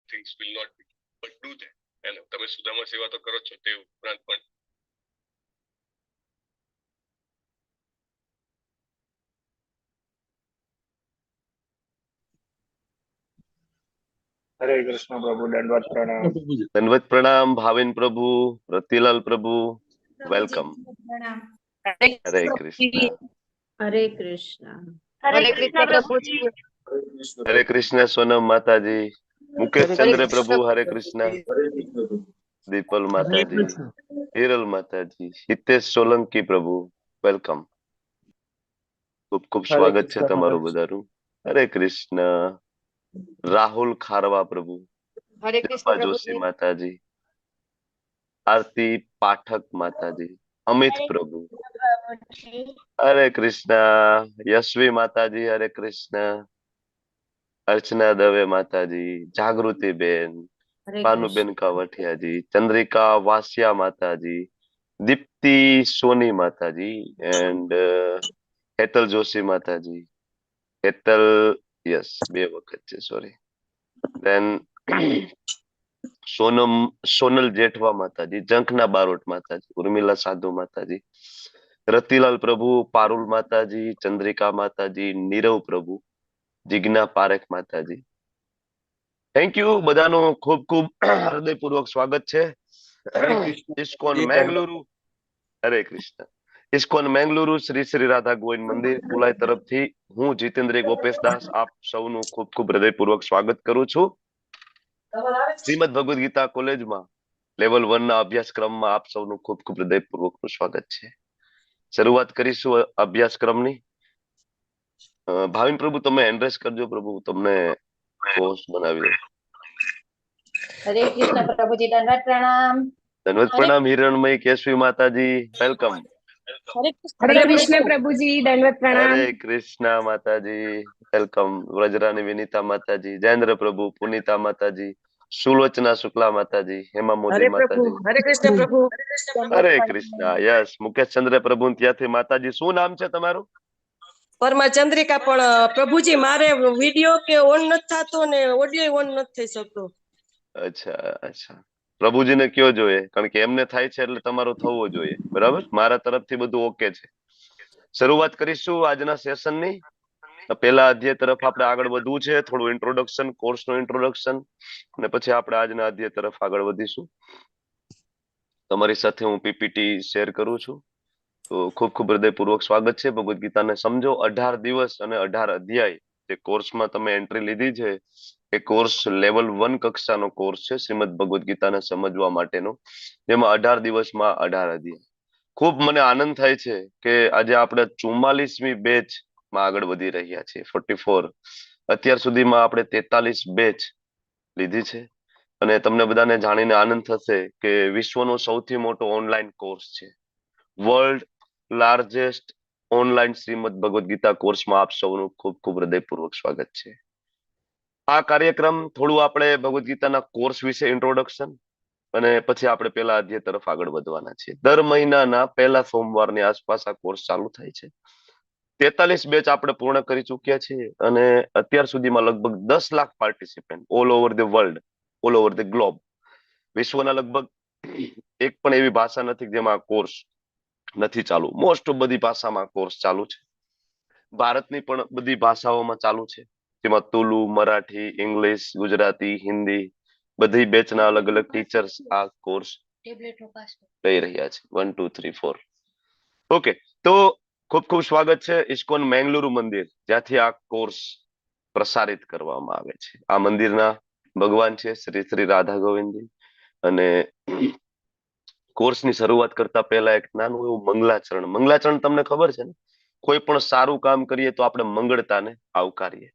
things will not be, but do that. અને તમે સુદામા સેવા તો કરો છો, તે ઉપરાંત પણ हरे कृष्ण प्रभु, दंडवत प्रणाम। दंडवत प्रणाम भाविन प्रभु, रतिलाल प्रभु, वेलकम। हरे कृष्ण। हरे कृष्ण। हरे कृष्ण प्रभु जी। हरे कृष्ण सोनम माता जी, मुकेश चंद्र प्रभु, हरे कृष्ण। दीपल माता जी, हिरल माता जी, हितेश सोलंकी प्रभु, वेलकम। खूब खूब स्वागत है तमारू बधारू। हरे कृष्ण। राहुल खारवा प्रभु, हरे कृष्ण प्रभु जोशी जी। माता जी, आरती पाठक माता जी, अमित प्रभु, हरे कृष्ण। यशवी माता जी, हरे कृष्ण। अर्चना दवे माता जी, जागृति बेन, भानुबेन कावठिया जी, चंद्रिका वासिया माता जी, दीप्ति सोनी माता जी, एंड हेतल जोशी माता जी। हेतल यस बे वखत छे, सॉरी। देन सोनल जेठवा माता जी, जंखना बारोट माता जी, उर्मिला साधु माता जी, रतिलाल प्रभु, पारुल माता जी, चंद्रिका माता जी, नीरव प्रभु, जिग्ना पारेख माता जी। थैंक यू बधानो खूब खूब हृदयपूर्वक स्वागत है। इस्कॉन मैंगलुरु, हरे कृष्ण। इस्कॉन मैंगलुरु श्री श्री राधा गोविंद मंदिर कुलाय तरफ थी हूँ जितेन्द्र गोपेश दास आप सौनु खूब खूब हृदयपूर्वक स्वागत करू छू। श्रीमद भगवद गीता कॉलेज में लेवल 1 ना अभ्यासक्रम में आप सौनु खूब खूब हृदयपूर्वक स्वागत है। शुरुआत करीशु अभ्यासक्रम नी। भाविन प्रभु तमे एड्रेस करजो प्रभु, तमने कोर्स बनावी दो। हरे कृष्ण प्रभु जी, दंडवत प्रणाम। धन्यवाद प्रणाम हिरणमयी केशवी माता जी, वेलकम। हरे कृष्ण प्रभु जी, दंडवत प्रणाम। हरे कृष्णा माता जी, वेलकम। व्रजरानी विनीता माता जी, जयेंद्र प्रभु, पुनीता माता जी, सुलोचना शुक्ला माता जी, हेमा मोदी माता जी, हरे कृष्ण प्रभु। हरे कृष्णा यस। मुकेश चंद्र प्रभु ત્યાંથી માતાજી શું નામ છે તમારું? પरमा ચંદ્રિકા, પણ પ્રભુજી મારે વિડિયો કે ઓન નથી થતો ને ઓડિયો ઓન નથી થઈ શકતો. અચ્છા અચ્છા, પ્રભુજીને કયો જોઈએ, કારણ કે એમને થાય છે એટલે તમારું થવું જોઈએ, બરાબર? મારા તરફથી બધું ઓકે છે। શરૂઆત કરીશું આજના સેશનની। પહેલા અધ્યાય તરફ આપણે આગળ વધવું છે, થોડું ઇન્ટ્રોડક્શન, કોર્સનું ઇન્ટ્રોડક્શન, અને પછી આપણે આજના અધ્યાય તરફ આગળ વધીશું। તમારી સાથે હું પીપીટી શેર કરું છું, તો ખૂબ ખૂબ હૃદયપૂર્વક સ્વાગત છે। ભગવદ ગીતાને સમજો, 18 દિવસ અને 18 અધ્યાય જે કોર્સમાં તમે એન્ટ્રી લીધી છે, એ કોર્સ લેવલ 1 કક્ષાનો કોર્સ છે શ્રીમદ ભગવદ ગીતાને સમજવા માટેનો, જેમાં 18 દિવસમાં 18 અધ્યાય। ખૂબ મને આનંદ થાય છે કે આજે આપણે 44મી બેચમાં આગળ વધી રહ્યા છીએ, 44। અત્યાર સુધીમાં આપણે 43 બેચ લીધી છે, અને તમને બધાને જાણીને આનંદ થશે કે વિશ્વનો સૌથી મોટો ઓનલાઈન કોર્સ છે, world largest online Shrimad Bhagavad Gita કોર્સમાં આપ સૌનું ખૂબ ખૂબ હૃદયપૂર્વક સ્વાગત છે। આ કાર્યક્રમ થોડું આપણે ભગવદ ગીતાના કોર્સ વિશે ઇન્ટ્રોડક્શન, અને પછી આપણે પેલા અધ્યાય તરફ આગળ વધવાના છીએ। દર મહિનાના પહેલા સોમવારની આસપાસ આ કોર્સ ચાલુ થાય છે। 43 બેચ આપણે પૂર્ણ કરી ચૂક્યા છીએ, અને અત્યાર સુધીમાં લગભગ 10 lakh participant all over the world, all over the globe, વિશ્વના લગભગ એક પણ એવી ભાષા નથી જેમાં કોર્સ નથી ચાલુ। મોસ્ટ ઓફ બધી ભાષામાં કોર્સ ચાલુ છે। ભારતની પણ બધી ભાષાઓમાં ચાલુ છે, જેમાં તુલુ, મરાઠી, ઇંગ્લિશ, ગુજરાતી, હિન્દી, બધી બેચના અલગ અલગ ટીચર્સ આ કોર્સ લઈ રહ્યા છે। 1 2 3 4 ઓકે। તો ખૂબ ખૂબ સ્વાગત છે ઇસ્કોન મેંગલુરુ મંદિર, જ્યાંથી આ કોર્સ પ્રસારિત કરવામાં આવે છે। આ મંદિરના ભગવાન છે શ્રી શ્રી રાધા ગોવિંદજી, અને કોર્સની શરૂઆત કરતા પહેલા એક નાનું એવું મંગલાચરણ તમને ખબર છે ને, કોઈ પણ સારું કામ કરીએ તો આપણે મંગળતાને આવકારીએ,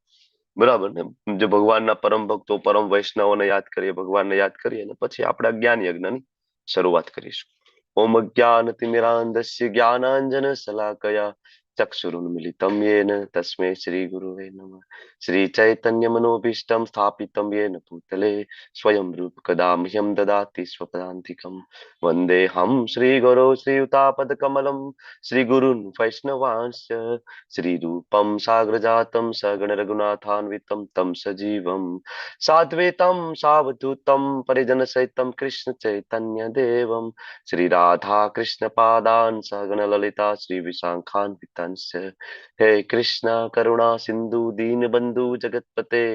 બરાબર ને? જે ભગવાનના પરમ ભક્તો, પરમ વૈષ્ણવોને યાદ કરીએ, ભગવાનને યાદ કરીએ, અને પછી આપણે જ્ઞાન યજ્ઞની શરૂઆત કરીશું। ઓમ જ્ઞાનતિમિરાન્ધસ્ય જ્ઞાનાંજન શલાકયા चक्षुरुन्मिलितं येन तस्मै श्रीगुरुवे नमः। श्रीचैतन्यमनोभीष्टं स्थापितं येन भूतले स्वयं रूपकदा मह्यं ददाति स्वपदान्तिकं। वन्देऽहं श्रीगुरो श्रीयुतापदकमलं श्रीगुरून् वैष्णवांश्च श्रीरूपं साग्रजातं सगणरघुनाथान्वितं तं सजीवं साद्वैतं सावधूतं परिजनसहितं कृष्णचैतन्यदेवं श्रीराधा कृष्णपादान् सगणललिता श्रीविशाखान्वितांश्च। हे कृष्ण करुणा सिन्धु दीनबन्धु जगत्पते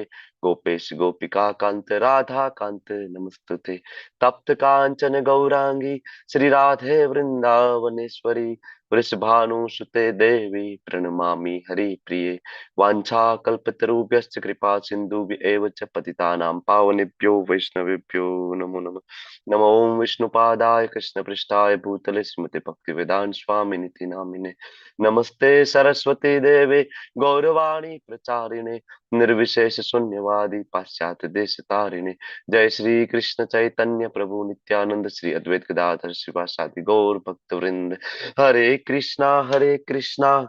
गोपेश गोपिका कान्त राधा कान्त नमस्तुते। तप्त काञ्चन गौरांगी श्रीराधे वृन्दावनेश्वरी वृषभानुसुते देवी प्रणमामि हरिप्रिये। वाञ्छाकल्पतरुभ्यश्च कृपा सिन्धुभ्य एव च पतितानां पावनेभ्यो वैष्णवेभ्यो नमो नमः। नमो ओं विष्णुपादाय कृष्णपृष्ठाय भूतले स्मृति भक्तिवेदांत स्वामिनिति नामिने। नमस्ते सरस्वती देवे गौरवाणी प्रचारिणे निर्विशेष शून्यवादी पाश्चात्य देश तारिणे। जय श्री कृष्ण चैतन्य प्रभु नित्यानंद श्री अद्वैत गदाधर शिवासादि गौर भक्त वृंद। हरे कृष्णा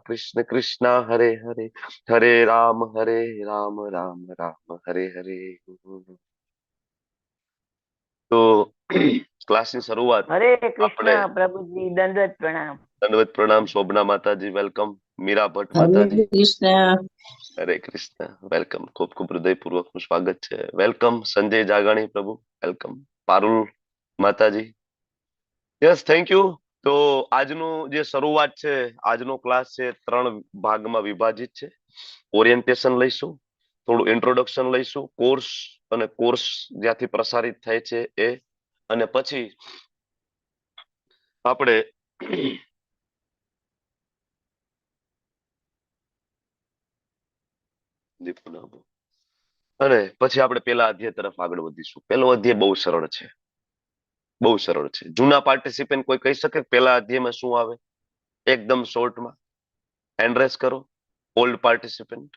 कृष्ण कृष्णा हरे हरे हरे राम राम राम हरे हरे। तो ક્લાસની શરૂઆત હરે આપણે કૃષ્ણ પ્રભુજી દંડવત પ્રણામ. દંડવત પ્રણામ શોભના માતાજી વેલકમ મીરા ભટ્ટ હરે માતાજી કૃષ્ણ. હરે કૃષ્ણ વેલકમ ખૂબ ખૂબ હૃદયપૂર્વકનું સ્વાગત છે વેલકમ સંજય જાગાણી પ્રભુ વેલકમ પારુલ માતાજી યસ થેન્ક યુ તો આજનું જે શરૂઆત છે આજનો ક્લાસ છે 3 ભાગમાં વિભાજિત છે ઓરિએન્ટેશન લઈશું થોડું ઇન્ટ્રોડક્શન લઈશું કોર્સ અને કોર્સ જ્યાંથી પ્રસારિત થાય છે એ અને પછી આપણે અને પછી આપણે પેલા અધ્યાય તરફ આગળ વધીશું પેલો અધ્યાય બહુ સરળ છે જૂના પાર્ટિસિપન્ટ કોઈ કહી શકે પેલા અધ્યાયમાં શું આવે એકદમ શોર્ટમાં હેન્ડ રેસ કરો ઓલ્ડ પાર્ટિસિપન્ટ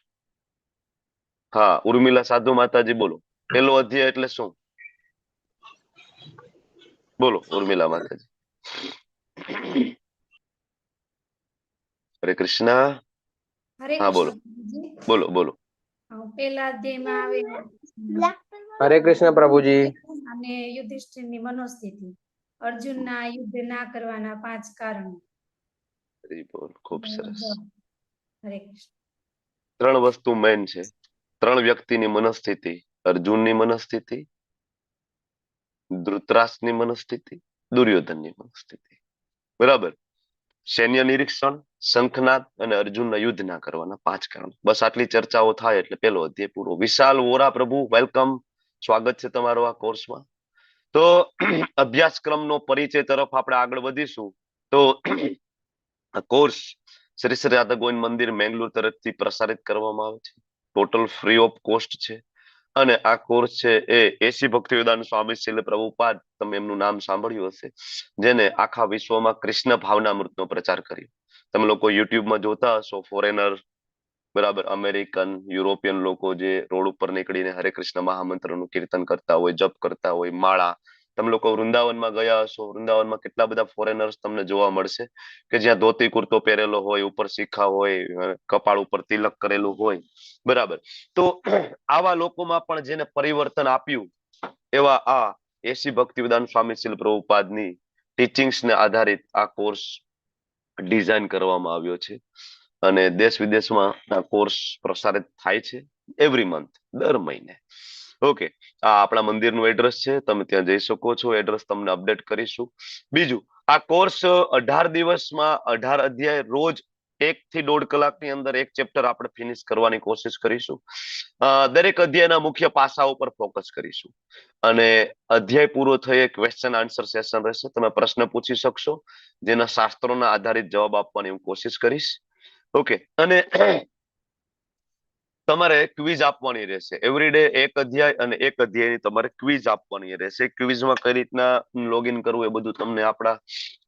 હા ઉર્મિલા સાધુ માતાજી બોલો પેલો અધ્યાય એટલે શું બોલો ઉર્મિલા માતાજી હરે કૃષ્ણ હરે હા બોલો કૃષ્ણ બોલો બોલો પેલા અધ્યાયમાં આવે હરે કૃષ્ણ પ્રભુજી. અને યુધિષ્ઠિરની મનોસ્થિતિ અર્જુનના યુદ્ધ ના કરવાના 5 કારણો. હરી બોલ ખૂબ સરસ હરે કૃષ્ણ. 3 વસ્તુ મેન છે 3 વ્યક્તિની મનસ્થિતિ અર્જુનની મનસ્થિતિ ધૃતરાષ્ટ્રની મનસ્થિતિ દુર્યોધનની મનસ્થિતિ બરાબર સૈન્ય નિરીક્ષણ શંખનાદ અને અર્જુનના યુદ્ધ ના કરવાના 5 કારણો બસ આટલી ચર્ચાઓ થાય એટલે પેલો અધ્યાય પૂરો વિશાલ વોરા પ્રભુ વેલકમ સ્વાગત છે તમારો આ કોર્સમાં તો અભ્યાસક્રમનો પરિચય તરફ આપણે આગળ વધીશું તો આ કોર્સ શ્રી શ્રી રાધા ગોવિંદ મંદિર મેંગલુર તરફથી પ્રસારિત કરવામાં આવે છે ટોટલ ફ્રી ઓફ કોસ્ટ છે અને આ કોર્સ છે એ એસી ભક્તિવેદાંત સ્વામી શીલ પ્રભુપાદ તમે એમનું નામ સાંભળ્યું હશે જેને આખા વિશ્વમાં કૃષ્ણ ભાવનામૃતનો પ્રચાર કર્યો તમે લોકો યુટ્યુબમાં જોતા હશો ફોરેનર બરાબર અમેરિકન યુરોપિયન લોકો જે રોડ ઉપર નીકળીને હરે કૃષ્ણ મહામંત્રનું કીર્તન કરતા હોય જપ કરતા હોય માળા તમે લોકો વૃંદાવનમાં ગયા હશો વૃંદાવનમાં કેટલા બધા ફોરેનર્સ તમને જોવા મળશે કે જ્યાં ધોતી કુર્તો પહેરેલો હોય ઉપર શિખા હોય કપાળ ઉપર તિલક કરેલું હોય બરાબર તો આવા લોકોમાં પણ જેને પરિવર્તન આપ્યું એવા આ એસી ભક્તિવેદાંત સ્વામી શીલ પ્રભુપાદની ટીચિંગ્સને આધારિત આ કોર્સ ડિઝાઇન કરવામાં આવ્યો છે અને દેશ વિદેશમાં આ કોર્સ પ્રસારિત થાય છે એવરી મંથ દર મહિને ઓકે આ આપણા મંદિરનું એડ્રેસ છે તમે ત્યાં જઈ શકો છો એડ્રેસ તમને અપડેટ કરીશું બીજું આ કોર્સ 18 દિવસમાં 18 અધ્યાય રોજ 1 થી 1.5 કલાકની અંદર એક ચેપ્ટર આપણે ફિનિશ કરવાની કોશિશ કરીશું દરેક અધ્યાયના મુખ્ય પાસાઓ પર ફોકસ કરીશું અને અધ્યાય પૂરો થયે ક્વેશ્ચન આન્સર સેશન રહેશે તમે પ્રશ્ન પૂછી શકશો જેના શાસ્ત્રોના આધારિત જવાબ આપવાની હું કોશિશ કરીશ ઓકે અને તમારે ક્વિઝ આપવાની રહેશે એવરીડે એક અધ્યાય અને એક અધ્યાયની તમારે ક્વિઝ આપવાની રહેશે ક્વિઝમાં કઈ રીતના લોગિન કરવું એ બધું તમને આપણા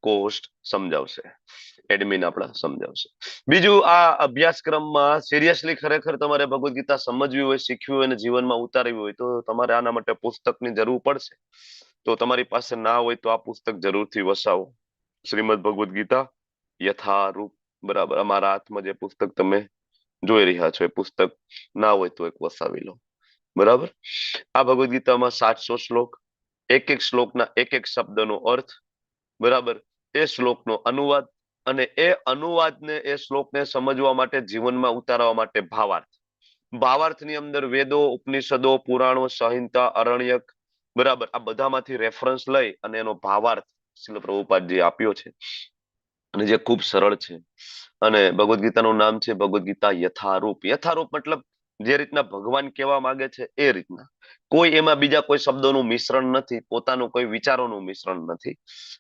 કોસ્ટ સમજાવશે એડમિન આપણા સમજાવશે બીજું આ અભ્યાસક્રમમાં સિરિયસલી ખરેખર તમારે ભગવદ ગીતા સમજવી હોય શીખવી હોય અને જીવનમાં ઉતારવી હોય તો તમારે આના માટે પુસ્તકની જરૂર પડશે તો તમારી પાસે ના હોય તો આ પુસ્તક જરૂરથી વસાવો શ્રીમદ ભગવદ ગીતા યથારૂપ બરાબર. અમારા હાથમાં જે પુસ્તક તમે જોઈ રહ્યા છો એ પુસ્તક ના હોય તો એક વસાવી લો. બરાબર. આ ભગવદ ગીતામાં 700 શ્લોક, એક એક શ્લોકના એક એક શબ્દનો અર્થ, બરાબર, એ શ્લોકનો અનુવાદ, અને એ અનુવાદને એ શ્લોકને સમજવા માટે જીવનમાં ઉતારવા માટે ભાવાર્થ. ભાવાર્થની અંદર વેદો, ઉપનિષદો, પુરાણો, સંહિતા, અરણ્યક, બરાબર, આ બધામાંથી રેફરન્સ લઈ અને એનો ભાવાર્થ શ્રીલ પ્રભુપાદજી આપ્યો છે, અને જે ખૂબ સરળ છે. અને ભગવદ ગીતાનું નામ છે ભગવદ ગીતા યથારૂપ. યથારૂપ મતલબ જે રીતના ભગવાન કહેવા માંગે છે એ રીતના. કોઈ એમાં બીજા કોઈ શબ્દોનું મિશ્રણ નથી, પોતાનું કોઈ વિચારોનું મિશ્રણ નથી.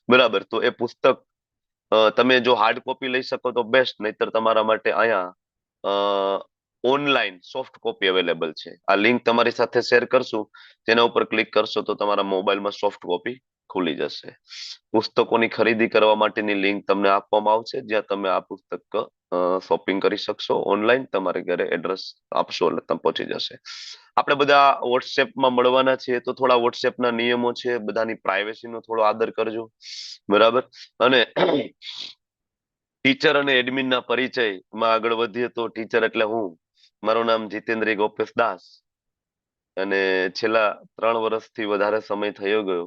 બરાબર. તો એ પુસ્તક તમે જો હાર્ડ કોપી લઈ શકો તો બેસ્ટ, નહીતર તમારા માટે અહીંયા ઓનલાઈન સોફ્ટ કોપી અવેલેબલ છે. આ લિંક તમારી સાથે શેર કરશું, તેના ઉપર ક્લિક કરશો તો તમારા મોબાઈલમાં સોફ્ટ કોપી ખુલી જશે. પુસ્તકોની ખરીદી કરવા માટેની લિંક તમને આપવામાં આવશે, જ્યાં તમે આ પુસ્તક શોપિંગ કરી શકશો ઓનલાઈન. તમારે ઘરે એડ્રેસ આપશો એટલે તમે પહોંચી જશે. આપણે બધા વોટ્સએપમાં મળવાના છીએ, તો થોડા વોટ્સએપના નિયમો છે, બધાની પ્રાઇવેસીનો થોડો આદર કરજો. બરાબર. અને ટીચર અને એડમિનના પરિચયમાં આગળ વધીએ તો ટીચર એટલે હું. મારું નામ જીતેન્દ્ર ગોપેશ દાસ, અને છેલ્લા 3 વર્ષથી વધારે સમય થયો ગયો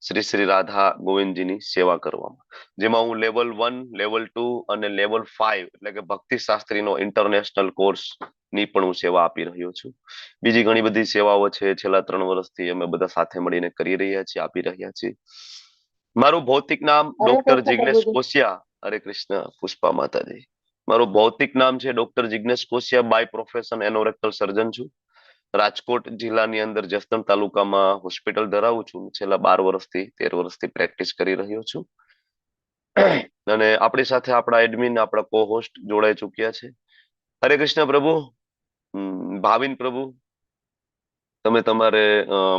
શ્રી શ્રી રાધા ગોવિંદજીની સેવા કરવામાં, જેમાં હું લેવલ 1, લેવલ 2 અને લેવલ 5 એટલે કે ભક્તિ શાસ્ત્રીનો ઇન્ટરનેશનલ કોર્સ ની પણ હું સેવા આપી રહ્યો છું. બીજી ઘણી બધી સેવાઓ છે, છેલ્લા 3 વર્ષથી અમે બધા સાથે મળીને કરી રહ્યા છીએ, આપી રહ્યા છીએ. મારું ભૌતિક નામ ડોક્ટર જિગ્નેશ કોશિયા. હરે કૃષ્ણ પુષ્પા માતાજી. મારું ભૌતિક નામ છે doctor Jignesh Koshiya. By profession anorectal surgeon છું. રાજકોટ જિલ્લાની અંદર જસદણ તાલુકામાં હોસ્પિટલ ધરાવું છું. છેલ્લા 12 વર્ષથી 13 વર્ષથી પ્રેક્ટિસ કરી રહ્યો છું. અને આપણી સાથે આપણા એડમિન, આપણા કો હોસ્ટ જોડાઈ ચુક્યા છે. હરે કૃષ્ણ પ્રભુ. ભાવિન પ્રભુ, તમે તમારે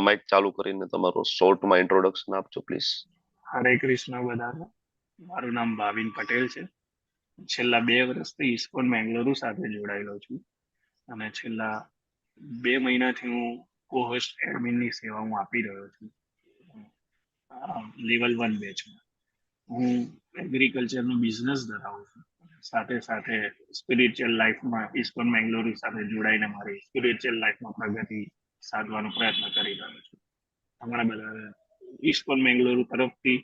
માઇક ચાલુ કરીને તમારું શોર્ટમાં ઇન્ટ્રોડક્શન આપજો પ્લીઝ. હરે કૃષ્ણ બધાને. મારું નામ ભાવિન પટેલ છે. છેલ્લા 2 વર્ષથી ઇસ્કોન બેંગલુરુ સાથે જોડાયેલો છું, અને છેલ્લા 2 મહિનાથી હું કોહોસ્ટ એડમિનની સેવા હું આપી રહ્યો છું લેવલ 1 બેચમાં. હું એગ્રીકલ્ચરનો બિઝનેસ ધરાવું છું. સાથે સાથે સ્પિરિચ્યુઅલ લાઈફમાં ઇસ્કોન બેંગલુરુ સાથે જોડાઈને મારી સ્પિરિચ્યુઅલ લાઈફમાં પ્રગતિ સાધવાનો પ્રયત્ન કરી રહ્યો છું. તમારા બધા ઇસ્કોન બેંગલુરુ તરફથી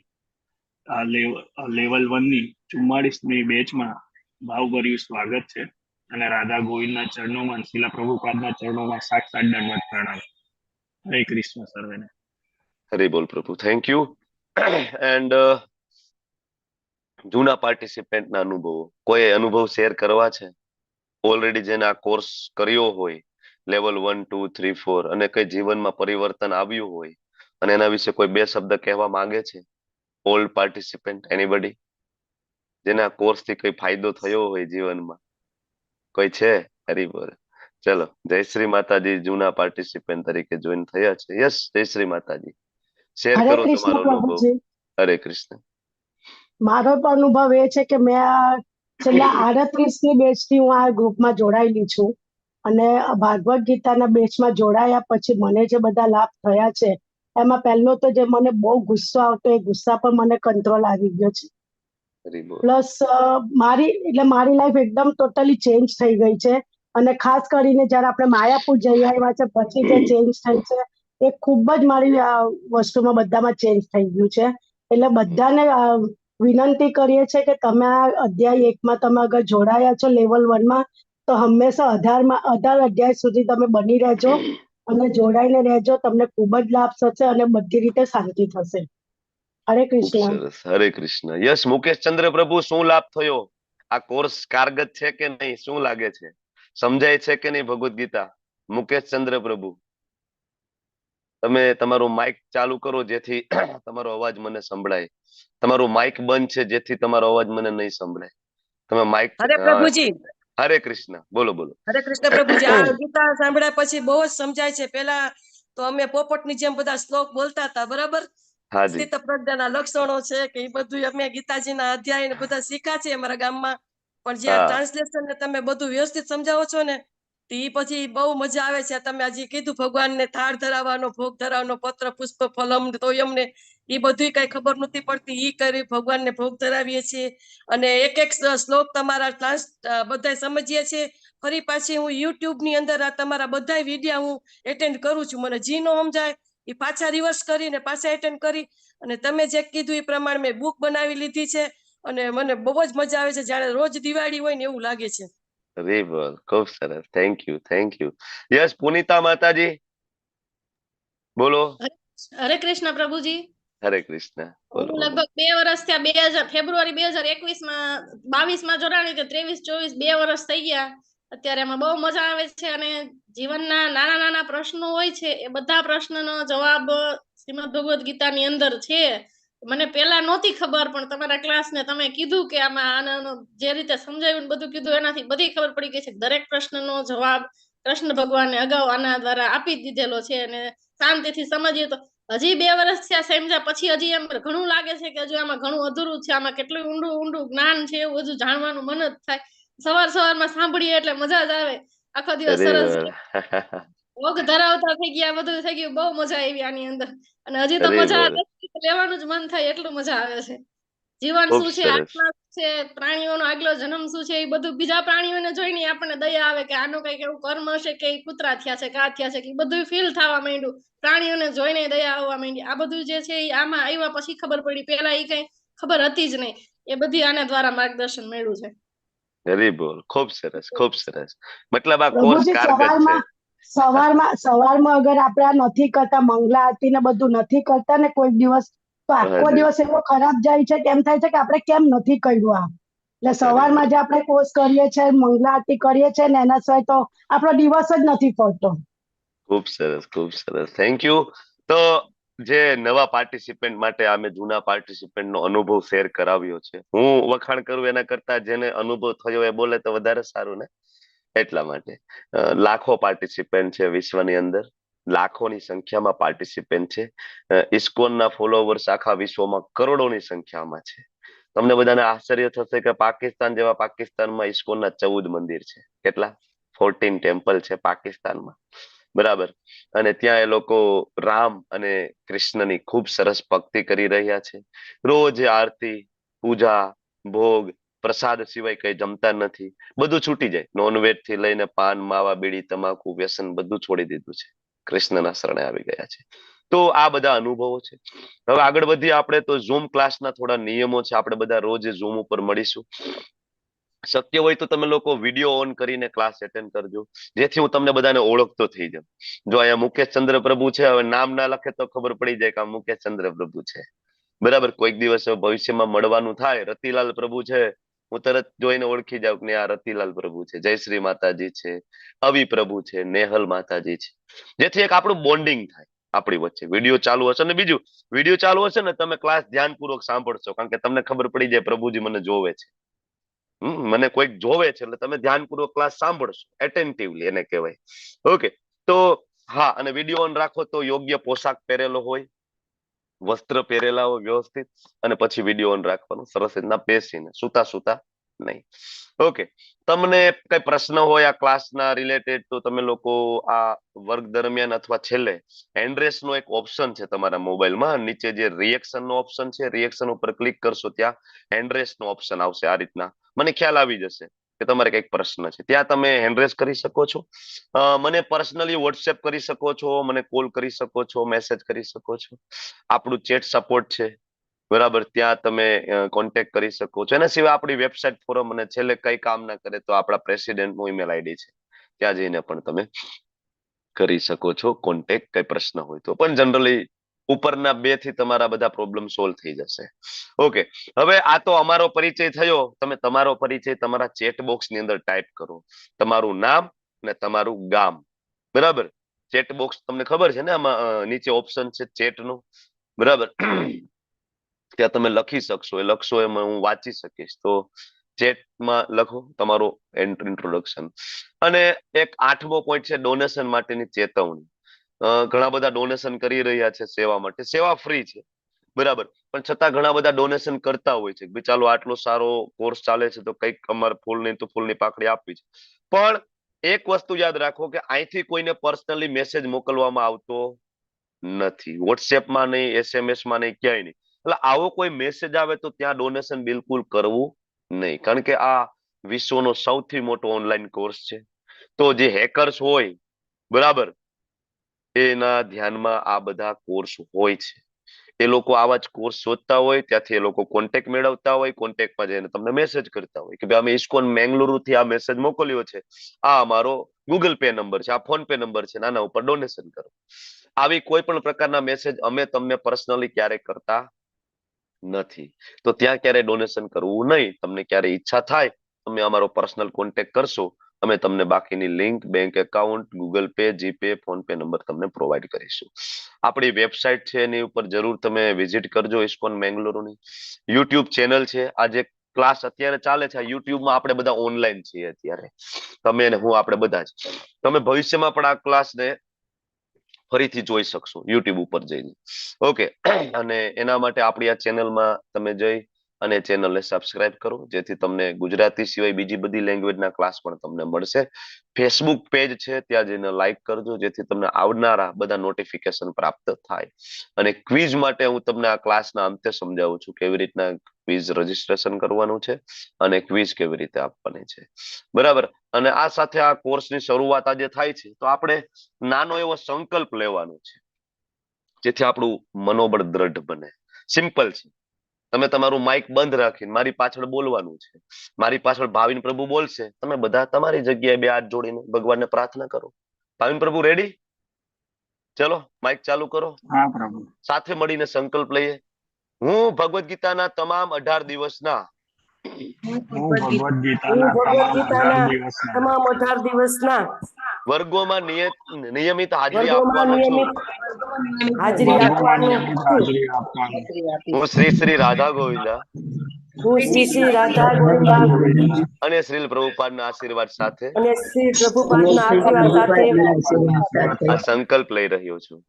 લેવલ 1ની 44મી બેચમાં ભાવભર્યું સ્વાગત છે, અને રાધા ગોવિંદના ચરણોમાં, શીલા પ્રભુપાદના ચરણોમાં સાક્ષાત દંડવત પ્રણામ. હરે કૃષ્ણ સર્વેને. હરે બોલ પ્રભુ. Thank you. એન્ડ જૂના પાર્ટિસિપેન્ટના અનુભવો, કોઈ અનુભવ શેર કરવા છે ઓલરેડી, જેને આ કોર્સ કર્યો હોય લેવલ 1, 2, 3, 4, અને કઈ જીવનમાં પરિવર્તન આવ્યું હોય અને એના વિશે કોઈ 2 શબ્દ કહેવા માંગે છે? ઓલ્ડ પાર્ટિસિપેન્ટ, એનીબડી, જેને આ કોર્સ થી કઈ ફાયદો થયો હોય જીવનમાં? કોઈ છે? હરી બોલ. ચલો, જય શ્રી માતાજી. જૂના પાર્ટિસિપેન્ટ તરીકે જોઈન થયા છે. યસ, જય શ્રી માતાજી. શેર કરો તમારો અનુભવ. હરે કૃષ્ણ. મારો પણ અનુભવ એ છે કે મેં છેલ્લા 38મી બેચથી હું આ ગ્રુપમાં જોડાયેલી છું, અને ભાગવત ગીતાના બેચમાં જોડાયા પછી મને જે બધા લાભ થયા છે, એમાં પહેલો તો જે મને બહુ ગુસ્સો આવતો, એ ગુસ્સા પર મને કંટ્રોલ આવી ગયો છે. પ્લસ મારી લાઈફ એકદમ ટોટલી ચેન્જ થઈ ગઈ છે. અને ખાસ કરીને જયારે આપણે માયાપુર જઈ આવ્યા છે પછી જે ચેન્જ થઈ છે એ ખૂબ જ મારી વસ્તુમાં બધામાં ચેન્જ થઈ ગયું છે. એટલે બધાને વિનંતી કરીએ છીએ કે તમે આ અધ્યાય 1માં તમે અગર જોડાયા છો લેવલ 1માં, તો હંમેશા 18 અધ્યાય સુધી તમે બની રહેજો અને જોડાઈને રહેજો. તમને ખૂબ જ લાભ થશે અને બધી રીતે શાંતિ થશે. હરે કૃષ્ણ. હરે કૃષ્ણ. યસ, મુકેશ ચંદ્ર પ્રભુ, શું લાભ થયો? આ કોર્સ કારગત છે કે નહીં? શું લાગે છે? સમજાય છે કે નહીં ભગવદ ગીતા? મુકેશ ચંદ્ર પ્રભુ, તમે તમારું માઇક ચાલુ કરો જેથી તમારો અવાજ મને સંભળાય. તમારું માઇક બંધ છે જેથી તમારો અવાજ મને નહીં સંભળાય. તમે માઇક. હરે પ્રભુજી. હરે કૃષ્ણ. બોલો બોલો. હરે કૃષ્ણ પ્રભુજી. આ ગીતા સાંભળ્યા પછી બહુ જ સમજાય છે. પેલા તો અમે પોપટની જેમ બધા શ્લોક બોલતા હતા, બરાબર? સ્થિત પ્રજ્ઞાના લક્ષણો છે કે એ બધું અમે ગીતાજીના અધ્યાય ને બધા શીખ્યા છે અમારા ગામમાં. પણ જ્યાં ટ્રાન્સલેશન ને તમે બધું વ્યવસ્થિત સમજાવો છો ને, તો ઈ પછી બહુ મજા આવે છે. તમે હજી કીધું ભગવાનને થાળ ધરાવવાનો, ભોગ ધરાવવાનો, પત્ર પુષ્પ ફલમ તો એમને એ બધું કઈ ખબર નથી પડતી. ઈ કરી ભગવાનને ભોગ ધરાવીએ છીએ અને એક એક શ્લોક તમારા ક્લાસ બધા સમજીએ છીએ. ફરી પાછી હું યુટ્યુબ ની અંદર આ તમારા બધા વિડીયા હું એટેન્ડ કરું છું. મને જી નો સમજાય એ પાછા રિવર્સ કરીને પાછા એટેન્ડ કરી અને તમે જે કીધું એ પ્રમાણે મેં બુક બનાવી લીધી છે અને મને બહુ જ મજા આવે છે. જાણે રોજ દિવાળી હોય ને એવું લાગે છે. વેરી વેલ, ખૂબ સરસ. Thank you, thank you. Yes, Punita Mataji બોલો. હરે કૃષ્ણ પ્રભુજી. હરે કૃષ્ણ. હું બોલો. લગભગ 2 વર્ષ થયા. ફેબ્રુઆરી 2021 માં જોડાણી તો 23-24 2 વર્ષ થઈ ગયા. અત્યારે એમાં બહુ મજા આવે છે અને જીવનના નાના નાના પ્રશ્નો હોય છે એ બધા પ્રશ્નનો જવાબ શ્રીમદ ભગવદ ગીતાની અંદર છે. મને પેલા નહોતી ખબર, પણ તમારા ક્લાસને તમે કીધું કે આમાં જે રીતે સમજાવ્યું બધું કીધું એનાથી બધી ખબર પડી ગઈ છે. દરેક પ્રશ્નનો જવાબ કૃષ્ણ ભગવાને અગાઉ આના દ્વારા આપી દીધેલો છે અને શાંતિથી સમજીએ તો હજી 2 વર્ષ થયા સમજ્યા પછી હજી એમ ઘણું લાગે છે કે હજુ આમાં ઘણું અધૂરું છે. આમાં કેટલું ઊંડું ઊંડું જ્ઞાન છે એવું બધું જાણવાનું મન જ થાય. સવારમાં સાંભળીએ એટલે મજા જ આવે. આખો દિવસ સરસ ભોગ ધરાવતા થઈ ગયા, બધું થઈ ગયું. બહુ મજા આવી આની અંદર અને હજી તો મજા લેવાનું જ મન થાય એટલું મજા આવે છે. જીવન શું છે, આત્મા શું છે, પ્રાણીઓનો આગલો જન્મ શું છે, એ બધું બીજા પ્રાણીઓને જોઈને આપણને દયા આવે કે આનું કઈક એવું કર્મ હશે કે કૂતરા થયા છે, કા થયા છે, કે બધું ફીલ થવા માંડ્યું. પ્રાણીઓને જોઈને દયા આવવા માંડી. આ બધું જે છે એ આમાં આવ્યા પછી ખબર પડી. પેલા એ કઈ ખબર હતી જ નહીં. એ બધી આના દ્વારા માર્ગદર્શન મળ્યું છે. વેરી બોલ, ખૂબ સરસ, ખૂબ સરસ. મતલબ આ કોર્સ કારગર છે. સવારમાં અગર આપણે નથી કરતા, મંગલા આરતી ને બધું નથી કરતા ને કોઈ દિવસ, તો આખો દિવસ એવો ખરાબ જાય છે કે એમ થાય છે કે આપણે કેમ નથી કર્યું આ. એટલે સવારમાં જે આપણે કોર્સ કરીએ છીએ, મંગલા આરતી કરીએ છીએ ને એના સિવાય તો આપણો દિવસ જ નથી પડતો. ખૂબ સરસ, ખૂબ સરસ. Thank you. તો જે નવા પાર્ટિસિપન્ટ માટે અમે જૂના પાર્ટિસિપન્ટ નો અનુભવ શેર કરાવ્યો છે. હું વખાણ કરું એના કરતા જેને અનુભવ થયો એ બોલે તો વધારે સારું ને. એટલા માટે લાખો પાર્ટિસિપન્ટ છે વિશ્વની અંદર, લાખોની સંખ્યામાં પાર્ટિસિપન્ટ છે. ઇસ્કોનના ફોલોવર્સ આખા વિશ્વમાં કરોડોની સંખ્યામાં છે. તમને બધાને આશ્ચર્ય થશે કે પાકિસ્તાનમાં ઇસ્કોનના 14 મંદિર છે. કેટલા? 14 ટેમ્પલ છે પાકિસ્તાનમાં. બરાબર. અને ત્યાં એ લોકો રામ અને કૃષ્ણની ખૂબ સરસ ભક્તિ કરી રહ્યા છે. રોજ આરતી, પૂજા, ભોગ, પ્રસાદ સિવાય કઈ જમતા નથી. બધું છૂટી જાય. નોનવેજ થી લઈને પાન, માવા, બીડી, તમાકુ, વ્યસન બધું છોડી દીધું છે. કૃષ્ણના શરણે આવી ગયા છે. તો આ બધા અનુભવો છે. હવે આગળ વધીએ આપણે તો ઝૂમ ક્લાસના થોડા નિયમો છે. આપણે બધા રોજ ઝૂમ ઉપર મળીશું. શક્ય હોય તો તમે લોકો વિડીયો ઓન કરીને ક્લાસ એટેન્ડ કરજો, જેથી હું તમને બધાને ઓળખતો થઈ જાઉં. જો અહીંયા મુકેશ ચંદ્ર પ્રભુ છે, હવે નામ ના લખે તો ખબર પડી જાય કે આ મુકેશ ચંદ્ર પ્રભુ છે. બરાબર. કોઈક દિવસ ભવિષ્યમાં મળવાનું થાય, રતિલાલ પ્રભુ છે, હું તરત જોઈને ઓળખી જાઉં કે આ રતિલાલ પ્રભુ છે. જયશ્રી માતાજી છે, અવી પ્રભુ છે, નેહલ માતાજી છે, જેથી એક આપણું બોન્ડિંગ થાય આપણી વચ્ચે. વિડીયો ચાલુ હશે ને, બીજું વિડીયો ચાલુ હશે ને તમે ક્લાસ ધ્યાનપૂર્વક સાંભળશો, કારણ કે તમને ખબર પડી જાય પ્રભુજી મને જોવે છે. મને કોઈક જોવે છે એટલે તમે ધ્યાનપૂર્વક ક્લાસ સાંભળશો, એટેન્ટિવલી એને કહેવાય. ઓકે. તો હા, અને વિડીયો ઓન રાખો તો યોગ્ય પોશાક પહેરેલો હોય, વસ્ત્ર પહેરેલા હોય વ્યવસ્થિત, અને પછી વિડીયો ઓન રાખવાનું. સરસ રીતના બેસીને, સુતા નહીં. ઓકે. તમને કઈ પ્રશ્ન હોય આ ક્લાસના રિલેટેડ તો તમે લોકો આ વર્ગ દરમિયાન અથવા છેલ્લે હેન્ડરેસ નો એક ઓપ્શન છે તમારા મોબાઈલમાં. નીચે જે રિએક્શન નો ઓપ્શન છે, રિએક્શન ઉપર ક્લિક કરશો ત્યાં હેન્ડરેસ નો ઓપ્શન આવશે. આ રીતના મને ખ્યાલ આવી જશે કે તમારે કઈક પ્રશ્ન છે. ત્યાં તમે હેન્ડરેસ કરી શકો છો. મને પર્સનલી વોટ્સએપ કરી શકો છો, મને કોલ કરી શકો છો, મેસેજ કરી શકો છો. આપણું ચેટ સપોર્ટ છે. બરાબર. ત્યાં તમે કોન્ટેક્ટ કરી શકો છો. એના સિવાય આપણી વેબસાઇટ ફોરમ, અને છેલ્લે કઈ કામ ના કરે તો આપણા પ્રેસિડેન્ટ નું ઈમેલ આઈડી છે, ત્યાં જઈને પણ તમે કરી શકો છો કોન્ટેક્ટ, કઈ પ્રશ્ન હોય તો. પણ જનરલી ઉપરના 2 થી તમારા બધા પ્રોબ્લેમ સોલ્વ થઈ જશે. ઓકે. હવે આ તો અમારો પરિચય થયો. તમે તમારો પરિચય તમારા ચેટ બોક્સ ની અંદર ટાઈપ કરો, તમારું નામ અને તમારું ગામ. બરાબર. ચેટ બોક્સ તમને ખબર છે ને, આમાં નીચે ઓપ્શન છે ચેટ નું. બરાબર. ત્યાં તમે લખી શકશો. એ લખશો એમાં હું વાંચી શકીશ. તો ચેટમાં લખો તમારો ઇન્ટ્રોડક્શન. અને એક 8મો પોઈન્ટ છે ડોનેશન માટેની ચેતવણી. ઘણા બધા ડોનેશન કરી રહ્યા છે સેવા માટે. સેવા ફ્રી છે. બરાબર. પણ છતાં ઘણા બધા ડોનેશન કરતા હોય છે કે ચાલો આટલો સારો કોર્સ ચાલે છે તો કંઈક અમારે ફૂલ નહીં તો ફૂલની પાકડી આપવી છે. પણ એક વસ્તુ યાદ રાખો કે અહીંથી કોઈને પર્સનલી મેસેજ મોકલવામાં આવતો નથી, વોટ્સએપમાં નહીં, SMS માં નહીં, ક્યાંય નહીં. એટલે આવો કોઈ મેસેજ આવે તો ત્યાં ડોનેશન બિલકુલ કરવું નહીં, કારણ કે આ વિશ્વનો સૌથી મોટો ઓનલાઈન કોર્સ છે. તો જે હેકર્સ હોય, બરાબર, એના ધ્યાનમાં આ બધા કોર્સ હોય છે. એ લોકો આવા જ કોર્સ શોધતા હોય, ત્યાંથી એ લોકો કોન્ટેક્ટ મેળવતા હોય, કોન્ટેક્ટમાં જઈને તમને મેસેજ કરતા હોય કે ભાઈ અમે ઇસ્કોન મેંગલુરુ થી આ મેસેજ મોકલ્યો છે, આ અમારો ગૂગલ પે નંબર છે, આ ફોન પે નંબર છે, નાના ઉપર ડોનેશન કરો. આવી કોઈ પણ પ્રકારના મેસેજ અમે તમને પર્સનલી ક્યારેય કરતા નથી. તો ત્યાં ક્યારેય ડોનેશન કરવું નહીં. તમને ક્યારે ઈચ્છા થાય તમે અમારો પર્સનલ કોન્ટેક્ટ કરશો, અમે તમને બાકીની link, bank account, Google pay, GPay, phone pay number તમને પ્રોવાઈડ કરીશું. આપણી વેબસાઇટ છે એની ઉપર જરૂર તમે વિઝિટ કરજો, ઇસ્કોન મેંગલુરુની. યુટ્યુબ ચેનલ છે, આજે ક્લાસ અત્યારે ચાલે છે યુટ્યુબમાં, આપણે બધા ઓનલાઈન છીએ અત્યારે, તમે ને હું, આપણે બધા જ. તમે ભવિષ્યમાં પણ આ ક્લાસને ફરીથી જોઈ શકશો યુટ્યુબ ઉપર જઈને. ઓકે, અને એના માટે આપણી આ ચેનલમાં તમે જઈ અને ચેનલને સબસ્ક્રાઇબ કરો, જેથી તમને ગુજરાતી સિવાય બીજી બધી લેંગ્વેજના ક્લાસ પણ તમને મળશે. ફેસબુક પેજ છે, ત્યાં જઈને લાઈક કરજો, જેથી તમને આવનારા બધા નોટિફિકેશન પ્રાપ્ત થાય. અને ક્વિઝ માટે હું તમને આ ક્લાસના અંતે સમજાવું છું કેવી રીતના ક્વિઝ રજીસ્ટ્રેશન કરવાનું છે અને ક્વિઝ કેવી રીતે આપવાની છે, બરાબર. અને આ સાથે આ કોર્સની શરૂઆત આજે થાય છે, તો આપણે નાનો એવો સંકલ્પ લેવાનો છે, જેથી આપણું મનોબળ દ્રઢ બને. સિમ્પલ છે. તમે તમારું માઇક બંધ રાખીને મારી પાછળ બોલવાનું છે. મારી પાછળ ભાવિન પ્રભુ બોલશે, તમે બધા તમારી જગ્યાએ બે હાથ જોડીને ભગવાનને પ્રાર્થના કરો. ભાવિન પ્રભુ રેડી? ચલો માઇક ચાલુ કરો. હા પ્રભુ. સાથે મળીને સંકલ્પ લઈએ. હું ભગવદ ગીતાના તમામ 18 દિવસના હું ભગવદ ગીતાના તમામ 18 દિવસના વર્ગોમાં નિયમિત હાજરી વર્ગોમાં આપવાનો છું. હાજરી આપવાનું હાજરી આપવાનું. હું શ્રી શ્રી રાધા ગોવિંદા હું શ્રી શ્રી રાધા ગોવિંદા અને શ્રીલ પ્રભુપાદના આશીર્વાદ સાથે અને શ્રી પ્રભુપાદના આશીર્વાદ સાથે આ સંકલ્પ લઈ રહ્યો છું.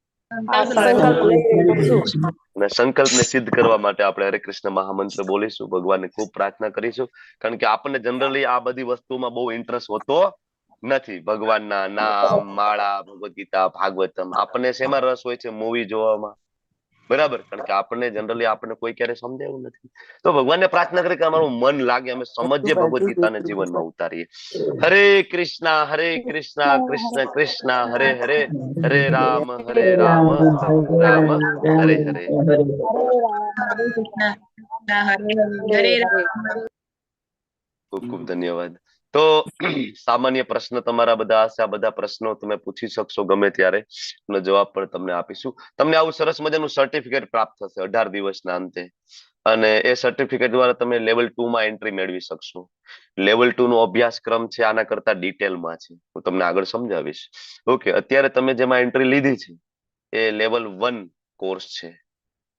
આ સંકલ્પ લઈ રહ્યો છું. અને સંકલ્પને સિદ્ધ કરવા માટે આપણે હરે કૃષ્ણ મહામંત્ર બોલીશું, ભગવાનને ખૂબ પ્રાર્થના કરીશું, કારણ કે આપણને જનરલી આ બધી વસ્તુમાં બહુ ઇન્ટરેસ્ટ હોતો નથી. ભગવાનના નામ, માળા, ભગવદ ગીતા, ભાગવતમ, આપણને શેમાં રસ હોય છે? મૂવી જોવામાં, બરાબર. કારણ કે આપણને જનરલી આપણને કોઈ ક્યારે સમજાયું નથી. તો ભગવાનને પ્રાર્થના કરી કે અમારું મન લાગે, અમે સમજીએ, ભગવદ ગીતાને જીવનમાં ઉતારીએ. હરે કૃષ્ણ કૃષ્ણ કૃષ્ણ હરે હરે, હરે રામ રામ હરે હરે. ખૂબ ખૂબ ધન્યવાદ. તો સામાન્ય પ્રશ્ન તમારા બધા હશે, આ બધા પ્રશ્નો તમે પૂછી શકશો ગમે ત્યારે, એનો જવાબ પણ તમને આપીશું. તમને આવું સરસ મજાનું સર્ટિફિકેટ પ્રાપ્ત થશે 18 દિવસના અંતે, અને એ સર્ટિફિકેટ દ્વારા તમે લેવલ 2 માં એન્ટ્રી મેળવી શકશો. લેવલ 2 નો અભ્યાસક્રમ છે, આના કરતા ડિટેલમાં છે, હું તમને આગળ સમજાવીશ. ઓકે, અત્યારે તમે જેમાં એન્ટ્રી લીધી છે એ લેવલ 1 કોર્સ છે.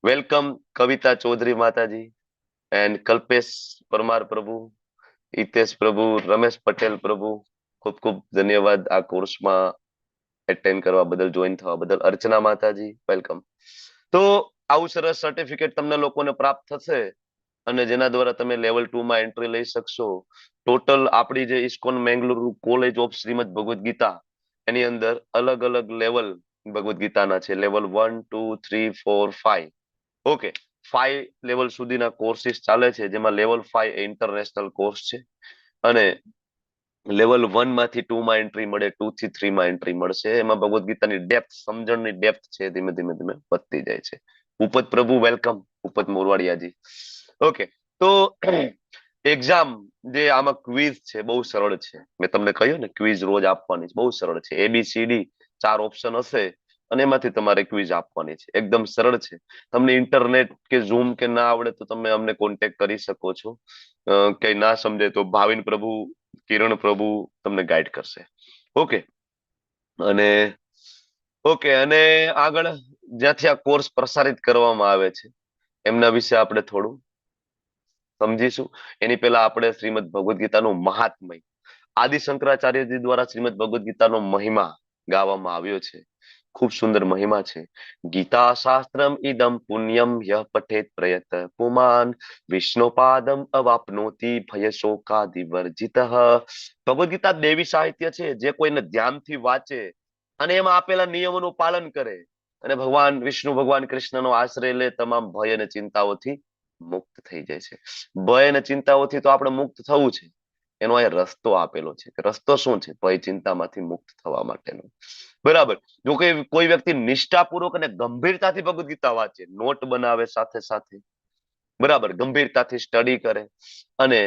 વેલકમ કવિતા ચૌધરી માતાજી એન્ડ કલ્પેશ પરમાર પ્રભુ, હિતેશ પ્રભુ, રમેશ પટેલ પ્રભુ, ખૂબ ખૂબ ધન્યવાદ આ કોર્સમાં એટેન્ડ કરવા બદલ, જોઈન થવા બદલ. અર્ચના માતાજી, વેલકમ. તો આવું સરસ સર્ટિફિકેટ તમને લોકોને પ્રાપ્ત થશે, અને જેના દ્વારા તમે લેવલ 2 માં એન્ટ્રી લઈ શકશો. ટોટલ આપણી જે ISKCON Mangaluru college of Shrimad Bhagavad Gita, એની અંદર અલગ અલગ લેવલ ભગવદ ગીતાના છે. લેવલ 1, 2, 3, 4, 5. ઓકે, 5 લેવલ સુધીના કોર્સિસ ચાલે છે, જેમાં લેવલ 5 એ ઇન્ટરનેશનલ કોર્સ છે, અને લેવલ 1 માંથી 2 માં એન્ટ્રી મળે, 2 થી 3 માં એન્ટ્રી મળશે. એમાં ભગવદ ગીતાની ડેપ્થ, સમજણની ડેપ્થ છે, ધીમે ધીમે ધીમે વધતી જાય છે. ઉપત પ્રભુ, વેલકમ. ઉપત મોરવાડિયાજી. ઓકે, તો એક્ઝામ જે આમાં ક્વિઝ છે બહુ સરળ છે. મેં તમને કહ્યું ને, ક્વિઝ રોજ આપવાની છે, બહુ સરળ છે. ABCD 4 ઓપ્શન હશે અને એમાંથી તમારે ક્વિઝ આપવાની છે. એકદમ સરળ છે. તમને ઇન્ટરનેટ કે ઝૂમ કે ના આવડે તો તમે અમને કોન્ટેક્ટ કરી શકો છો. કઈ ના સમજે તો ભાવિન પ્રભુ, કિરણ પ્રભુ તમને ગાઈડ કરશે. ઓકે, અને આગળ જ્યાંથી આ કોર્સ પ્રસારિત કરવામાં આવે છે એમના વિશે આપણે થોડું સમજીશું. એની પહેલા આપણે શ્રીમદ ભગવદ ગીતાનું મહાત્મય, આદિ શંકરાચાર્યજી દ્વારા શ્રીમદ ભગવદ ગીતાનો મહિમા ગાવામાં આવ્યો છે. ખૂબ સુંદર મહિમા છે. ગીતા શાસ્ત્રમ ઇદમ પુણ્યમ યહ પઠેત પ્રયત પુમાન વિષ્ણુપાદમ અવાપ્નોતિ ભય શોકાદિ વર્જિતઃ. ભગવદ ગીતા દેવી સાહિત્ય છે. જે કોઈને ધ્યાનથી વાંચે અને એમાં આપેલા નિયમોનું પાલન કરે અને ભગવાન વિષ્ણુ ભગવાન કૃષ્ણનો આશ્રય લે, તમામ ભય અને ચિંતાઓથી મુક્ત થઈ જાય છે. ભય અને ચિંતાઓથી તો આપણે મુક્ત થવું છે. એનો અહીંયા રસ્તો આપેલો છે. રસ્તો શું છે? ભય ચિંતામાંથી મુક્ત થવા માટેનો. બરાબર. જો કોઈ વ્યક્તિ નિષ્ઠાપૂર્વક અને ગંભીરતાથી ભગવદ ગીતા વાંચે, નોટ બનાવે સાથે સાથે, બરાબર, ગંભીરતાથી સ્ટડી કરે, અને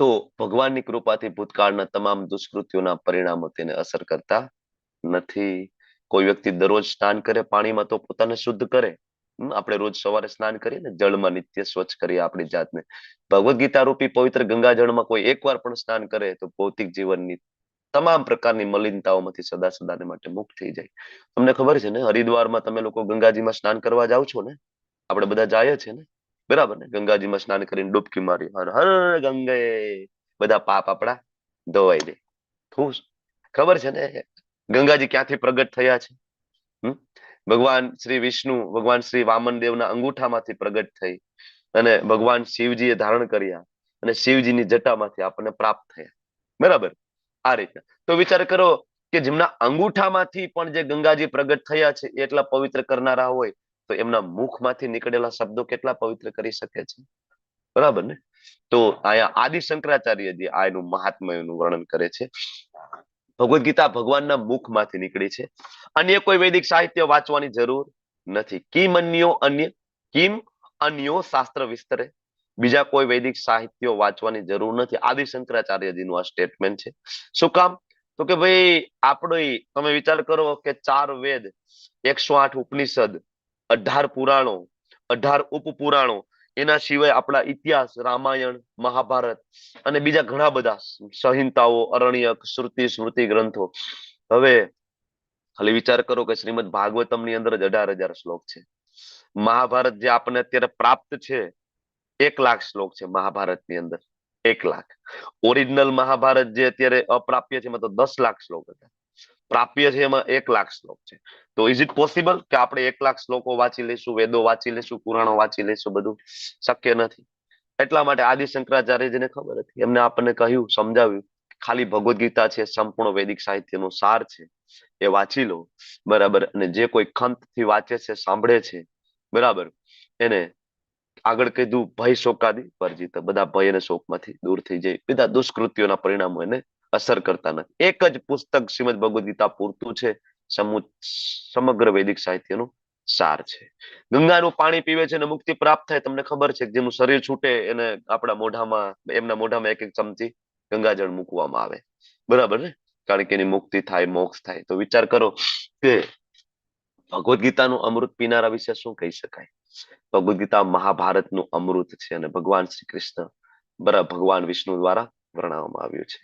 તો ભગવાનની કૃપાથી ભૂતકાળના તમામ દુષ્કૃત્યોના પરિણામો તેને અસર કરતા નથી. કોઈ વ્યક્તિ દરરોજ સ્નાન કરે પાણીમાં તો પોતાને શુદ્ધ કરે. આપણે રોજ સવારે સ્નાન કરીએ ને, જળમાં નિત્ય સ્વચ્છ કરીએ આપણી જાતને. ભગવદ ગીતા રૂપી પવિત્ર ગંગા જળમાં કોઈ એકવાર પણ સ્નાન કરે તો ભૌતિક જીવનની તમામ પ્રકારની મલિનતાઓમાંથી સદા સદાને માટે મુક્ત થઈ જાય. તમને ખબર છે ને, હરિદ્વારમાં તમે લોકો ગંગાજીમાં સ્નાન કરવા જાઓ છો ને, આપણે બધા જાય છે ને, બરાબર ને? ગંગાજીમાં સ્નાન કરીને ડૂબકી મારી, હર હર ગંગે, બધા પાપ આપણા ધોવાઈ જાય. ખબર છે ને ગંગાજી ક્યાંથી પ્રગટ થયા છે? ભગવાન શ્રી વિષ્ણુ, ભગવાન શ્રી વામન દેવના અંગૂઠામાંથી પ્રગટ થઈ અને ભગવાન શિવજીએ ધારણ કર્યા અને શિવજીની જટામાંથી આપણને પ્રાપ્ત થયા. બરાબર, આ રીતના. તો વિચાર કરો કે જેમના અંગૂઠામાંથી પણ જે ગંગાજી પ્રગટ થયા છે એટલા પવિત્ર કરનારા હોય, તો એમના મુખમાંથી નીકળેલા શબ્દો કેટલા પવિત્ર કરી શકે છે? બરાબર ને? તો અહીંયા આદિ શંકરાચાર્યજી આ એનું મહાત્મ્યનું વર્ણન કરે છે. ભગવદ ગીતા ભગવાનના મુખમાંથી નીકળી છે. અન્ય કોઈ વૈદિક સાહિત્ય વાંચવાની જરૂર નથી. કિમ અન્યો શાસ્ત્ર વિસ્તરે. બીજા કોઈ વૈદિક સાહિત્યો વાંચવાની જરૂર નથી. આદિ શંકરાચાર્યજીનું આ સ્ટેટમેન્ટ છે. શું કામ? તો કે ભાઈ આપણે, તમે વિચાર કરો કે 4 વેદ, 108 ઉપનિષદ, 18 પુરાણો, 18 ઉપપુરાણો, એના સિવાય આપણા ઇતિહાસ, રામાયણ, મહાભારત અને બીજા ઘણા બધા સંહિતાઓ, અરણ્યક, શ્રુતિ, સ્મૃતિ ગ્રંથો. હવે ખાલી વિચાર કરો કે શ્રીમદ ભાગવતમની અંદર જ 18,000 શ્લોક છે. મહાભારત જે આપણને અત્યારે પ્રાપ્ત છે, 1 લાખ શ્લોક છે મહાભારતની અંદર. 1 લાખ. ઓરિજિનલ મહાભારત જે અત્યારે અપ્રાપ્ય છે એમાં તો 10 લાખ શ્લોક હતા. પ્રાપ્ય છે એમાં 1 લાખ શ્લોક છે. તો ઇઝ ઇટ પોસિબલ કે આપણે 1 લાખ શ્લોકો વાંચી લઈશું, વેદો વાંચી લઈશું, પુરાણો વાંચી લઈશું? બધું શક્ય નથી. એટલા માટે આદિ શંકરાચાર્યજીને ખબર હતી. એમને આપણને કહ્યું, સમજાવ્યું, ખાલી ભગવદ ગીતા છે, સંપૂર્ણ વૈદિક સાહિત્યનો સાર છે, એ વાંચી લો. બરાબર. અને જે કોઈ ખંતથી વાંચે છે, સાંભળે છે, બરાબર, એને આગળ કીધું ભય શોકાદી વર્જિત. બધા ભય અને શોકમાંથી દૂર થઈ જાય. બધા દુષ્કૃત્યોના પરિણામો એને અસર કરતા નથી. એક જ પુસ્તક શ્રીમદ ભગવદ ગીતા પૂરતું છે. સમગ્ર વૈદિક સાહિત્યનું સાર છે. ગંગાનું પાણી પીવે છે અને મુક્તિ પ્રાપ્ત થાય. તમને ખબર છે કે જેનું શરીર છૂટે એને આપણા મોઢામાં, એમના મોઢામાં 1-1 ચમચી ગંગાજળ મૂકવામાં આવે. બરાબર ને? કારણ કે એની મુક્તિ થાય, મોક્ષ થાય. તો વિચાર કરો કે ભગવદ ગીતાનું અમૃત પીનારા વિશે શું કહી શકાય? ભગવદ ગીતા મહાભારતનું અમૃત છે અને ભગવાન શ્રી કૃષ્ણ, બરાબર, ભગવાન વિષ્ણુ દ્વારા વર્ણવવામાં આવ્યું છે.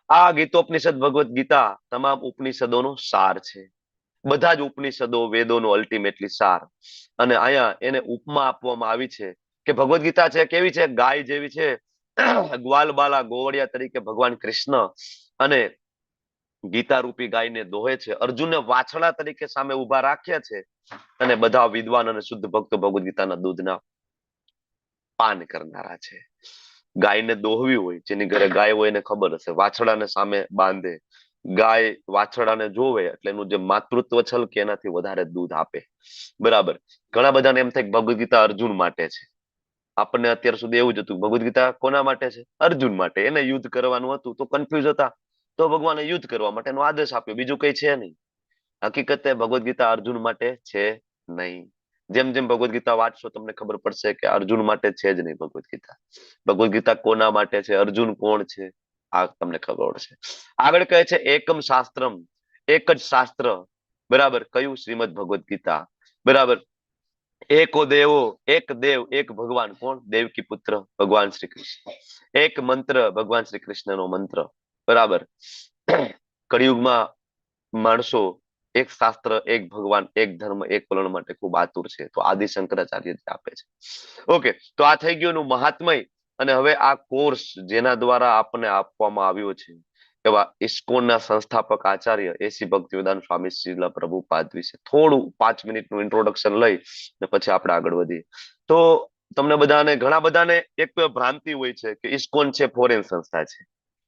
આ ગીતોપનિષદ ભગવદ ગીતા તમામ ઉપનિષદોનો સાર છે. બધા જ ઉપનિષદો, વેદોનો અલ્ટિમેટલી સાર. અને અહીંયા એને ઉપમા આપવામાં આવી છે કે ભગવદ ગીતા છે કેવી છે? ગાય જેવી છે. ગ્વાલબાલા, ગોવડિયા તરીકે ભગવાન કૃષ્ણ અને ગીતા રૂપી ગાયને દોહે છે. અર્જુનને વાછડા તરીકે સામે ઉભા રાખ્યા છે અને બધા વિદ્વાન અને શુદ્ધ ભક્તો ભગવદ ગીતાના દૂધના પાન કરનારા છે. ગાયને દોહવી હોય, જેની ઘરે ગાય હોય એને ખબર હશે, વાછડાને સામે બાંધે, ગાય વાછડાને જોવે એટલે એનું જે માતૃત્વ છલકે એનાથી વધારે દૂધ આપે. બરાબર. ઘણા બધાને એમ થાય કે ભગવદ ગીતા અર્જુન માટે છે. આપણને અત્યાર સુધી એવું જ હતું, ભગવદ ગીતા કોના માટે છે? અર્જુન માટે. એને યુદ્ધ કરવાનું હતું તો કન્ફ્યુઝ હતા, તો ભગવાને યુદ્ધ કરવા માટેનો આદેશ આપ્યો. બીજું કઈ છે નહીં. હકીકતે ભગવદ ગીતા અર્જુન માટે છે નહીં. જેમ જેમ ભગવદ ગીતા વાંચશો તમને ખબર પડશે કે અર્જુન માટે છે જ નહીં ભગવદ ગીતા. ભગવદ ગીતા કોના માટે છે? અર્જુન કોણ છે? આ તમને ખબર પડશે. આગળ કહે છે એકમ શાસ્ત્રમ, એક જ શાસ્ત્ર. બરાબર. કયું? શ્રીમદ ભગવદ ગીતા. બરાબર. એકો દેવો, એક દેવ, એક ભગવાન. કોણ? દેવકી પુત્ર ભગવાન શ્રી કૃષ્ણ. એક મંત્ર, ભગવાન શ્રી કૃષ્ણનો મંત્ર. બરાબર. કળિયુગમાં માણસો એક શાસ્ત્ર, એક ભગવાન, એક ધર્મ, એક વલણ માટે ખૂબ આતુર છે. તો આદિ શંકરાચાર્ય આપે છે. ઓકે, તો આ થઈ ગયું મહાત્મય. અને હવે આ કોર્સ જેના દ્વારા આપણને આપવામાં આવ્યો છે, એવા ઇસ્કોનના સંસ્થાપક આચાર્ય એસી ભક્તિવેદાંત સ્વામી શ્રીલ પ્રભુપાદ વિશે થોડું 5 મિનિટનું ઇન્ટ્રોડક્શન લઈ ને પછી આપણે આગળ વધીએ. તો તમને બધાને ઘણા બધાને એક ભ્રાંતિ હોય છે કે ઇસ્કોન છે ફોરેન સંસ્થા છે,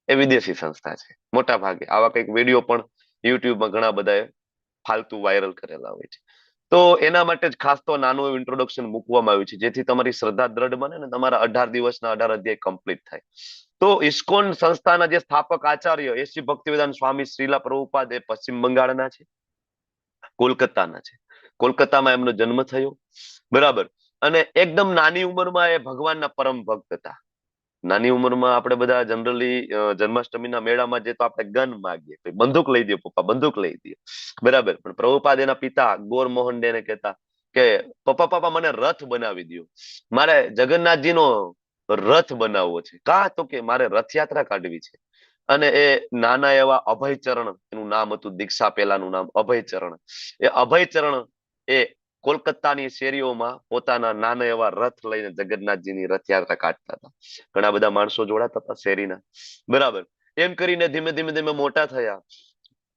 એ વિદેશી સંસ્થા છે. મોટા ભાગે આવા કંઈક વિડીયો પણ યુટ્યુબમાં ઘણા બધાએ ફાલતુ વાયરલ કરેલા હોય છે. તો એના માટે જ ખાસ તો નાનું ઇન્ટ્રોડક્શન મૂકવામાં આવ્યું છે, જેથી તમારી શ્રદ્ધા દ્રઢ બને ને તમારા 18 દિવસના 18 અધ્યાય કમ્પ્લીટ થાય. તો ઇસ્કોન સંસ્થાના જે સ્થાપક આચાર્ય એસી ભક્તિવેદાંત સ્વામી શ્રીલા પ્રભુપાદ એ પશ્ચિમ બંગાળના છે, કોલકાતાના છે. કોલકાતામાં એમનો જન્મ થયો, બરાબર. અને એકદમ નાની ઉંમરમાં એ ભગવાનના પરમ ભક્ત હતા. નાની ઉંમરમાં આપણે બધા જનરલી જન્માષ્ટમીના મેળામાં જે તો આપણે ગન માગીએ, બંદૂક લઈ દો પપ્પા, બંદૂક લઈ દો, બરાબર. પણ પ્રભુપાદ એના પિતા ગોર મોહન ડેને કહેતા કે પપ્પા મને રથ બનાવી દો, મારે જગન્નાથજીનો રથ બનાવવો છે. કા તો કે મારે રથયાત્રા કાઢવી છે. અને એ નાના એવા અભયચરણ, એનું નામ હતું દીક્ષા પહેલાનું નામ અભયચરણ. એ અભયચરણ એ કોલકાતાની શેરીઓમાં પોતાના નાના એવા રથ લઈને જગન્નાથજીની રથયાત્રા કાઢતા હતા. ઘણા બધા માણસો જોડાતા હતા શેરીના, બરાબર. એમ કરીને ધીમે ધીમે મોટા થયા,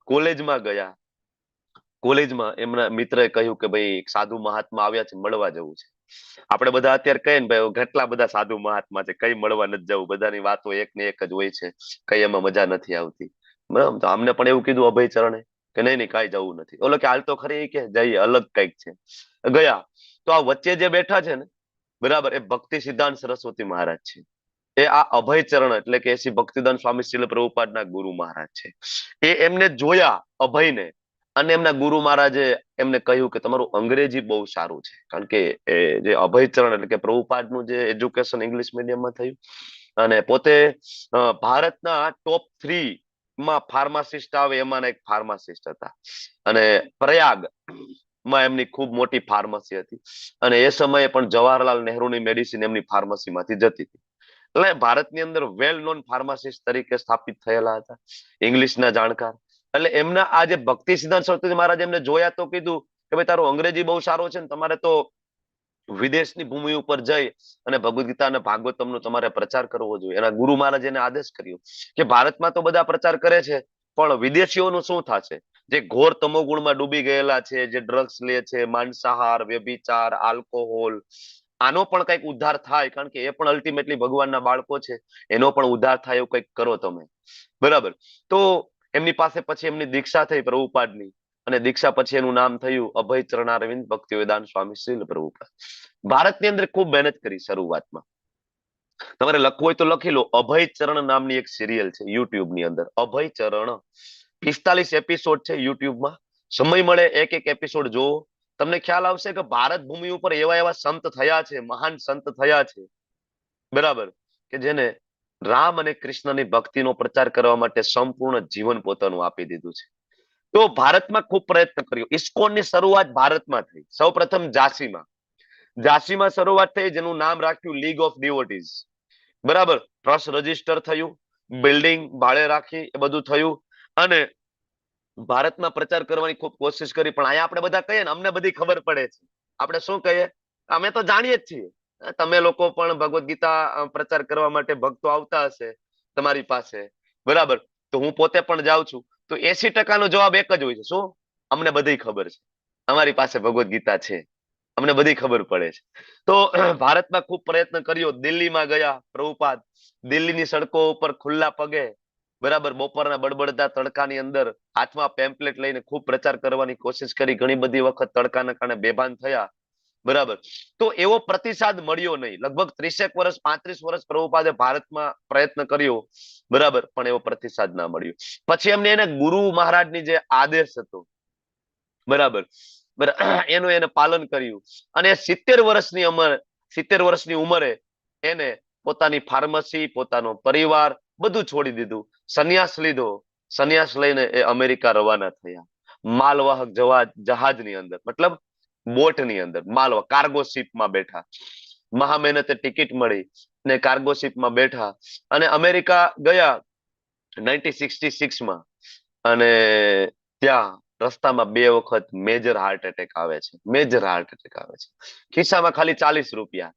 કોલેજમાં ગયા. કોલેજમાં એમના મિત્રએ કહ્યું કે ભાઈ સાધુ મહાત્મા આવ્યા છે, મળવા જવું છે. આપણે બધા અત્યારે કહીએ ને ભાઈ કેટલા બધા સાધુ મહાત્મા છે, કઈ મળવા નથી જવું, બધાની વાતો એક ને એક જ હોય છે, કઈ એમાં મજા નથી આવતી, બરાબર. તો અમને પણ એવું કીધું અભયચરણે કે નહીં કાંઈ જવું નથી. ઓલો કે હાલ તો ખરી કે જઈએ, અલગ કઈક છે. ગયા તો આ વચ્ચે જે બેઠા છે ને, બરાબર, એ ભક્તિ સિદ્ધાંત સરસ્વતી મહારાજ છે. એ આ અભયચરણ એટલે કે એસી ભક્તિદાન સ્વામી શ્રીલ પ્રભુપાદના ગુરુ મહારાજ છે. એ એમને જોયા અભયને, અને એમના ગુરુ મહારાજે એમને કહ્યું કે તમારું અંગ્રેજી બહુ સારું છે. કારણ કે જે અભયચરણ એટલે કે પ્રભુપાદનું જે એજ્યુકેશન ઇંગ્લિશ મીડિયમમાં થયું, અને પોતે ભારતના ટોપ 3 માં ફાર્માસિસ્ટ આવે એમાંના એક ફાર્માસિસ્ટ હતા. અને પ્રયાગ માં એમની ખૂબ મોટી ફાર્મસી હતી. અને એ સમયે પણ જવાહરલાલ નહેરુની મેડિસિન એમની ફાર્મસીમાંથી જતી હતી. એટલે ભારતની અંદર વેલ નોન ફાર્માસિસ્ટ તરીકે સ્થાપિત થયેલા હતા, ઇંગ્લિશના જાણકાર. એટલે એમના આ જે ભક્તિ સિદ્ધાંત સરસ્વતી મહારાજ એમને જોયા તો કીધું કે ભાઈ તારો અંગ્રેજી બહુ સારો છે ને તમારે તો વિદેશની ભૂમિ ઉપર જઈ અને ભગવદ ગીતા અને ભાગવતમનો તમારે પ્રચાર કરવો જોઈએ. એના ગુરુ મહારાજે એને આદેશ કર્યો કે ભારતમાં તો બધા પ્રચાર કરે છે, પણ વિદેશીઓનું શું થશે, જે ઘોર તમોગુણમાં ડૂબી ગયેલા છે, જે ડ્રગ્સ લે છે, માંસાહાર, વ્યભિચાર, આલ્કોહોલ, આનો પણ કઈક ઉદ્ધાર થાય. કારણ કે એ પણ અલ્ટિમેટલી ભગવાનના બાળકો છે, એનો પણ ઉદ્ધાર થાય એવું કઈક કરો તમે, બરાબર. તો એમની પાસે પછી એમની દીક્ષા થઈ પ્રભુપાદની, અને દીક્ષા પછી એનું નામ થયું અભયચરણારવિંદ ભક્તિવેદાંત સ્વામી શ્રીલ પ્રભુપાદ. ભારતની અંદર ખૂબ મહેનત કરી શરૂઆતમાં. તમારે લખવું હોય તો લખી લો, અભયચરણ નામની એક સિરિયલ છે યુટ્યુબ ની અંદર, અભયચરણ. 45 એપિસોડ છે યુટ્યુબમાં. સમય મળે એક એક એપિસોડ જોવો, તમને ખ્યાલ આવશે કે ભારત ભૂમિ ઉપર એવા સંત થયા છે, મહાન સંત થયા છે, બરાબર, કે જેને રામ અને કૃષ્ણની ભક્તિનો પ્રચાર કરવા માટે સંપૂર્ણ જીવન પોતાનું આપી દીધું છે. તો ભારતમાં ખૂબ પ્રયત્ન કર્યો. ઇસ્કોનની શરૂઆત ભારતમાં થઈ. સૌ પ્રથમ ઝાંસીમાં શરૂઆત થઈ, જેનું નામ રાખ્યું લીગ ઓફ ડિવોટીઝ, બરાબર. ટ્રસ્ટ રજીસ્ટર થયું, બિલ્ડિંગ ભાડે રાખી, એ બધું થયું. અને ભારતમાં પ્રચાર કરવાની ખૂબ કોશિશ કરી. પણ અહીંયા આપણે બધા કહીએ ને, અમને બધી ખબર પડે છે. આપણે શું કહીએ, અમે તો જાણીએ જ છીએ. તમે લોકો પણ ભગવદ ગીતા પ્રચાર કરવા માટે ભક્તો આવતા હશે તમારી પાસે, બરાબર. તો હું પોતે પણ જાઉં છું. તો 80% જવાબ એક જ હોય છે, શું? અમને બધી ખબર છે, અમારી પાસે ભગવદ ગીતા છે, અમને બધી ખબર પડે છે. તો ભારતમાં ખૂબ પ્રયત્ન કર્યો. દિલ્હીમાં ગયા પ્રભુપાદ, દિલ્હીની સડકો ઉપર ખુલ્લા પગે, બરાબર, બપોરના બળબડતા તડકાની અંદર હાથમાં પેમ્પલેટ લઈને ખૂબ પ્રચાર કરવાની કોશિશ કરી. ઘણી બધી વખત તડકાના કારણે બેભાન થયા, બરાબર. તો એવો પ્રતિસાદ મળ્યો નહીં. લગભગ 30 વર્ષ 35 વર્ષ પ્રભુપાદે ભારતમાં પ્રયત્ન કર્યો, બરાબર, પણ એવો પ્રતિસાદ ના મળ્યો. પછી એમને એને ગુરુ મહારાજની જે આદેશ હતો, બરાબર, એનું એને પાલન કર્યું. અને 70 વર્ષની ઉંમરે એને પોતાની ફાર્મસી, પોતાનો પરિવાર બધું છોડી દીધું, સંન્યાસ લીધો. સંન્યાસ લઈને એ અમેરિકા રવાના થયા, માલવાહક જહાજની અંદર, મતલબ બોટની અંદર, માલવા કાર્ગો શિપમાં બેઠા. મહા મહેનતે ટિકિટ મળી ને કાર્ગો શિપમાં બેઠા અને અમેરિકા ગયા 1966માં. અને ત્યાં રસ્તામાં 2 વખત મેજર હાર્ટ એટેક આવે છે, મેજર હાર્ટ એટેક આવે છે. ખિસ્સામાં ખાલી 40 રૂપિયા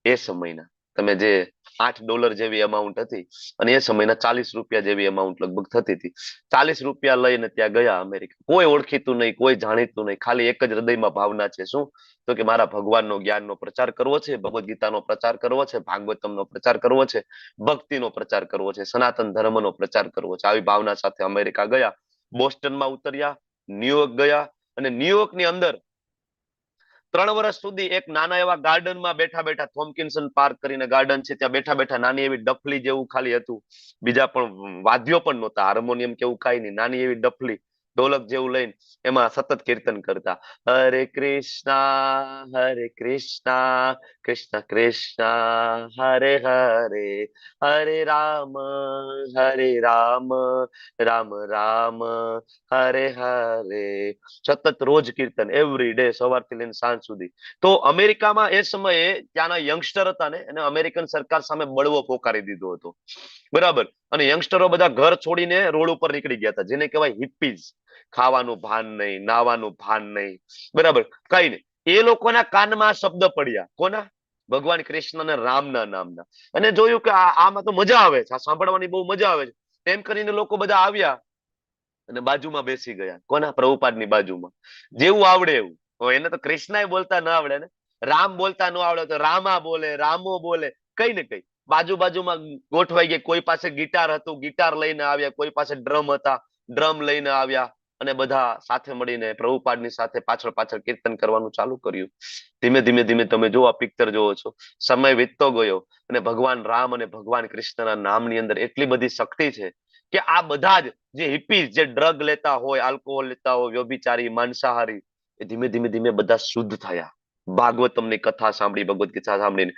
એ સમયના. તમે જે $8 જેવી અમાઉન્ટ હતી અને એ સમયના 40 રૂપિયા જેવી અમાઉન્ટ લગભગ થતી હતી. 40 રૂપિયા લઈને ત્યાં ગયા અમેરિકા. કોઈ ઓળખીતું નહીં, કોઈ જાણીતું નહીં, ખાલી એક જ હૃદયમાં ભાવના છે. શું? તો કે મારા ભગવાનનો જ્ઞાનનો પ્રચાર કરવો છે, ભગવદ્ ગીતાનો પ્રચાર કરવો છે, ભાગવતમનો પ્રચાર કરવો છે, ભક્તિનો પ્રચાર કરવો છે, સનાતન ધર્મનો પ્રચાર કરવો છે. આવી ભાવના સાથે અમેરિકા ગયા. બોસ્ટનમાં ઉતર્યા, ન્યુયોર્ક ગયા અને ન્યુયોર્કની અંદર 3 વર્ષ સુધી એક નાના એવા ગાર્ડનમાં બેઠા બેઠા, થોમ્કિન્સન પાર્ક કરીને ગાર્ડન છે, ત્યાં બેઠા બેઠા નાની એવી ડફલી જેવું ખાલી હતું. બીજા પણ વાદ્યો પણ નહોતા, હાર્મોનિયમ કેવું કાંઈ નહીં, નાની એવી ડફલી, ઢોલક જેવું લઈને એમાં સતત કીર્તન કરતા, હરે કૃષ્ણ કૃષ્ણ કૃષ્ણ હરે હરે, હરે રામ રામ રામ હરે હરે. સતત રોજ કીર્તન, એવરી ડે, સવારથી લઈને સાંજ સુધી. તો અમેરિકામાં એ સમયે ત્યાંના યંગસ્ટર હતા ને, એને અમેરિકન સરકાર સામે બળવો પોકારી દીધો હતો. બરાબર. અને યંગસ્ટરો બધા ઘર છોડીને રોડ ઉપર નીકળી ગયા હતા, જેને કહેવાય હિપ્પીઝ. ખાવાનું ભાન નહીં, નાવાનું ભાન નહીં, બરાબર, કઈ નહીં. એ લોકોના કાનમાં શબ્દ પડ્યા. કોના? ભગવાન કૃષ્ણ અને રામના નામના. અને જોયું કે આમાં તો મજા આવે છે, આ સાંભળવાની બહુ મજા આવે છે. એમ કરીને લોકો બધા આવ્યા અને બાજુમાં બેસી ગયા. કોના? પ્રભુપાદની બાજુમાં. જેવું આવડે એવું. એને તો કૃષ્ણય બોલતા ન આવડે ને, રામ બોલતા ન આવડે તો રામા બોલે, રામો બોલે, કઈ ને કઈ. બાજુમાં ગોઠવાઈ ગયા. કોઈ પાસે ગિટાર હતું, ગિટાર લઈને આવ્યા. કોઈ પાસે ડ્રમ હતા, ડ્રમ લઈને આવ્યા. અને બધા સાથે મળીને પ્રભુપાદની સાથે પાછળ કીર્તન કરવાનું ચાલુ કર્યું. ધીમે ધીમે તમે જો આ પિક્ચર જોવો છો, સમય વીતતો ગયો અને ભગવાન રામ અને ભગવાન કૃષ્ણના નામની અંદર એટલી બધી શક્તિ છે કે આ બધા જ જે હિપ્પીઝ, જે ડ્રગ લેતા હોય, આલ્કોહોલ લેતા હોય, વ્યભિચારી, માંસાહારી, એ ધીમે ધીમે બધા શુદ્ધ થયા. ભાગવતમની કથા સાંભળી, ભગવદ્ ગીતા સાંભળીને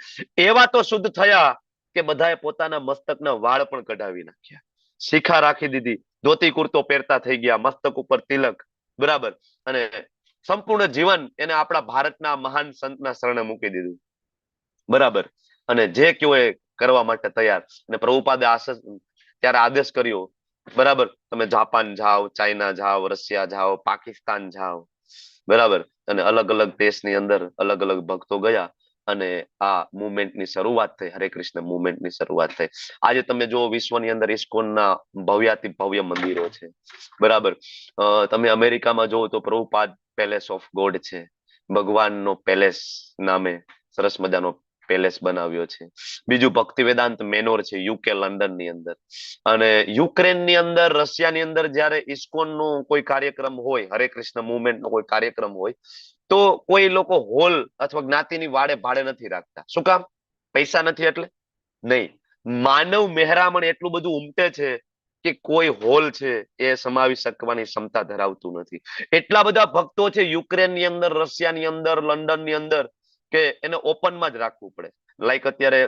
એવા તો શુદ્ધ થયા કે બધાએ પોતાના મસ્તકના વાળ પણ કઢાવી નાખ્યા, શિખા રાખી દીધી, ધોતી કુર્તો પહેરતા થઈ ગયા, મસ્તક ઉપર તિલક, બરાબર. અને સંપૂર્ણ જીવન એને આપણા ભારતના મહાન સંતના શરણે મૂકી દીધું, બરાબર. અને જે કયો એ કરવા માટે તૈયાર. અને પ્રભુપાદે ત્યારે આદેશ કર્યો, બરાબર, તમે જાપાન જાઓ, ચાઇના જાઓ, રશિયા જાઓ, પાકિસ્તાન જાઓ, બરાબર. અને અલગ અલગ દેશની અંદર અલગ અલગ ભક્તો ગયા અને આ મુવમેન્ટની શરૂઆત થઈ, હરે કૃષ્ણ મુવમેન્ટની શરૂઆત થઈ. આજે તમે જો વિશ્વની અંદર ઇસ્કોનના ભવ્યાતિ ભવ્ય મંદિરો છે, બરાબર. તમે અમેરિકામાં જોવો તો પ્રભુપાદ પેલેસ ઓફ ગોડ છે, ભગવાનનો પેલેસ નામે સરસ મજાનો પેલેસ બનાવ્યો છે. બીજું ભક્તિ વેદાંત મેનોર છે, યુકે લંડનની અંદર. અને યુક્રેનની અંદર, રશિયાની અંદર જયારે ઇસ્કોનનો કોઈ કાર્યક્રમ હોય, હરે કૃષ્ણ મુવમેન્ટનો કોઈ કાર્યક્રમ હોય, તો કોઈ લોકો હોલ અથવા જ્ઞાતિની વાડે ભાડે નથી રાખતા. શું કામ? પૈસા નથી એટલે નહીં. માનવ મહેરામણ એટલું બધું ઉમટે છે કે કોઈ હોલ છે એ સમાવી શકવાની ક્ષમતા ધરાવતું નથી. એટલા બધા ભક્તો છે યુક્રેનની અંદર, રશિયાની અંદર, લંડનની અંદર, કે એને ઓપનમાં જ રાખવું પડે. લાઈક અત્યારે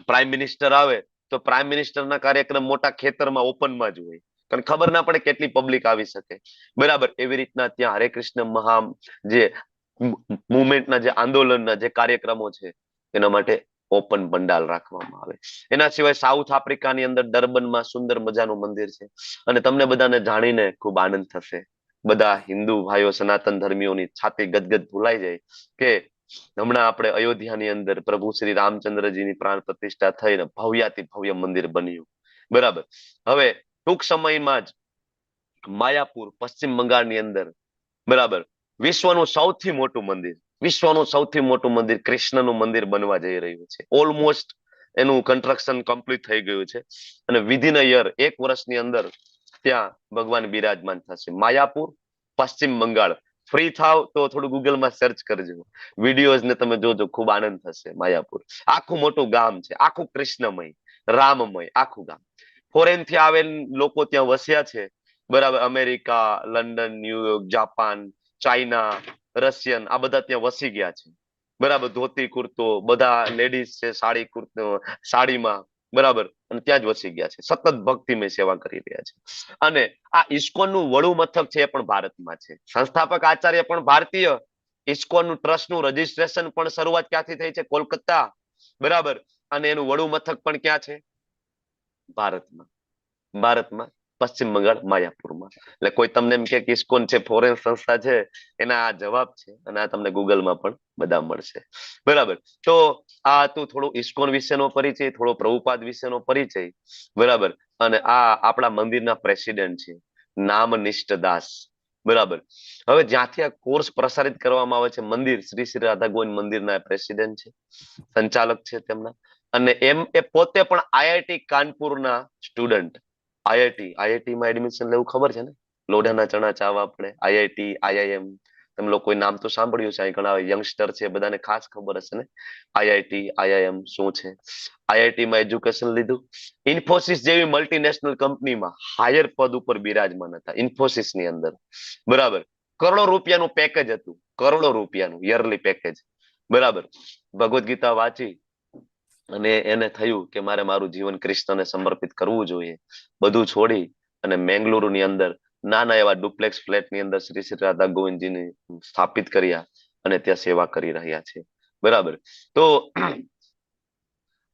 પ્રાઇમ મિનિસ્ટર આવે તો પ્રાઇમ મિનિસ્ટરના કાર્યક્રમ મોટા ખેતરમાં ઓપનમાં જ હોય, કારણ ખબર ના પડે કેટલી પબ્લિક આવી શકે, બરાબર. એવી રીતના ત્યાં હરે કૃષ્ણ જે મુવમેન્ટના, જે આંદોલનના જે કાર્યક્રમો છે એના માટે ઓપન પંડાલ રાખવામાં આવે. એના સિવાય સાઉથ આફ્રિકાની અંદર ડર્બનમાં સુંદર મજાનું મંદિર છે. અને તમને બધાને જાણીને ખૂબ આનંદ થશે, બધા હિન્દુ ભાઈઓ, સનાતન ધર્મીઓની છાતી ગદગદ ભૂલાઈ જાય કે હમણાં આપણે અયોધ્યાની અંદર પ્રભુ શ્રી રામચંદ્રજીની પ્રાણ પ્રતિષ્ઠા થઈને ભવ્યાતિ ભવ્ય મંદિર બન્યું, બરાબર. હવે ટૂંક સમયમાં જ માયાપુર, પશ્ચિમ બંગાળની અંદર, બરાબર, વિશ્વનું સૌથી મોટું મંદિર, કૃષ્ણનું મંદિર બનવા જઈ રહ્યું છે. ઓલમોસ્ટ એનું કન્સ્ટ્રક્શન કમ્પ્લીટ થઈ ગયું છે અને વિધિન અ યર, 1 વર્ષની અંદર ત્યાં ભગવાન બિરાજમાન થશે. માયાપુર, પશ્ચિમ બંગાળ. ફ્રી થાવ તો થોડું ગૂગલમાં સર્ચ કરજો, વિડીયોઝ ને તમે જોજો, ખૂબ આનંદ થશે. માયાપુર આખું મોટું ગામ છે, આખું કૃષ્ણમય, રામમય આખું ગામ. ફોરેન થી આવેલ લોકો ત્યાં વસ્યા છે, બરાબર. America, London, New York, Japan, China, Russian, આ બધા ત્યાં વસી ગયા છે, બરાબર. ધોતી કુર્તો, બધા લેડીઝ છે સાડી કુર્તો, સાડીમાં, બરાબર. અને ત્યાં જ વસી ગયા છે, સતત ભક્તિમય સેવા કરી રહ્યા છે. અને આ ઇસ્કોનનું વડું મથક છે એ પણ ભારતમાં છે. સંસ્થાપક આચાર્ય પણ ભારતીય. ઇસ્કોનનું ટ્રસ્ટનું રજીસ્ટ્રેશન પણ શરૂઆત ક્યાંથી થઈ છે? કોલકાતા, બરાબર. અને એનું વડું મથક પણ ક્યાં છે? ભારતમાં. પશ્ચિમ બંગાળ માયાપુરમાં. એટલે કોઈ તમને એમ કે ઇસ્કોન છે ફોરેન સંસ્થા છે, એના આ જવાબ છે, અને આ તમને ગૂગલમાં પણ બધા મળશે. બરાબર. તો આ હતું થોડું ઇસ્કોન વિશેનો પરિચય, થોડો પ્રભુપાદ વિશેનો પરિચય. બરાબર. અને આ આપણા મંદિરના પ્રેસિડેન્ટ છે, નામનિષ્ઠ દાસ. બરાબર. હવે જ્યાંથી આ કોર્સ પ્રસારિત કરવામાં આવે છે, મંદિર શ્રી શ્રી રાધા ગોવિંદ મંદિરના પ્રેસિડેન્ટ છે, સંચાલક છે તેમના. અને એ પોતે પણ આઈઆઈટી કાનપુરના સ્ટુડન્ટ. આઈઆઈટી માં એડમિશન લેવું ખબર છે ને, લોઢાના ચણા ચાવવા પડે. આઈઆઈટી, આઈઆઈએમ, તમે લોકો નામ તો સાંભળ્યું છે, અહીં ઘણા યંગસ્ટર છે, બધાને ખાસ ખબર હશે ને આઈઆઈટી, આઈઆઈએમ શું છે. આઈઆઈટી માં એજ્યુકેશન લીધું. ઇન્ફોસિસ જેવી મલ્ટીનેશનલ કંપનીમાં હાયર પદ ઉપર બિરાજમાન હતા, ઇન્ફોસિસ ની અંદર. બરાબર. કરોડો રૂપિયાનું પેકેજ હતું, કરોડો રૂપિયાનું યરલી પેકેજ. બરાબર. ભગવદ ગીતા વાંચી અને એને થયું કે મારે મારું જીવન કૃષ્ણને સમર્પિત કરવું જોઈએ. બધું છોડી અને મેંગલુરુ ની અંદર નાના એવા ડુપ્લેક્સ ફ્લેટ ની અંદર શ્રી શ્રી રાધા ગોવિંદજીને સ્થાપિત કર્યા અને ત્યાં સેવા કરી રહ્યા છે. બરાબર. તો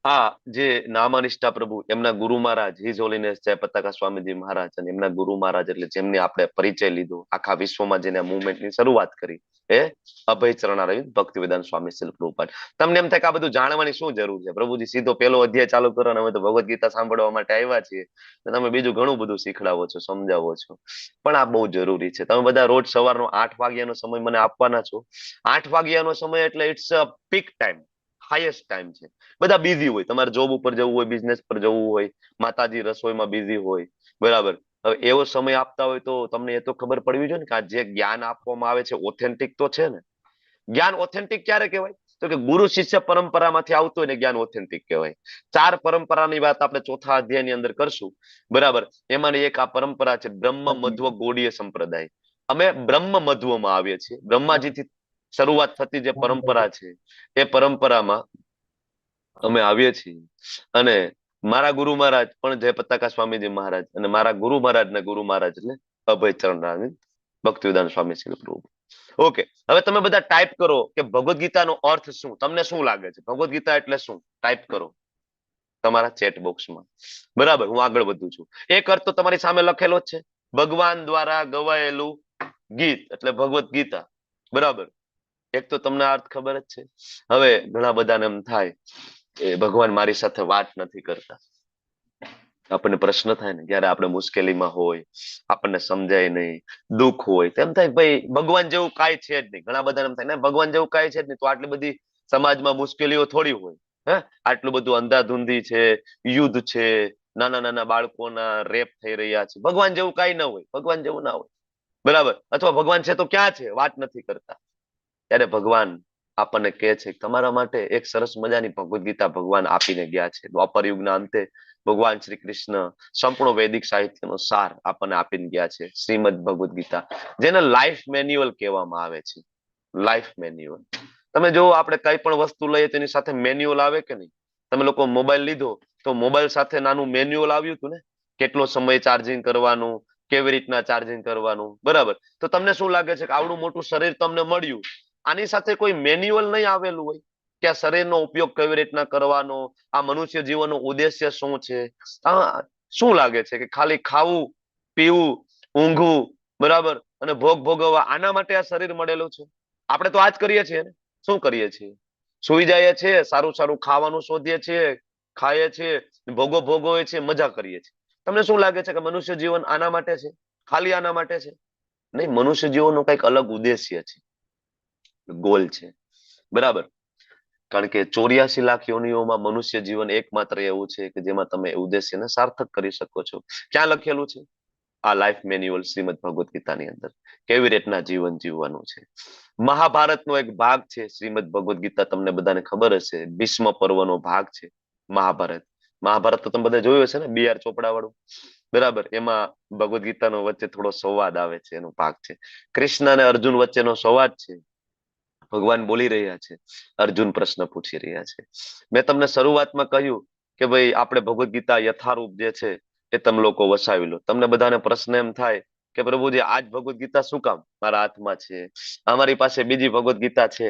આ જે નામાનિષ્ઠા પ્રભુ, એમના ગુરુ મહારાજ હિઝ હોલીનેસ જય પતાકા સ્વામીજી મહારાજ, અને એમના ગુરુ મહારાજ એટલે જેમને આપણે પરિચય લીધો, આખા વિશ્વમાં જેને મુવમેન્ટની શરૂઆત કરી, એ અભય ચરણારવિંદ ભક્તિવેદાંત સ્વામી શિલ પ્રભુપાદ. તમને એમ થાય કે આ બધું જાણવાની શું જરૂર છે, પ્રભુજી સીધો પેલો અધ્યાય ચાલુ કરો અને અમે તો ભગવદ ગીતા સાંભળવા માટે આવ્યા છીએ, તમે બીજું ઘણું બધું શીખડાવો છો, સમજાવો છો. પણ આ બહુ જરૂરી છે. તમે બધા રોજ સવારનો 8 વાગ્યાનો સમય મને આપવાના છો. 8 વાગ્યાનો સમય એટલે it's a peak time, highest time છે. બધા બિઝી હોય, તમારે જોબ ઉપર જવું હોય, બિઝનેસ પર જવું હોય, માતાજી રસોઈમાં બિઝી હોય. બરાબર. હવે એવો સમય આપતા હોય તો તમને એ તો ખબર પડવી જોઈએ ને કે આ જે જ્ઞાન આપવામાં આવે છે ઓથેન્ટિક તો છે ને. જ્ઞાન ઓથેન્ટિક ક્યારે કહેવાય? તો કે ગુરુ શિષ્ય પરંપરામાંથી આવતું હોય ને જ્ઞાન ઓથેન્ટિક કહેવાય. 4 પરંપરાની વાત આપણે ચોથા અધ્યાયની અંદર કરશું. બરાબર. એમાંની એક આ પરંપરા છે બ્રહ્મ મધ્વ ગૌડીય સંપ્રદાય. અમે બ્રહ્મ મધ્વમાં આવીએ છીએ. બ્રહ્માજીથી શરૂઆત થતી જે પરંપરા છે, એ પરંપરામાં અમે આવીએ છીએ. અને મારા ગુરુ મહારાજ પણ જય પતાકા સ્વામીજી મહારાજ, અને મારા ગુરુ મહારાજ ને ગુરુ મહારાજ એટલે અભય ચરણારવિંદ ભક્તિવેદાંત સ્વામી શિલ પ્રભુ. ઓકે. હવે તમે બધા ટાઈપ કરો કે ભગવદ ગીતાનો અર્થ શું, તમને શું લાગે છે ભગવદ ગીતા એટલે શું? ટાઈપ કરો તમારા ચેટ બોક્સમાં. બરાબર. હું આગળ વધું છું. એક અર્થ તો તમારી સામે લખેલો જ છે, ભગવાન દ્વારા ગવાયેલું ગીત એટલે ભગવદ ગીતા. બરાબર. એક તો તમને અર્થ ખબર જ છે. હવે ઘણા બધાને એમ થાય કે ભગવાન મારી સાથે વાત નથી કરતા. આપણને પ્રશ્ન થાય ને, જયારે આપણે મુશ્કેલીમાં હોય, આપણને સમજાય નહીં, દુઃખ હોય, તેમ થાય ભાઈ ભગવાન જેવું કાંઈ છે જ નહીં. ઘણા બધા એમ થાય ને ભગવાન જેવું કાંઈ છે જ નહીં, તો આટલી બધી સમાજમાં મુશ્કેલીઓ થોડી હોય. આટલું બધું અંધાધૂંધી છે, યુદ્ધ છે, નાના નાના બાળકોના રેપ થઈ રહ્યા છે. ભગવાન જેવું કાંઈ ન હોય, ભગવાન જેવું ના હોય. બરાબર. અથવા ભગવાન છે તો ક્યાં છે, વાત નથી કરતા. ત્યારે ભગવાન આપણને કહે છે તમારા માટે એક સરસ મજાની ભગવદ ગીતા ભગવાન આપીને ગયા છે. દ્વાપર યુગના અંતે ભગવાન શ્રી કૃષ્ણ સંપૂર્ણ વૈદિક સાહિત્યનો સાર આપણને આપીને ગયા છે, શ્રીમદ ભગવદ ગીતા, જેને લાઈફ મેન્યુઅલ કહેવામાં આવે છે. Life manual. તમે જો આપણે કઈ પણ વસ્તુ લઈએ તેની સાથે મેન્યુઅલ આવે કે નહીં? તમે લોકો મોબાઈલ લીધો તો મોબાઈલ સાથે નાનું મેન્યુઅલ આવ્યું હતું ને, કેટલો સમય ચાર્જિંગ કરવાનું, કેવી રીતના ચાર્જિંગ કરવાનું. બરાબર. તો તમને શું લાગે છે કે આવડું મોટું શરીર તમને મળ્યું, આની સાથે કોઈ મેન્યુઅલ નહીં આવેલું હોય કે આ શરીરનો ઉપયોગ કેવી રીતના કરવાનો, આ મનુષ્ય જીવનનો ઉદ્દેશ્ય શું છે? શું લાગે છે કે ખાલી ખાવું, પીવું, ઊંઘવું, બરાબર, અને ભોગ ભોગવવા, આના માટે આ શરીર મળેલું છે? આપણે તો આ જ કરીએ છીએ ને. શું કરીએ છીએ? સુઈ જઈએ છીએ, સારું સારું ખાવાનું શોધીએ છીએ, ખાઈએ છીએ, ભોગો ભોગવીએ છીએ, મજા કરીએ છીએ. તમને શું લાગે છે કે મનુષ્ય જીવન આના માટે છે? ખાલી આના માટે છે? નહીં, મનુષ્ય જીવનનો કંઈક અલગ ઉદ્દેશ્ય છે, ગોલ છે. બરાબર. કારણ કે 84 લાખ યોનિઓમાં મનુષ્ય જીવન એકમાત્ર એવું છે કે જેમાં તમે ઉદ્દેશ્યને સાર્થક કરી શકો છો. ક્યાં લખેલું છે? આ લાઈફ મેન્યુઅલ શ્રીમદ ભગવદ ગીતાની અંદર કેવી રીતના જીવન જીવવાનું છે. મહાભારતનો એક ભાગ છે શ્રીમદ ભગવદ ગીતા, તમને બધાને ખબર હશે, ભીષ્મ પર્વનો ભાગ છે મહાભારત. મહાભારત તો તમે બધા જોયું હશે ને, BR ચોપડા વાળું. બરાબર. એમાં ભગવદ ગીતાનો વચ્ચે થોડો સંવાદ આવે છે, એનો ભાગ છે. કૃષ્ણ અને અર્જુન વચ્ચેનો સંવાદ છે. ભગવાન બોલી રહ્યા છે, અર્જુન પ્રશ્ન પૂછી રહ્યા છે. મેં તમને શરૂઆતમાં કહ્યું કે ભાઈ આપણે ભગવદ ગીતા યથારૂપ જે છે એ તમે લોકો વસાવી લો. તમને બધાને પ્રશ્ન એમ થાય કે પ્રભુજી આજ ભગવદ ગીતા શું કામ મારા હાથમાં છે, અમારી પાસે બીજી ભગવદ ગીતા છે,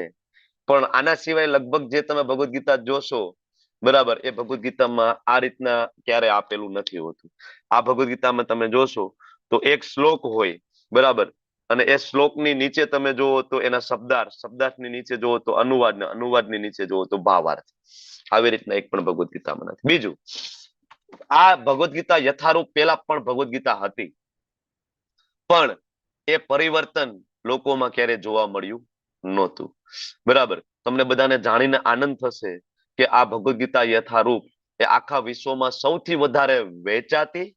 પણ આના સિવાય લગભગ જે તમે ભગવદ ગીતા જોશો, બરાબર, એ ભગવદ ગીતામાં આ રીતના ક્યારે આપેલું નથી હોતું. આ ભગવદ ગીતામાં તમે જોશો તો એક શ્લોક હોય, બરાબર, અને એ શ્લોકની નીચે તમે જુઓ તો એના શબ્દાર્થની નીચે જુઓ તો અનુવાદ, ને અનુવાદની નીચે જુઓ તો ભાવાર્થ. આવી રીતના એક પણ ભગવદ ગીતામાં નથી. બીજું, આ ભગવદ ગીતા યથારૂપ પેલા પણ ભગવદ ગીતા હતી, પણ એ પરિવર્તન લોકોમાં ક્યારે જોવા મળ્યું નહોતું. બરાબર, તમને બધાને જાણીને આનંદ થશે કે આ ભગવદ ગીતા યથારૂપ એ આખા વિશ્વમાં સૌથી વધારે વેચાતી,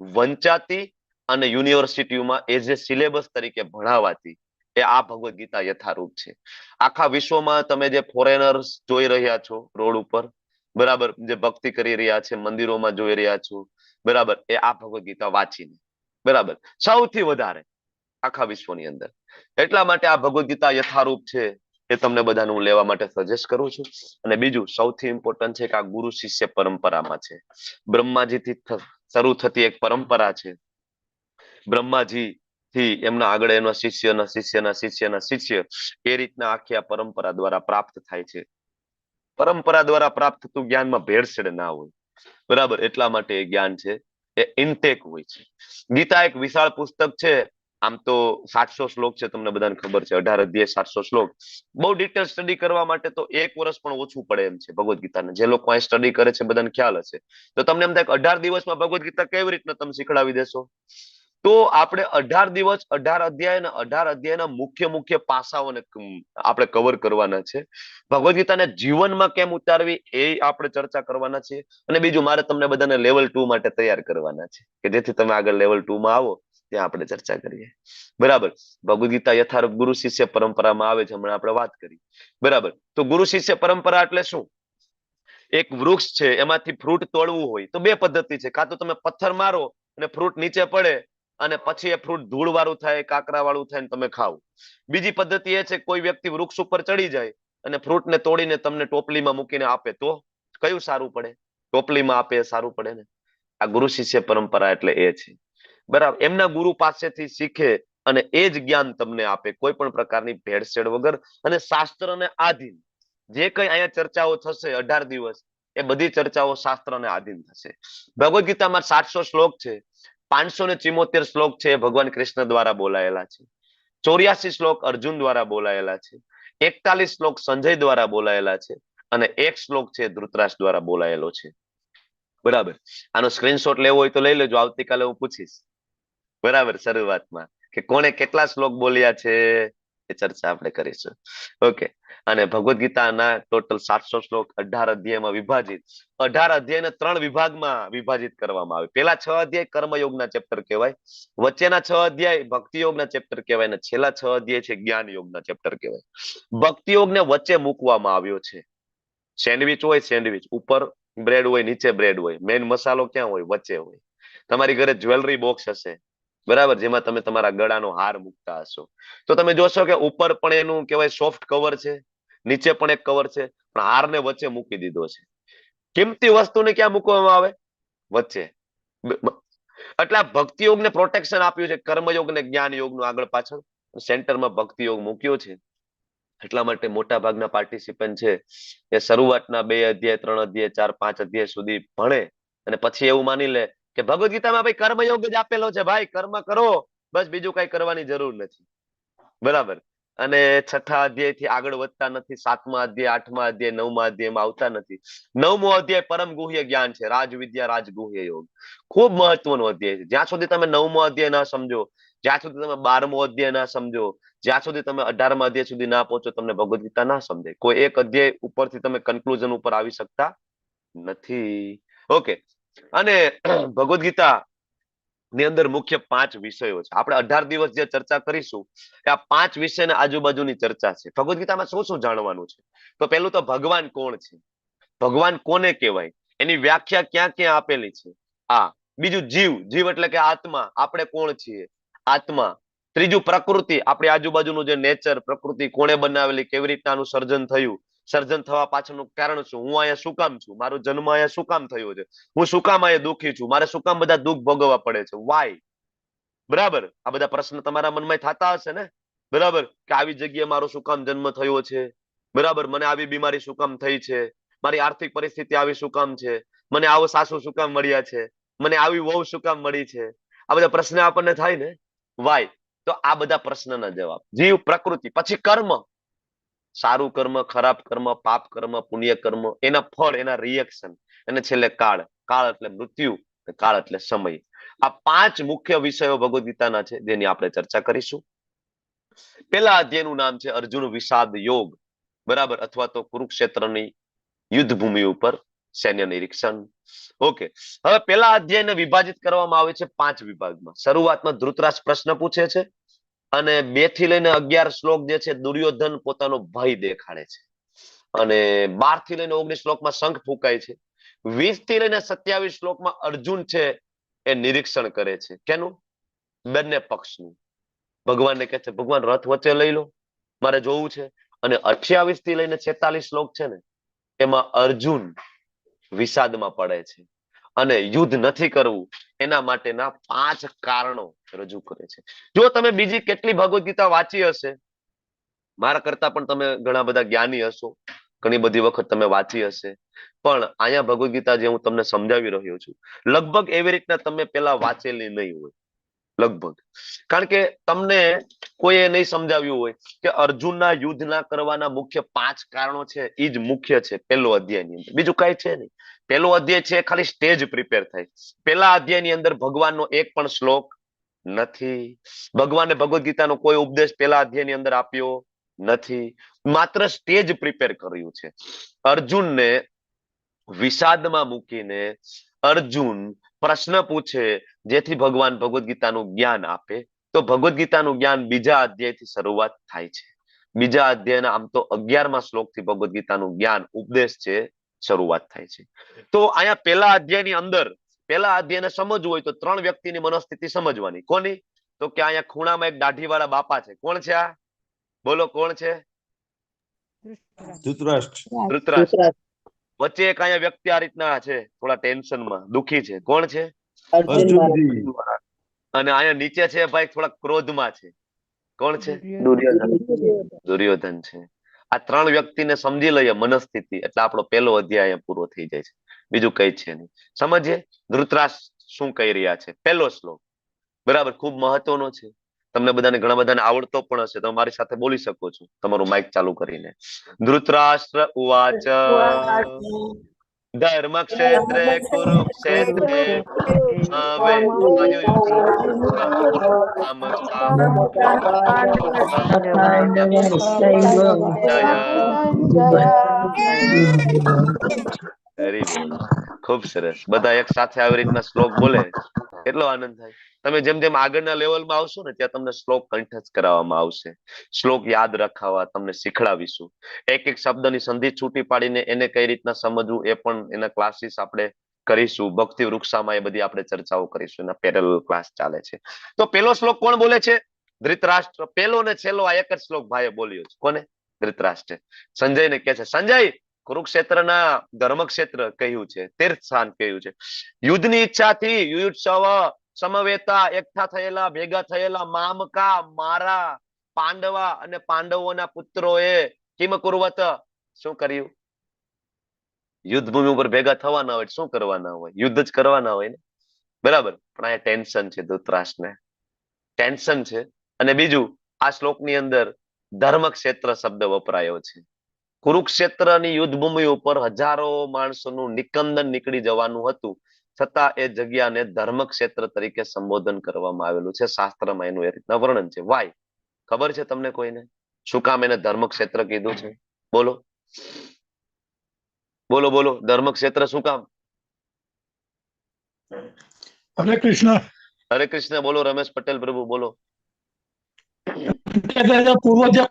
વંચાતી અને યુનિવર્સિટીઓમાં એઝ એ સિલેબસ તરીકે ભણાવાતી એ આ ભગવદ ગીતા યથારૂપ છે. આખા વિશ્વમાં તમે જે ફોરેનર્સ જોઈ રહ્યા છો રોડ ઉપર, બરાબર, જે ભક્તિ કરી રહ્યા છે, મંદિરોમાં જોઈ રહ્યા છો, બરાબર, એ આ ભગવદ ગીતા વાંચીને, બરાબર, સૌથી વધારે આખા વિશ્વની અંદર. એટલા માટે આ ભગવદ ગીતા યથારૂપ છે એ તમને બધાને હું લેવા માટે સજેસ્ટ કરું છું. અને બીજું સૌથી ઇમ્પોર્ટન્ટ છે કે આ ગુરુ શિષ્ય પરંપરામાં છે. બ્રહ્માજીથી શરૂ થતી એક પરંપરા છે. બ્રહ્માજી થી એમના આગળ એના શિષ્યના શિષ્યના શિષ્યના શિષ્ય, એ રીતના આખી આ પરંપરા દ્વારા પ્રાપ્ત થાય છે. પરંપરા દ્વારા પ્રાપ્ત થતું જ્ઞાનમાં ભેળસેળ ના હોય, બરાબર, એટલા માટે એ જ્ઞાન છે એ ઇન્ટેક હોય છે. ગીતા એક વિશાળ પુસ્તક છે. આમ તો 700 શ્લોક છે, તમને બધાને ખબર છે, 18 અધ્યાય 700 શ્લોક. બહુ ડિટેલ સ્ટડી કરવા માટે તો 1 વર્ષ પણ ઓછું પડે એમ છે ભગવદ ગીતાને. જે લોકો અહીં સ્ટડી કરે છે બધાને ખ્યાલ હશે. તો તમને એમ થાય કે 18 દિવસમાં ભગવદ ગીતા કેવી રીતના તમે શીખડાવી દેશો? તો આપણે 18 દિવસ 18 અધ્યાય અને 18 અધ્યાયના મુખ્ય પાસાઓને આપણે કવર કરવાના છે. ભગવદ ગીતાને જીવનમાં કેમ ઉતારવી એ આપણે ચર્ચા કરવાના છે. અને બીજું, મારે તમને બધાને લેવલ 2 માટે તૈયાર કરવાના છે કે જેથી તમે આગળ લેવલ 2 માં આવો ત્યાં આપણે ચર્ચા કરીએ. બરાબર, ભગવદ ગીતા યથારૂપ ગુરુ શિષ્ય પરંપરામાં આવે છે, હમણાં આપણે વાત કરી. બરાબર, તો ગુરુ શિષ્ય પરંપરા એટલે શું? એક વૃક્ષ છે, એમાંથી ફ્રૂટ તોડવું હોય તો 2 પદ્ધતિ છે. કાં તો તમે પથ્થર મારો અને ફ્રૂટ નીચે પડે અને પછી એ ફ્રૂટ ધૂળ વાળું થાય, કાકરા વાળું થાય, તમે ખાવ. બીજી પદ્ધતિ એ છે કોઈ વ્યક્તિ વૃક્ષ ઉપર ચડી જાય અને ફ્રૂટ ને તોડીને તમને ટોપલીમાં મૂકીને આપે, તો કયું સારું પડે? ટોપલીમાં આપે સારું પડે ને. આ ગુરુ શિષ્ય પરંપરા એટલે એ છે. બરાબર, એમના ગુરુ પાસેથી શીખે અને એ જ જ્ઞાન તમને આપે, કોઈ પણ પ્રકારની ભેળસેળ વગર અને શાસ્ત્રને આધીન. જે કઈ અહીંયા ચર્ચાઓ થશે 18 દિવસ, એ બધી ચર્ચાઓ શાસ્ત્રને આધીન થશે. ભગવદ ગીતામાં 700 શ્લોક છે. 574 શ્લોક છે ભગવાન કૃષ્ણ દ્વારા બોલાયેલા છે. 84 શ્લોક અર્જુન દ્વારા બોલાયેલા છે. 41 શ્લોક સંજય દ્વારા બોલાયેલા છે. અને 1 શ્લોક છે ધૃતરાષ્ટ્ર દ્વારા બોલાયેલો છે. બરાબર, આનો સ્ક્રીનશોટ લેવો હોય તો લઈ લેજો, આવતીકાલે હું પૂછીશ. બરાબર, શરૂઆતમાં કે કોણે કેટલા શ્લોક બોલ્યા છે એ ચર્ચા આપણે કરીશું. ઓકે, અને ભગવદ ગીતાના ટોટલ 700 શ્લોક 18 અધ્યાયમાં વિભાજિત. 18 અધ્યાયને 3 વિભાગમાં વિભાજિત કરવામાં આવે. પેલા 6 અધ્યાય કર્મયોગના ચેપ્ટર કહેવાય, વચ્ચેના 6 અધ્યાય ભક્તિ યોગના ચેપ્ટર કહેવાય, અને છેલ્લા 6 અધ્યાય છે જ્ઞાન યોગના ચેપ્ટર કહેવાય. ભક્તિ યોગને વચ્ચે મૂકવામાં આવ્યો છે. સેન્ડવિચ હોય, સેન્ડવિચ ઉપર બ્રેડ હોય, નીચે બ્રેડ હોય, મેઇન મસાલો ક્યાં હોય? વચ્ચે હોય. તમારી ઘરે જ્વેલરી બોક્સ હશે, બરાબર, જેમાં તમે તમારા ગળાનો હાર મૂકતા હશો, તો તમે જોશો કે ઉપર પણ એનું કહેવાય સોફ્ટ કવર છે, નીચે પણ એક કવર છે, પણ હારને વચ્ચે મૂકી દીધો છે. કિંમતી વસ્તુને ક્યાં મૂકવામાં આવે? વચ્ચે. એટલે ભક્તિ યોગને પ્રોટેક્શન આપ્યું છે, કર્મયોગ ને જ્ઞાન યોગનું આગળ પાછળ સેન્ટરમાં ભક્તિ યોગ મૂક્યો છે. એટલા માટે મોટા ભાગના પાર્ટિસિપન્ટ છે એ શરૂઆતના 2 અધ્યાય 3 અધ્યાય 4 5 અધ્યાય સુધી ભણે અને પછી એવું માની લે કે ભગવદ ગીતામાં ભાઈ કર્મયોગ જ આપેલો છે, ભાઈ કર્મ કરો, બસ બીજું કઈ કરવાની જરૂર નથી. બરાબર, અને 6થા અધ્યાયથી આગળ વધતા નથી, 7મા અધ્યાય 8મા અધ્યાય 9મા અધ્યાયમાં આવતા નથી. 9મો અધ્યાય પરમ ગુહ્ય જ્ઞાન છે, રાજવિદ્યા રાજગુહ્ય યોગ. ખૂબ મહત્વનો અધ્યાય છે. જ્યાં સુધી તમે 9મો અધ્યાય ના સમજો, જ્યાં સુધી તમે 12મો અધ્યાય ના સમજો, જ્યાં સુધી તમે 18મા અધ્યાય સુધી ના પહોંચો, તમને ભગવદ ગીતા ના સમજાય. કોઈ એક અધ્યાય ઉપરથી તમે કન્ક્લુઝન ઉપર આવી શકતા નથી. ઓકે, અને ભગવદ ગીતા ની અંદર મુખ્ય 5 વિષયો છે. આપણે 18 દિવસ જે ચર્ચા કરીશું એ આ 5 વિષયના આજુબાજુની ચર્ચા છે. ભગવદ ગીતામાં શું શું જાણવાનું છે? તો પહેલું તો ભગવાન કોણ છે, ભગવાન કોને કહેવાય, એની વ્યાખ્યા ક્યાં ક્યાં આપેલી છે. બીજું જીવ, જીવ એટલે કે આત્મા, આપણે કોણ છીએ? આત્મા. ત્રીજું પ્રકૃતિ, આપણી આજુબાજુનું જે નેચર, પ્રકૃતિ કોણે બનાવેલી, કેવી રીતના આનું સર્જન થયું, સર્જન થવા પાછળનું કારણ શું, હું અહીંયા શું કામ છું, મારો જન્મ અહીંયા શું કામ થયો છે, હું શું કામ અહીંયા દુઃખી છું, મારે શું કામ બધા દુઃખ ભોગવવા પડે છે, વાય. બરાબર, આ બધા પ્રશ્ન તમારા મનમાં થતા હશે ને. બરાબર, કે આવી જગ્યાએ મારો શું કામ જન્મ થયો છે, બરાબર, મને આવી બીમારી શું કામ થઈ છે, મારી આર્થિક પરિસ્થિતિ આવી શું કામ છે, મને આવો સાસુ શું કામ મળ્યા છે, મને આવી વહુ શું કામ મળી છે, આ બધા પ્રશ્ન આપણને થાય ને, વાય. તો આ બધા પ્રશ્નના જવાબ. જીવ, પ્રકૃતિ, પછી કર્મ, સારું કર્મ, ખરાબ કર્મ, પાપ કર્મ, પુણ્ય કર્મ, એના ફળ, એના રિએક્શન, અને છેલ્લે કાળ. કાળ એટલે મૃત્યુ, કાળ એટલે સમય. આ 5 મુખ્ય વિષયો ભગવદ ગીતાના છે જેની આપણે ચર્ચા કરીશું. પેલા અધ્યાયનું નામ છે અર્જુન વિષાદ યોગ, બરાબર, અથવા તો કુરુક્ષેત્રની યુદ્ધ ભૂમિ ઉપર સૈન્ય નિરીક્ષણ. ઓકે, હવે પેલા અધ્યાયને વિભાજિત કરવામાં આવે છે 5 વિભાગમાં. શરૂઆતમાં ધૃતરાષ્ટ્ર પ્રશ્ન પૂછે છે અને 2 થી લઈને 11 શ્લોક જે છે દુર્યોધન પોતાનો ભય દેખાડે છે, અને 12 થી લઈને 19 શ્લોકમાં શંખ ફૂંકાય છે. 20 થી લઈને 27 શ્લોકમાં અર્જુન છે એ નિરીક્ષણ કરે છે. કેનું? બંને પક્ષનું. ભગવાનને કહે છે ભગવાન રથ વચ્ચે લઈ લો, મારે જોવું છે. અને 28 થી લઈને 46 શ્લોક છે ને, એમાં અર્જુન વિષાદમાં પડે છે અને યુદ્ધ નથી કરવું એના માટેના 5 કારણો રજૂ કરે છે. જો તમે બીજી કેટલી ભગવદ ગીતા વાંચી હશે, મારા કરતા પણ તમે ઘણા બધા જ્ઞાની હશો, ઘણી બધી વખત તમે વાંચી હશે, પણ અહીંયા ભગવદ ગીતા જે હું તમને સમજાવી રહ્યો છું, લગભગ એવી રીતના તમે પેલા વાંચેલી નહીં હોય, લગભગ. કારણ કે તમને કોઈએ નહીં સમજાવ્યું હોય કે અર્જુનના યુદ્ધ ના કરવાના મુખ્ય 5 કારણો છે, એ જ મુખ્ય છે પેલો અધ્યાયની અંદર, બીજું કઈ છે નહીં. પેલો અધ્યાય છે ખાલી સ્ટેજ પ્રિપેર થાય. પેલા અધ્યાયની અંદર ભગવાનનો એક પણ શ્લોક નથી, ભગવાને ભગવદ ગીતાનો કોઈ ઉપદેશ પેલા અધ્યાયની અંદર આપ્યો નથી, માત્ર સ્ટેજ પ્રિપેર કર્યું છે. અર્જુનને વિષાદમાં મૂકીને અર્જુન પ્રશ્ન પૂછે જેથી ભગવાન ભગવદ ગીતાનું જ્ઞાન આપે. તો ભગવદ ગીતાનું જ્ઞાન બીજા અધ્યાયથી શરૂઆત થાય છે. બીજા અધ્યાયના આમ તો 11મા શ્લોકથી ભગવદ ગીતાનું જ્ઞાન ઉપદેશ છે શરૂઆત થાય છે. તો અહીંયા પેલા અધ્યાયની અંદર, પેલા અધ્યાયને સમજવું હોય તો 3 વ્યક્તિની મનોસ્થિતિ સમજવાની. કોની? તો કે અહીંયા ખૂણામાં એક દાઢીવાળા બાપા છે. કોણ છે આ? બોલો કોણ છે? ધૃતરાષ્ટ્ર. વચ્ચે એક અહીંયા વ્યક્તિ આ રીતના છે, થોડા ટેન્શનમાં, દુખી છે. કોણ છે? અને અહીંયા નીચે છે ભાઈ થોડા ક્રોધમાં છે. કોણ છે? દુર્યોધન છે. આ 3 વ્યક્તિને સમજી લઈએ મનસ્થિતિ, એટલે આપણો પેલો અધ્યાય પૂરો થઈ જાય છે. બીજું કઈ છે નહીં. સમજીએ ધૃતરાષ્ટ્ર શું કહી રહ્યા છે. પહેલો શ્લોક, બરાબર, ખૂબ મહત્વનો છે. તમને બધાને, ઘણા બધાને આવડતો પણ હશે. તમે મારી સાથે બોલી શકો છો તમારું માઇક ચાલુ કરીને. ધૃતરાષ્ટ્ર ઉવાચ ધર્મ ક્ષેત્રે કુરુક્ષેત્રે ખૂબ સરસ. બધા એક સાથે આવી રીતના શ્લોક બોલે કેટલો આનંદ થાય. તમે જેમ જેમ આગળના લેવલમાં આવશો ને ત્યાં તમને શ્લોક કંઠસ્થ કરાવવામાં આવશે, શ્લોક યાદ રખાવા તમને શીખડાવીશું. એક એક શબ્દની સંધિ છૂટી પાડીને એને કઈ રીતના સમજવું એ પણ એના ક્લાસીસ આપણે કરીશું. ભક્તિ વૃક્ષામાં એ બધી આપણે ચર્ચાઓ કરીશું, એના પેરેલલ ક્લાસ ચાલે છે. તો પેલો શ્લોક કોણ બોલે છે? ધૃતરાષ્ટ્ર. પેલો ને છેલ્લો આ એક જ શ્લોક ભાઈએ બોલ્યો છે. કોને? ધૃતરાષ્ટ્ર. સંજયને કહે છે સંજય, કુરુક્ષેત્રના ધર્મક્ષેત્ર કહ્યું છે, તીર્થ સ્થાન કહ્યું છે. યુદ્ધની ઈચ્છાથી યુયુત્સવ સમવેતા એકઠા થયેલા, ભેગા થયેલા મામકા, મારા પાંડવા અને પાંડવોના પુત્રોએ કિમ કુર્વત, શું કર્યું? યુદ્ધ ભૂમિ ઉપર ભેગા થવાના હોય શું કરવાના હોય? યુદ્ધ જ કરવાના હોય ને, બરાબર. પણ અહીંયા ટેન્શન છે, ધૃતરાષ્ટ્રને ટેન્શન છે. અને બીજું, આ શ્લોકની અંદર ધર્મક્ષેત્ર શબ્દ વપરાયો છે. કુરુક્ષેત્રની યુદ્ધ ભૂમિ ઉપર હજારો માણસોનું નિકંદન નીકળી જવાનું હતું, છતાં એ જગ્યાને ધર્મક્ષેત્ર તરીકે સંબોધન કરવામાં આવેલું છે. શાસ્ત્રમાં એનું એ રીતના વર્ણન છે. વાય ખબર છે તમને કોઈને? શું કામ એને ધર્મક્ષેત્ર કીધું છે? બોલો બોલો બોલો. ધર્મક્ષેત્ર શું કામ? હરે કૃષ્ણ. હરે કૃષ્ણ. બોલો રમેશ પટેલ પ્રભુ, બોલો.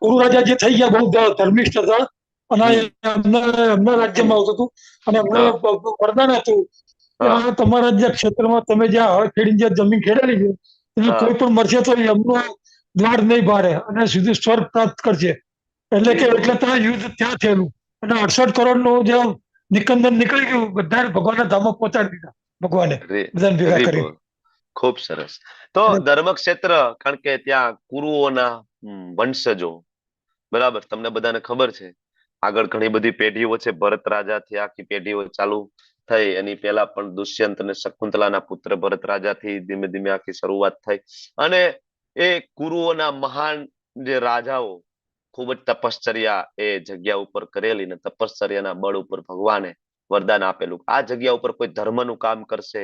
પૂર્વજા જે થઈ ગયા બહુ ધર્મિષ્ઠ હતા અને એમના રાજ્યમાં આવતું હતું અને એમને વરદાન હતું તમારા જે ક્ષેત્રમાં તમે જ્યાં હળ ખેડીને જે જમીન ખેડેલી છે એમાં કોઈ પણ મરશે તો એમનો દ્વાર નહીં ભારે અને સીધું સ્વર્ગ પ્રાપ્ત કરશે. એટલે કે એટલે ત્યાં યુદ્ધ ત્યાં થયેલું અને 68 કરોડનું જે નિકંદન નીકળી ગયું, બધા ભગવાનના ધામમાં પહોંચાડી દીધા ભગવાને, બધાને ભેગા કરી. ખૂબ સરસ. તો ધર્મક્ષેત્ર, કારણ કે ત્યાં કુરુઓના વંશજો, બરાબર, તમને બધાને ખબર છે આગળ ઘણી બધી પેઢીઓ છે, ભરત રાજાથી આખી પેઢીઓ ચાલુ થઈ, એની પહેલા પણ દુષ્યંત અને શકુંતલાના પુત્ર ભરત રાજાથી ધીમે ધીમે આખી શરૂઆત થઈ. અને એ કુરુઓના મહાન જે રાજાઓ ખૂબ જ તપશ્ચર્યા એ જગ્યા ઉપર કરેલી, ને તપશ્ચર્યાના બળ ઉપર ભગવાને વરદાન આપેલું, આ જગ્યા ઉપર કોઈ ધર્મનું કામ કરશે,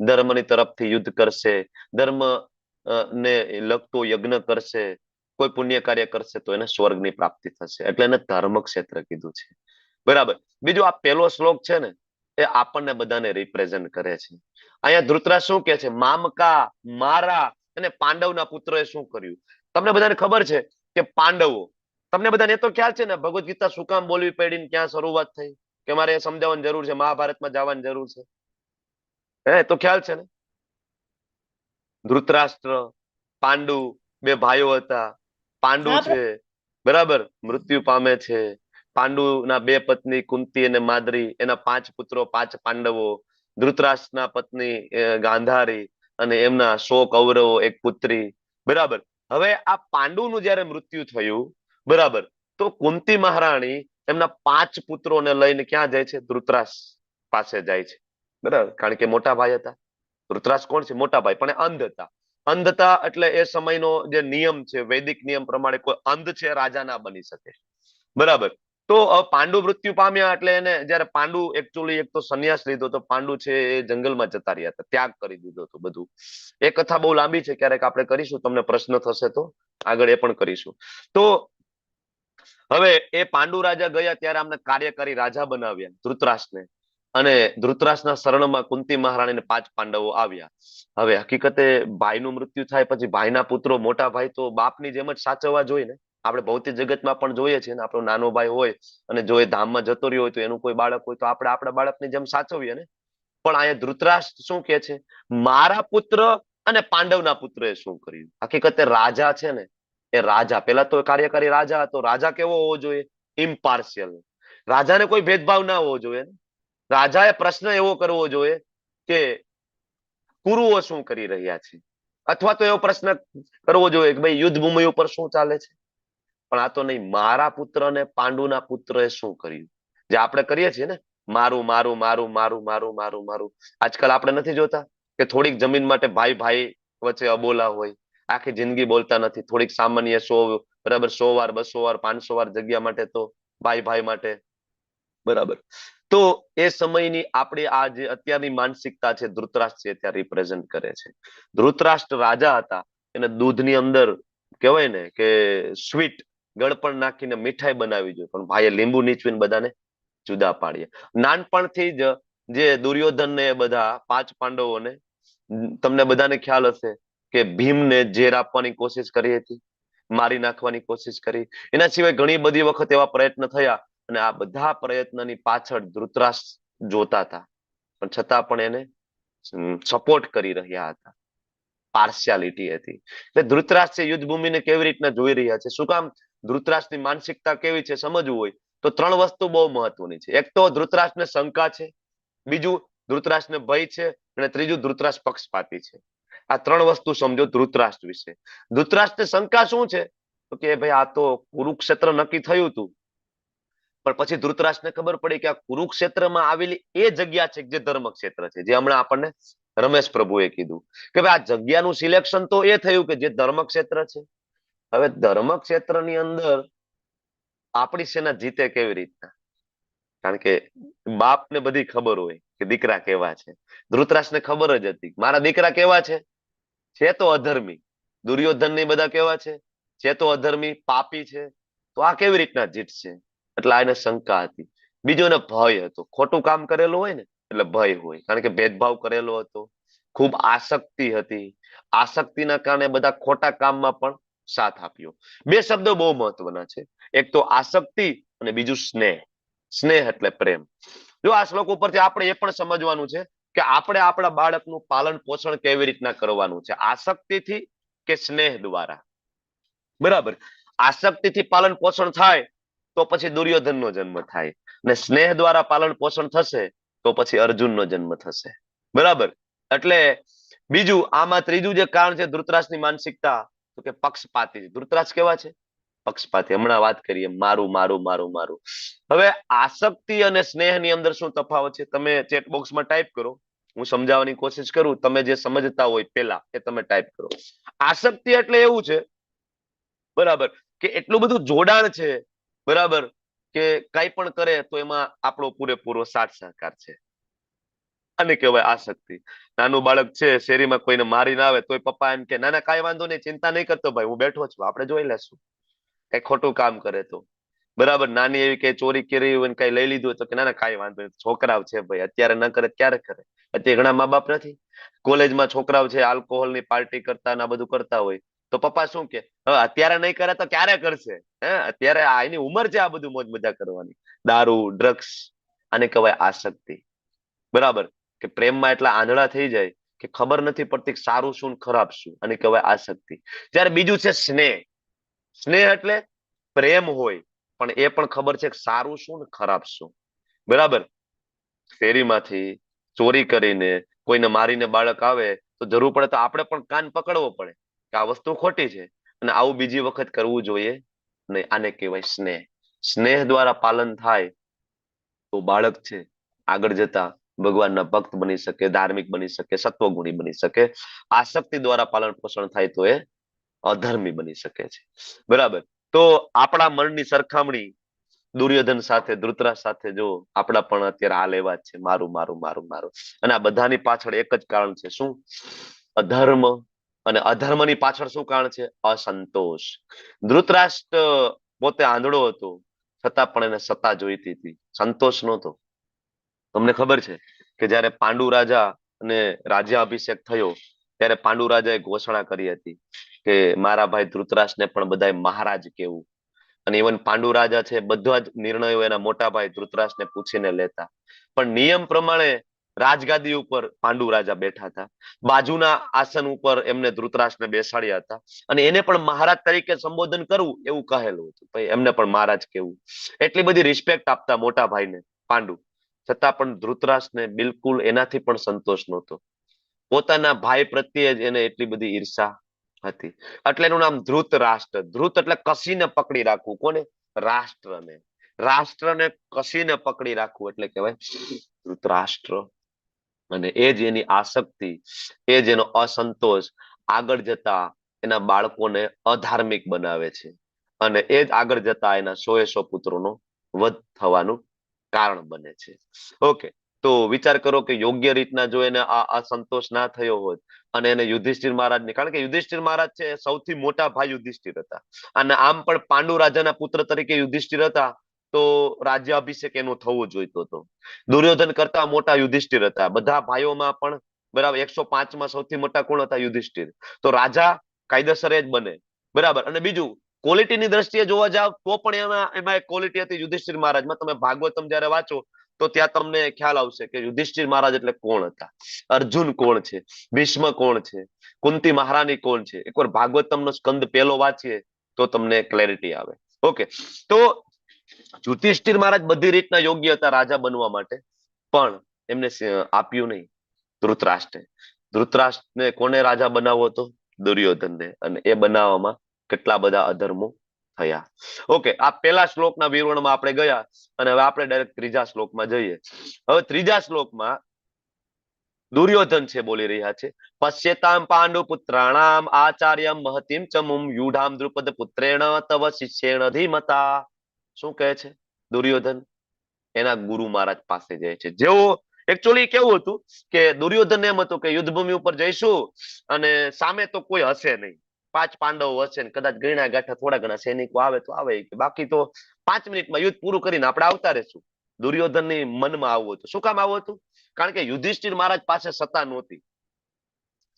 ધર્મની તરફથી યુદ્ધ કરશે, ધર્મ ને લગતો યજ્ઞ કરશે, કોઈ પુણ્ય કાર્ય કરશે તો એને સ્વર્ગની પ્રાપ્તિ થશે, એટલે એને ધર્મ ક્ષેત્ર કીધું છે. બરાબર. બીજું આ પહેલો શ્લોક છે ને એ આપણને બધાને રિપ્રેઝન્ટ કરે છે. અહીંયા ધૃતરાજ શું કે છે? મામકા, મારા અને પાંડવના પુત્રોએ શું કર્યું? તમને બધાને ખબર છે કે પાંડવો, તમને બધાને એ તો ખ્યાલ છે ને ભગવદ ગીતા શું કામ બોલવી પડી ને ક્યાં શરૂઆત થઈ, કે મારે એ સમજાવવાની જરૂર છે, મહાભારતમાં જવાની જરૂર છે? હે, તો ખ્યાલ છે ને? ધૃતરાષ્ટ્ર, પાંડુ બે ભાઈઓ હતા. પાંડુ હા, છે બરાબર મૃત્યુ પામે છે. પાંડુના બે પત્ની કુંતી અને માદ્રી, એના 5 પુત્રો 5 પાંડવો. ધૃતરાષ્ટ્રના પત્ની ગાંધારી અને એમના 100 કૌરવો, 1 પુત્રી. બરાબર. હવે આ પાંડુનું જયારે મૃત્યુ થયું, બરાબર, તો કુંતી મહારાણી એમના 5 પુત્રોને લઈને ક્યાં જાય છે? ધૃતરાષ્ટ્ર પાસે જાય છે. બરાબર, કારણ કે મોટા ભાઈ હતા. ધૃતરાષ્ટ્ર કોણ છે? મોટા ભાઈ, પણ અંધ હતા. અંધતા એટલે એ સમયનો જે નિયમ છે, વૈદિક નિયમ પ્રમાણે કોઈ અંધ છે રાજા ના બની શકે. બરાબર. તો પાંડુ મૃત્યુ પામ્યા એટલે એને જયારે પાંડુ એકચ્યુઅલી એક તો સંન્યાસ લીધો, તો પાંડુ છે એ જંગલમાં જતા રહ્યા હતા, ત્યાગ કરી દીધો હતો બધું. એ કથા બહુ લાંબી છે, ક્યારેક આપણે કરીશું, તમને પ્રશ્ન થશે તો આગળ એ પણ કરીશું. તો હવે એ પાંડુ રાજા ગયા ત્યારે અમને કાર્યકારી રાજા બનાવ્યા ધૃતરાષ્ટ્રને, અને ધૃતરાષ્ટ્રના શરણમાં કુંતી મહારાણીને 5 પાંડવો આવ્યા. હવે હકીકતે ભાઈનું મૃત્યુ થાય પછી ભાઈના પુત્રો, મોટા ભાઈ તો બાપની જેમ જ સાચવવા જોઈએ ને. આપણે ભૌતિક જગતમાં પણ જોઈએ છીએ ને, આપણો નાનો ભાઈ હોય અને જો એ ધામમાં જતો રહ્યો હોય તો એનું કોઈ બાળક હોય તો આપણે આપણા બાળકની જેમ સાચવીએ ને. પણ અહીંયા ધૃતરાષ્ટ્ર શું કે છે? મારા પુત્ર અને પાંડવના પુત્રએ શું કર્યું? હકીકતે રાજા છે ને એ રાજા, પેલા તો કાર્યકારી રાજા હતો. રાજા કેવો હોવો જોઈએ? ઇમ્પાર્શિયલ. રાજાને કોઈ ભેદભાવ ના હોવો જોઈએ. રાજાએ પ્રશ્ન એવો કરવો જોઈએ કે કુરુઓ શું કરી રહ્યા છે, અથવા તો એવો પ્રશ્ન કરવો જોઈએ કે ભાઈ યુદ્ધ ભૂમિ ઉપર શું ચાલે છે. પણ આ તો નહીં, મારા પુત્ર અને પાંડુના પુત્રએ શું કર્યું? જે આપણે કરીએ છીએ ને, મારું મારું મારું મારું મારું મારું મારું. આજકાલ આપણે નથી જોતા કે થોડીક જમીન માટે ભાઈ ભાઈ વચ્ચે અબોલા હોય, આખી જિંદગી બોલતા નથી. થોડીક સામાન્ય 100 બરાબર 100 વાર 200 વાર 500 વાર જગ્યા માટે તો ભાઈ ભાઈ માટે. બરાબર. તો એ સમયની આપણી આ જે અત્યારની માનસિકતા છે, ધૃતરાષ્ટ્ર છે ત્યાં રિપ્રેઝન્ટ કરે છે. ધૃતરાષ્ટ્ર રાજા હતા, એને દૂધની અંદર કહેવાય ને કે સ્વીટ ગળપણ નાખીને મીઠાઈ બનાવી જોઈએ, પણ ભાઈએ લીંબુ નીચવીને બધાને જુદા પાડ્યા. નાનપણથી જ જે દુર્યોધન ને બધા 5 પાંડવોને, તમને બધાને ખ્યાલ હશે કે ભીમને ઝેર આપવાની કોશિશ કરી હતી, મારી નાખવાની કોશિશ કરી. એના સિવાય ઘણી બધી વખત એવા પ્રયત્ન થયા, અને આ બધા પ્રયત્નની પાછળ ધૃતરાષ્ટ્ર જોતા હતા, પણ છતાં પણ એને સપોર્ટ કરી રહ્યા હતા. પાર્શિયાલિટી હતી. એટલે ધૃતરાષ્ટ્ર યુદ્ધ ભૂમિને કેવી રીતના જોઈ રહ્યા છે, શું કામ ધૃતરાષ્ટ્રની માનસિકતા કેવી છે સમજવું હોય તો 3 વસ્તુ બહુ મહત્વની છે. એક તો ધૃતરાષ્ટ્રને શંકા છે, બીજું ધૃતરાષ્ટ્રને ભય છે, અને ત્રીજું ધૃતરાષ્ટ્ર પક્ષપાતી છે. આ 3 વસ્તુ સમજો ધૃતરાષ્ટ્ર વિશે. ધૃતરાષ્ટ્રને શંકા શું છે? તો કે ભાઈ આ તો કુરુક્ષેત્ર નક્કી થયું હતું, પણ પછી ધૃતરાષ્ટ્રને ખબર પડી કે આ કુરુક્ષેત્રમાં આવેલી એ જગ્યા છે જે ધર્મ ક્ષેત્ર છે, જે હમણાં આપણને રમેશ પ્રભુએ કીધું કે ભાઈ આ જગ્યાનું સિલેક્શન તો એ થયું કે જે ધર્મ ક્ષેત્ર છે. હવે ધર્મ ક્ષેત્રની અંદર આપણી સેના જીતે કેવી રીતના? કારણ કે બાપને બધી ખબર હોય કે દીકરા કેવા છે. ધૃતરાષ્ટ્રને ખબર જ હતી મારા દીકરા કેવા છે તો અધર્મી. દુર્યોધન ની બધા કેવા છે તો અધર્મી, પાપી છે. તો આ કેવી રીતના જીતશે? એટલે આ એને શંકા હતી. બીજો એને ભય હતો, ખોટું કામ કરેલું હોય ને એટલે ભય હોય, કારણ કે ભેદભાવ કરેલો હતો, ખૂબ આસક્તિ હતી. આસક્તિના કારણે બધા ખોટા કામમાં પણ સાથ આપ્યો. 2 શબ્દો બહુ મહત્વના છે, એક તો આસક્તિ અને બીજું સ્નેહ. સ્નેહ એટલે પ્રેમ. જો આ શ્લોક ઉપરથી આપણે એ પણ સમજવાનું છે કે આપણે આપણા બાળકનું પાલન પોષણ કેવી રીતના કરવાનું છે, આસક્તિથી કે સ્નેહ દ્વારા. બરાબર. આસક્તિથી પાલન પોષણ થાય તો પછી દુર્યોધનનો જન્મ થાય, અને સ્નેહ દ્વારા પાલન પોષણ થશે તો પછી અર્જુનનો જન્મ થશે. બરાબર. એટલે બીજું આમાં ત્રીજું જે કારણ છે ધૃતરાષ્ટ્રની માનસિકતા, તો કે પક્ષપાતી. ધૃતરાષ્ટ્ર કેવા છે? પક્ષપાતી. હમણાં વાત કરીએ મારું મારું મારું મારું. હવે આસક્તિ અને સ્નેહની અંદર શું તફાવત છે તમે ચેટ બોક્સમાં ટાઈપ કરો, હું સમજાવવાની કોશિશ કરું. તમે જે સમજતા હોય પેલા એ તમે ટાઈપ કરો. આસક્તિ એટલે એવું છે, બરાબર, કે એટલું બધું જોડાણ છે, બરાબર, કે કઈ પણ કરે તો એમાં આપણો પૂરેપૂરો સાથ સહકાર છે. આને કહેવાય આસક્તિ. નાનું બાળક છે, શેરીમાં કોઈને મારીને આવે તોય પપ્પા એમ કે ના ના કાંઈ વાંધો નહીં, ચિંતા નહીં કરતો ભાઈ, હું બેઠો છું, આપણે જોઈ લેશું. કઈ ખોટું કામ કરે તો, બરાબર, નાની એવી કઈ ચોરી કરી હોય કઈ લઈ લીધું હોય તો કે ના ના કાંઈ વાંધો નહીં, છોકરાઓ છે ભાઈ, અત્યારે ન કરે ક્યારે કરે. અત્યારે ઘણા મા બાપ નથી, કોલેજમાં છોકરાઓ છે આલ્કોહોલ ની પાર્ટી કરતા ને આ બધું કરતા હોય તો પપ્પા શું કે હવે અત્યારે નહીં કરે તો ક્યારે કરશે? અત્યારે એની ઉંમર છે આ બધું મોજ મજા કરવાની. દારૂ, ડ્રગ્સ, આને કહેવાય આસક્તિ. બરાબર, કે પ્રેમમાં એટલા આંધળા થઈ જાય કે ખબર નથી પડતી સારું શું ખરાબ શું, આને કહેવાય આસક્તિ. જ્યારે બીજું છે સ્નેહ. સ્નેહ એટલે પ્રેમ હોય પણ એ પણ ખબર છે કે સારું શું ને ખરાબ શું. બરાબર, શેરીમાંથી ચોરી કરીને કોઈને મારીને બાળક આવે તો જરૂર પડે તો આપણે પણ કાન પકડવો પડે કે આ વસ્તુ ખોટી છે અને આવું બીજી વખત કરવું જોઈએ નહીં. આને કહેવાય સ્નેહ. સ્નેહ દ્વારા પાલન થાય તો બાળક છે આગળ જતા ભગવાનના ભક્ત બની શકે, ધાર્મિક બની શકે, સત્વગુણી બની શકે. આસક્તિ દ્વારા પાલન પોષણ થાય તો એ અધર્મી બની શકે છે. બરાબર, તો આપણા મનની સરખામણી દુર્યોધન સાથે, ધૃતરાષ્ટ્ર સાથે જો આપણા પણ અત્યારે હાલ એવા જ છે, મારું મારું મારું મારું. અને આ બધાની પાછળ એક જ કારણ છે, શું? અધર્મ. અને અધર્મની પાછળ શું કારણ છે? અસંતોષ. ધૃતરાષ્ટ્ર પોતે આંધળો હતો છતાં પણ એને સત્તા જોઈતી હતી, સંતોષ નહોતો. તમને ખબર છે કે જયારે પાંડુ રાજા અને રાજ્યાભિષેક થયો ત્યારે પાંડુ રાજાએ ઘોષણા કરી હતી કે મારા ભાઈ ધૃતરાષ્ટ્રને પણ બધાએ મહારાજ કેવું. અને ઇવન પાંડુ રાજા છે બધા જ નિર્ણયો એના મોટા ભાઈ ધૃતરાષ્ટ્રને પૂછીને લેતા. પણ નિયમ પ્રમાણે રાજગાદી ઉપર પાંડુ રાજા બેઠા હતા, બાજુના આસન ઉપર એમને ધૃતરાષ્ટ્રને બેસાડ્યા હતા અને એને પણ મહારાજ તરીકે સંબોધન કરવું એવું કહેલું હતું, ભાઈ એમને પણ મહારાજ કેવું. એટલી બધી રિસ્પેક્ટ આપતા મોટા ભાઈને પાંડુ, છતાં પણ ધૃતરાષ્ટ્રને બિલકુલ એનાથી પણ સંતોષ નહોતો. પોતાના ભાઈ પ્રત્યે જ એને એટલી બધી ઈર્ષા હતી. એટલે એનું નામ ધૃત રાષ્ટ્ર. ધ્રુત એટલે કસીને પકડી રાખવું. કોને? રાષ્ટ્રને. રાષ્ટ્રને કસીને પકડી રાખવું એટલે કહેવાય ધૃતરાષ્ટ્ર. અને એ જ એની આસક્તિ, એ જ એનો અસંતોષ આગળ જતા એના બાળકોને અધાર્મિક બનાવે છે અને એ જ આગળ જતા એના 100 પુત્રોનો વધ થવાનું કારણ બને છે. ઓકે, તો વિચાર કરો કે યોગ્ય રીતના જો એને આ અસંતોષ ના થયો હોત અને એને યુધિષ્ઠિર મહારાજને, કારણ કે યુધિષ્ઠિર મહારાજ છે સૌથી મોટા ભાઈ યુધિષ્ઠિર હતા અને આમ પણ પાંડુ રાજાના પુત્ર તરીકે યુધિષ્ઠિર હતા તો રાજ્યાભિષેક એનો થવો જોઈતો હતો. દુર્યોધન કરતા મોટા યુધિષ્ઠિર હતા બધા ભાઈઓમાં પણ, બરાબર. 105 સૌથી મોટા કોણ હતા? યુધિષ્ઠિર. તો રાજા કાયદેસર જ બને, બરાબર. અને બીજું ક્વોલિટીની દ્રષ્ટિએ જોવા જાવ તો પણ એમાં એક ક્વોલિટી હતી યુધિષ્ઠિર મહારાજમાં. તમે ભાગવતમ જયારે વાંચો તો ત્યાં તમને ખ્યાલ આવશે કે યુધિષ્ઠિર મહારાજ એટલે કોણ હતા, અર્જુન કોણ છે, ભીષ્મ કોણ છે, કુંતી મહારાણી કોણ છે. એકવાર ભાગવતમનો સ્કંદ પહેલો વાંચીએ તો તમને ક્લેરિટી આવે. ઓકે, તો યુધિષ્ઠિર મહારાજ બધી રીતના યોગ્ય હતા રાજા બનવા માટે, પણ એમને આપ્યું નહીં ધૃતરાષ્ટ્રે. ધૃતરાષ્ટ્રને કોને રાજા બનાવવો હતો? દુર્યોધનને. અને એ બનાવવામાં કેટલા બધા અધર્મો થયા. ઓકે, આ પહેલા શ્લોકના વિવરણમાં આપણે ગયા અને હવે આપણે ડાયરેક્ટ ત્રીજા શ્લોકમાં જઈએ. હવે ત્રીજા શ્લોકમાં દુર્યોધન છે બોલી રહ્યા છે, પશ્યેતામ પાંડુ પુત્રાણામ આચાર્યમ મહતીમ ચમુમ યુઢામ દ્રુપદ પુત્રેણ તવ શિષ્યેણ ધીમતા. શું કહે છે દુર્યોધન? એના ગુરુ મહારાજ પાસે જાય છે. જેવો એકચ્યુઅલી કેવું હતું કે દુર્યોધન એમ હતું કે યુદ્ધભૂમિ ઉપર જઈશું અને સામે તો કોઈ હશે નહીં, 5 પાંડવો હશે ને કદાચ ગણ્યા ગાંઠા થોડા ઘણા સૈનિકો આવે તો આવે, બાકી તો 5 મિનિટમાં યુદ્ધ પૂરું કરીને આપણે આવતા રહેશું. દુર્યોધનની મનમાં આવું હતું. શું કામ આવું હતું? કારણ કે યુધિષ્ઠિર મહારાજ પાસે સત્તા નહોતી.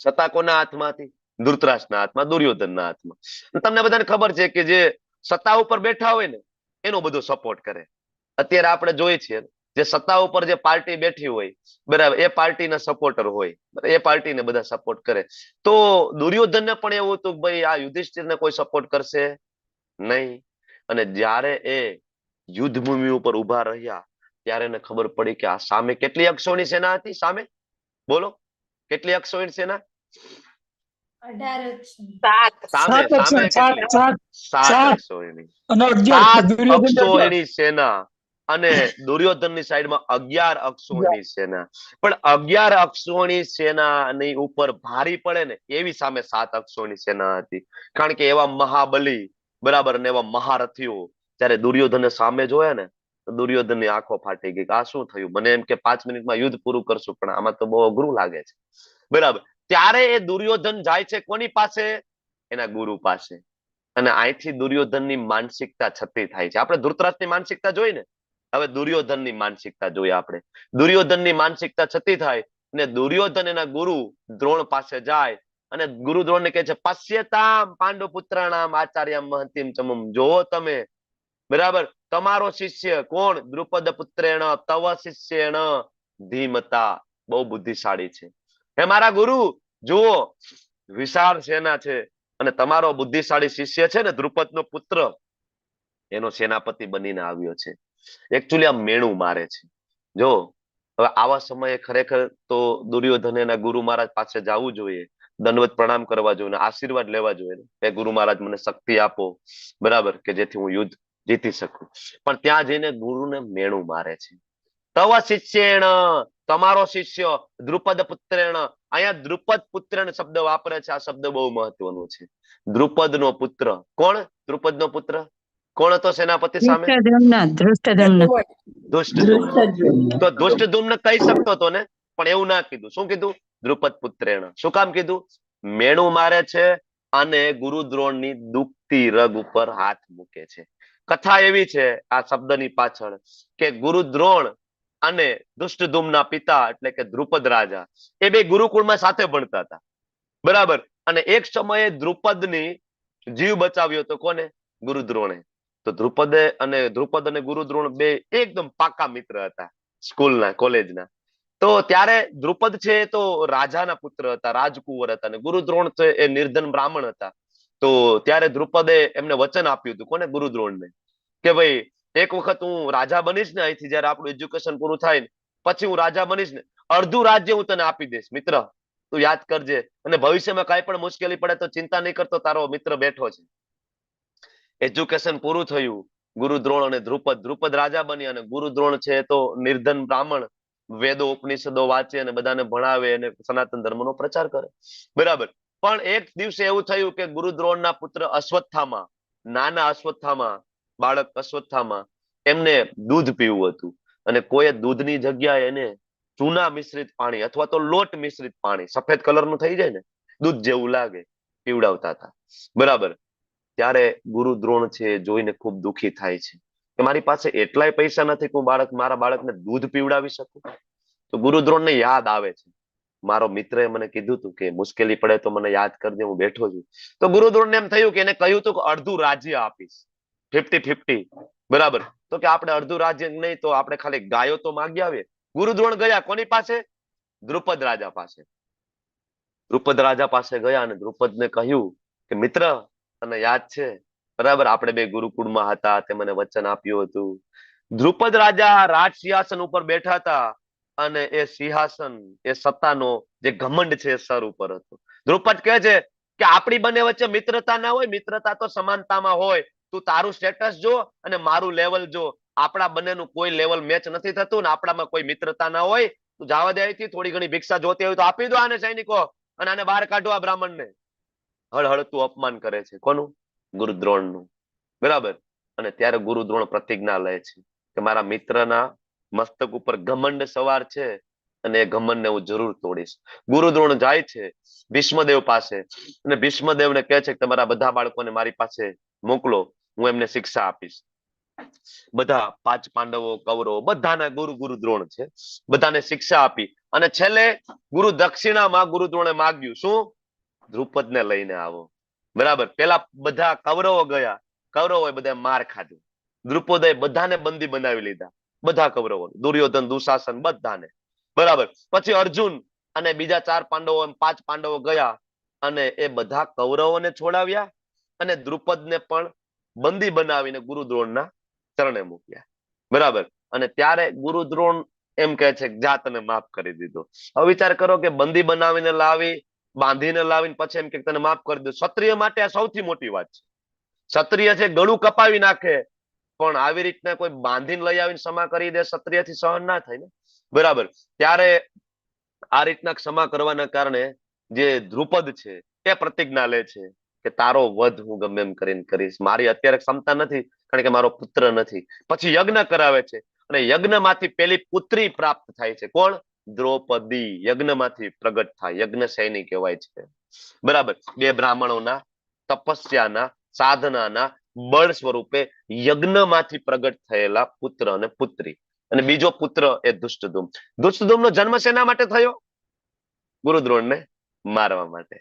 સત્તા કોના હાથમાં હતી? ધૃતરાષ્ટ્રના હાથમાં, દુર્યોધનના હાથમાં. તમને બધાને ખબર છે કે જે સત્તા ઉપર બેઠા હોય ને એનો બધો સપોર્ટ કરે. અત્યારે આપણે જોઈએ છીએ જે સત્તા ઉપર જે પાર્ટી બેઠી હોય, બરાબર, એ પાર્ટીના સપોર્ટર હોય, એ પાર્ટીને બધા સપોર્ટ કરે. તો દુર્યોધનને પણ એવું હતું કે ભાઈ આ યુધિષ્ઠિરને કોઈ સપોર્ટ કરશે નહીં. અને જ્યારે એ યુદ્ધભૂમિ ઉપર ઉભા રહ્યા ત્યારે એને ખબર પડી કે આ સામે કેટલી અક્ષોની સેના હતી. સામે બોલો કેટલી અક્ષોની સેના? 18 જ છે. સામે સાત સામે અક્ષો સાત કેટલી? સાત 7 સાત અક્ષોહિણી. અને 11 7 દુર્યોધન 11 અક્ષોહિણી સેના અને દુર્યોધનની સાઈડમાં 11 અક્ષોહિણી સેના. પણ 11 અક્ષોહિણી સેનાની ઉપર ભારી પડે ને એવી સામે 7 અક્ષોહિણી સેના હતી. કારણ કે એવા મહાબલી, બરાબર, ને એવા મહારથીઓ જ્યારે દુર્યોધનને સામે જોયા ને તો દુર્યોધનની આંખો ફાટી ગઈ. આ શું થયું? મને એમ કે 5 મિનિટમાં યુદ્ધ પૂરું કરશું, પણ આમાં તો બહુ અઘરું લાગે છે. બરાબર. ત્યારે એ દુર્યોધન જાય છે કોની પાસે? એના ગુરુ પાસે. અને અહીંથી દુર્યોધનની માનસિકતા છતી થાય છે. આપણે ધૃતરાષ્ટ્રની માનસિકતા જોઈ ને, હવે દુર્યોધનની માનસિકતા જોઈએ આપણે. દુર્યોધનની માનસિકતા છતી થાય અને દુર્યોધન એના ગુરુ દ્રોણ પાસે જાય અને ગુરુ દ્રોણને કહે છે, પશ્યતામ પાંડુ પુત્રાણામ આચાર્ય મહંતિમ ચમમ. જોવો તમે, બરાબર, તમારો શિષ્ય કોણ? દ્રુપદ પુત્રેણ તવ શિષ્યેણ ધીમતા. બહુ બુદ્ધિશાળી છે. હે મારા ગુરુ, જુઓ વિશાળ સેના છે અને તમારો બુદ્ધિશાળી શિષ્ય છે ને દ્રુપદનો પુત્ર, એનો સેનાપતિ બનીને આવ્યો છે. એકચ્યુઅલી આ મેણું મારે છે. જો હવે આવા સમયે ખરેખર તો દુર્યોધન એના ગુરુ મહારાજ પાસે જવું જોઈએ, દંડવત પ્રણામ કરવા જોઈએ, આશીર્વાદ લેવા જોઈએ. એ ગુરુ મહારાજ મને શક્તિ આપો, બરાબર, કે જેથી હું યુદ્ધ જીતી શકું. પણ ત્યાં જઈને ગુરુને મેણું મારે છે. તવ શિષ્યેણ, તમારો શિષ્ય, દ્રુપદ પુત્રેણ. અહીંયા દ્રુપદ પુત્રેણ શબ્દ વાપરે છે. આ શબ્દ બહુ મહત્વનો છે. દ્રુપદનો પુત્ર. કોણ? દ્રુપદનો પુત્ર કોણ હતો સેનાપતિ સામે? ધૃષ્ટદ્યુમ્ન. તો ધૃષ્ટદ્યુમ્ન કહી શકતો હતો ને, પણ એવું ના કીધું. શું કીધું? દ્રુપદ પુત્રેણ. શું કામ કીધું? મેણું મારે છે અને ગુરુ દ્રોણની દુખતી રગ ઉપર હાથ મૂકે છે. કથા એવી છે આ શબ્દની પાછળ કે ગુરુ દ્રોણ અને ધૃષ્ટદ્યુમ્નના પિતા એટલે કે દ્રુપદ રાજા, એ બે ગુરુકુળમાં સાથે ભણતા હતા, બરાબર. અને એક સમયે દ્રુપદની જીવ બચાવ્યો હતો કોને? ગુરુ દ્રોણે. તો દ્રુપદ અને ગુરુ દ્રોણ બે એકદમ પાકા મિત્ર હતા સ્કૂલના, કોલેજના. તો ત્યારે દ્રુપદ છે તો રાજાના પુત્ર હતા, રાજકુંવર હતા, અને ગુરુ દ્રોણ છે એ નિર્ધન બ્રાહ્મણ હતા. તો ત્યારે દ્રુપદે એમને વચન આપ્યું હતું, કોને? ગુરુ દ્રોણને, કે ભાઈ એક વખત હું રાજા બનીશ ને, અહીંથી જયારે આપણું એજ્યુકેશન પૂરું થાય ને પછી હું રાજા બનીશ ને, અડધું રાજ્ય હું તને આપી દઈશ મિત્ર, તું યાદ કરજે. અને ભવિષ્યમાં કઈ પણ મુશ્કેલી પડે તો ચિંતા નહીં કરતો, તારો મિત્ર બેઠો છે. એજ્યુકેશન પૂરું થયું. ગુરુ દ્રોણ અને દ્રુપદ રાજા બની અને ગુરુ દ્રોણ છે તો નિર્ધન બ્રાહ્મણ, વેદો ઉપનિષદો વાંચે અને બધાને ભણાવે અને સનાતન ધર્મનો પ્રચાર કરે, બરાબર. પણ એક દિવસે એવું થયું કે ગુરુ દ્રોણના પુત્ર અશ્વત્થામા, નાના અશ્વત્થામા, બાળક અશ્વત્થામા, એમને દૂધ પીવું હતું અને કોઈ દૂધની જગ્યાએ એને ચૂના મિશ્રિત પાણી અથવા તો લોટ મિશ્રિત પાણી, સફેદ કલરનું થઈ જાય ને, દૂધ જેવું લાગે, પીવડાવતા હતા, બરાબર. ત્યારે ગુરુ દ્રોણ છે જોઈને ખૂબ દુઃખી થાય છે કે મારી પાસે એટલાય પૈસા નથી કે હું મારા બાળકને દૂધ પીવડાવી શકું. તો ગુરુ દ્રોણને યાદ આવે છે, મારો મિત્રએ મને કીધું હતું કે મુશ્કેલી પડે તો મને યાદ કરજે, હું બેઠો છું. તો ગુરુ દ્રોણને એમ થયું કે એને કહ્યું હતું કે અડધું રાજ્ય આપીશ, 50-50, બરાબર. તો કે આપણે અડધું રાજ્ય નહીં તો આપણે ખાલી ગાયો તો માગી આવીએ. ગુરુ દ્રોણ ગયા કોની પાસે? દ્રુપદ રાજા પાસે. દ્રુપદ રાજા પાસે ગયા અને દ્રુપદને કહ્યું કે મિત્ર, તને યાદ છે, બરાબર, આપણે બે ગુરુકુળમાં હતા, તે મને વચન આપ્યું હતું. દ્રુપદ રાજા રાજ સિંહાસન ઉપર બેઠા હતા અને એ સિંહાસન, એ સત્તાનો જે ઘમંડ છે સર ઉપર હતો. દ્રુપદ કહે છે કે આપણી બંને વચ્ચે મિત્રતા ના હોય, મિત્રતા તો સમાનતામાં હોય. તું તારું સ્ટેટસ જો અને મારું લેવલ જો, આપણા બંનેનું કોઈ લેવલ મેચ નથી થતું ને આપણામાં કોઈ મિત્રતા ના હોય. તું જવા દે અહીંથી, થોડી ઘણી ભિક્ષા જોતી હોય તો આપી દો આને સૈનિકો અને આને બહાર કાઢો આ બ્રાહ્મણને. હળહળતું અપમાન કરે છે. કોનું? ગુરુ દ્રોણનું, બરાબર. અને ત્યારે ગુરુ દ્રોણ પ્રતિજ્ઞા લે છે કે મારા મિત્રના મસ્તક ઉપર ઘમંડ સવાર છે અને એ ઘમંડને હું જરૂર તોડીશ. ગુરુ દ્રોણ જાય છે ભીષ્મદેવ પાસે અને ભીષ્મદેવને કહે છે કે તમારા બધા બાળકોને મારી પાસે મોકલો, હું એમને શિક્ષા આપીશ. બધા 5 પાંડવો, કૌરવો, બધાને ગુરુ દ્રોણ છે, બધાને શિક્ષા આપી અને છેલ્લે ગુરુ દક્ષિણામાં ગુરુ દ્રોણે માગ્યું શું? દ્રુપદને લઈને આવો, બરાબર. પેલા બધા કૌરવો ગયા, કૌરવોએ બધા માર ખાધું. દ્રુપદે બધાને બંદી બનાવી લીધા, બધા કૌરવો, દુર્યોધન, દુશાસન, બધાને, બરાબર. પછી અર્જુન અને બીજા 4 પાંડવો, 5 પાંડવો ગયા અને એ બધા કૌરવોને છોડાવ્યા અને દ્રુપદને પણ બંદી બનાવીને ગુરુ દ્રોણના ચરણે મૂક્યા, બરાબર. અને ત્યારે ગુરુ દ્રોણ એમ કહે છે જા તને માફ કરી દીધો. હવે વિચાર કરો કે બંદી બનાવીને લાવી બાંધીને લાવીને પછી એમ કે તને માફ કરી દઉં. ક્ષત્રિય માટે આ સૌથી મોટી વાત છે. ક્ષત્રિય છે ગળું કપાવી નાખે, પણ આવી રીતના કોઈ બાંધીને લઈ આવીને ક્ષમા કરી દે, ક્ષત્રિયથી સહન ના થાય ને. બરાબર. ત્યારે આ રીતના ક્ષમા કરવાના કારણે જે દ્રુપદ છે એ પ્રતિજ્ઞા લે છે કે તારો વધ હું ગમે એમ કરીને કરીશ. મારી અત્યારે ક્ષમતા નથી, કારણ કે મારો પુત્ર નથી. પછી યજ્ઞ કરાવે છે અને યજ્ઞમાંથી પેલી પુત્રી પ્રાપ્ત થાય છે. કોણ? દ્રૌપદી. યજ્ઞમાંથી પ્રગટ થાય, યજ્ઞ સૈની કહેવાય છે. બરાબર. બે બ્રાહ્મણોના તપસ્યાના સાધનાના બળ સ્વરૂપે યજ્ઞમાંથી પ્રગટ થયેલા પુત્ર અને પુત્રી. અને બીજો પુત્ર એ ધૃષ્ટદ્યુમ્ન. ધૃષ્ટદ્યુમ્નનો જન્મ શેના માટે થયો? ગુરુદ્રોણને મારવા માટે.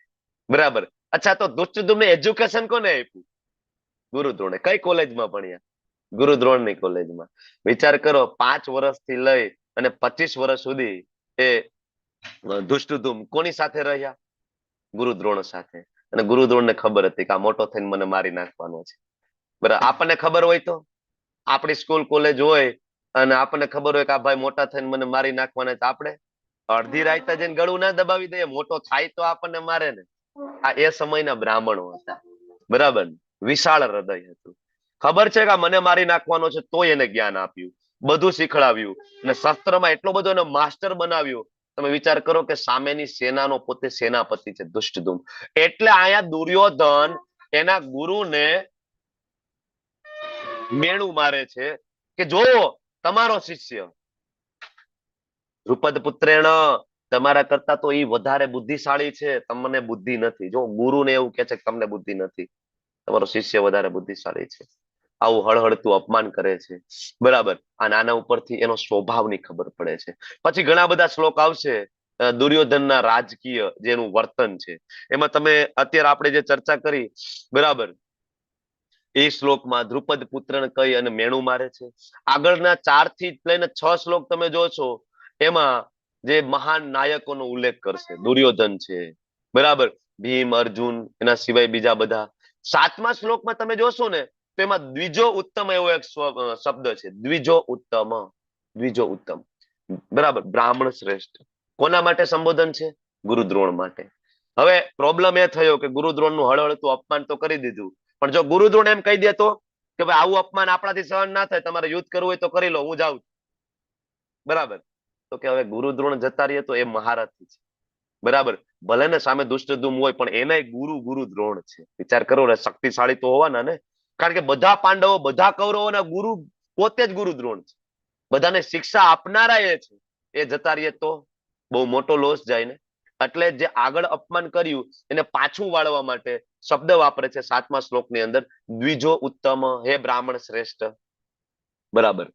બરાબર. અચ્છા, તો ધૃષ્ટદ્યુમ્ન એજ્યુકેશન કોને આપ્યું? ગુરુદ્રોણે. કઈ કોલેજમાં ભણ્યા? ગુરુદ્રોણની કોલેજમાં. વિચાર કરો, 5 વર્ષથી લઈ અને 25 વર્ષ સુધી એ ધૃષ્ટદ્યુમ્ન કોની સાથે રહ્યા? ગુરુદ્રોણ સાથે. અને ગુરુદ્રોણને ખબર હતી કે આ મોટો થઈને મને મારી નાખવાનો છે. બરાબર. આપણને ખબર હોય તો આપણી સ્કૂલ કોલેજ હોય અને આપણને ખબર હોય કે આ ભાઈ મોટા થઈને મને મારી નાખવાના છે, આપણે અડધી રાતે જઈને ગળું ના દબાવી દઈએ? મોટો થાય તો આપણને મારે ને. આ એ સમયના બ્રાહ્મણો હતા. બરાબર. વિશાળ હૃદય હતું. ખબર છે કે મને મારી નાખવાનો છે, તોય એને જ્ઞાન આપ્યું, બધું શીખડાવ્યું અને શસ્ત્રમાં એટલો બધો એને માસ્ટર બનાવ્યો. તમે વિચાર કરો કે સામેની સેનાનો પોતે સેનાપતિ છે ધૃષ્ટદ્યુમ્ન. એટલે આયા દુર્યોધન એના ગુરુને મેણું મારે છે કે જો તમારો શિષ્ય દ્રુપદ પુત્રેણ, તમારા કરતા તો એ વધારે બુદ્ધિશાળી છે, તમને બુદ્ધિ નથી. જો ગુરુને એવું કે છે કે તમને બુદ્ધિ નથી, તમારો શિષ્ય વધારે બુદ્ધિશાળી છે. આવું હળહળતું અપમાન કરે છે. બરાબર. અને આના ઉપરથી એનો સ્વભાવની ખબર પડે છે. પછી ઘણા બધા શ્લોક આવશે દુર્યોધનના રાજકીય જેનું વર્તન છે. એમાં તમે અત્યારે આપણે જે ચર્ચા કરી, બરાબર, એ શ્લોકમાં દ્રુપદ પુત્રને કહી અને મેણું મારે છે. આગળના 4 થી લઈને 6 શ્લોક તમે જોશો, એમાં જે મહાન નાયકોનો ઉલ્લેખ કરશે. દુર્યોધન છે, બરાબર, ભીમ, અર્જુન, એના સિવાય બીજા બધા. 7મા શ્લોકમાં તમે જોશો ને, તો એમાં દ્વિજો ઉત્તમ એવો એક શબ્દ છે. દ્વિજો ઉત્તમ. દ્વિજો ઉત્તમ. બરાબર. બ્રાહ્મણ શ્રેષ્ઠ. કોના માટે સંબોધન છે? ગુરુદ્રોણ માટે. હવે પ્રોબ્લેમ એ થયો કે ગુરુદ્રોણનું હળહળતું અપમાન તો કરી દીધું, પણ જો ગુરુદ્રોણ એમ કહી દેતો કે ભાઈ આવું અપમાન આપણાથી સહન ના થાય, તમારે યુદ્ધ કરવું હોય તો કરી લો, હું જાઉં. બરાબર. તો કે હવે ગુરુદ્રોણ જતા રહીએ તો એ મહારથી છે. બરાબર. ભલે ને સામે દુષ્ટદ્યુમ્ન હોય, પણ એનાય ગુરુદ્રોણ છે. વિચાર કરો, શક્તિશાળી તો હોવાના ને. કારણ કે બધા પાંડવો, બધા કૌરવોના ગુરુ પોતે જ ગુરુદ્રોણ છે. બધાને શિક્ષા આપનારા એ છે. એ જતા રહીએ તો બહુ મોટો લોસ જાય ને. એટલે જે આગળ અપમાન કર્યું એને પાછું વાળવા માટે શબ્દ વાપરે છે 7મા શ્લોકની અંદર, દ્વિજો ઉત્તમ, હે બ્રાહ્મણ શ્રેષ્ઠ. બરાબર.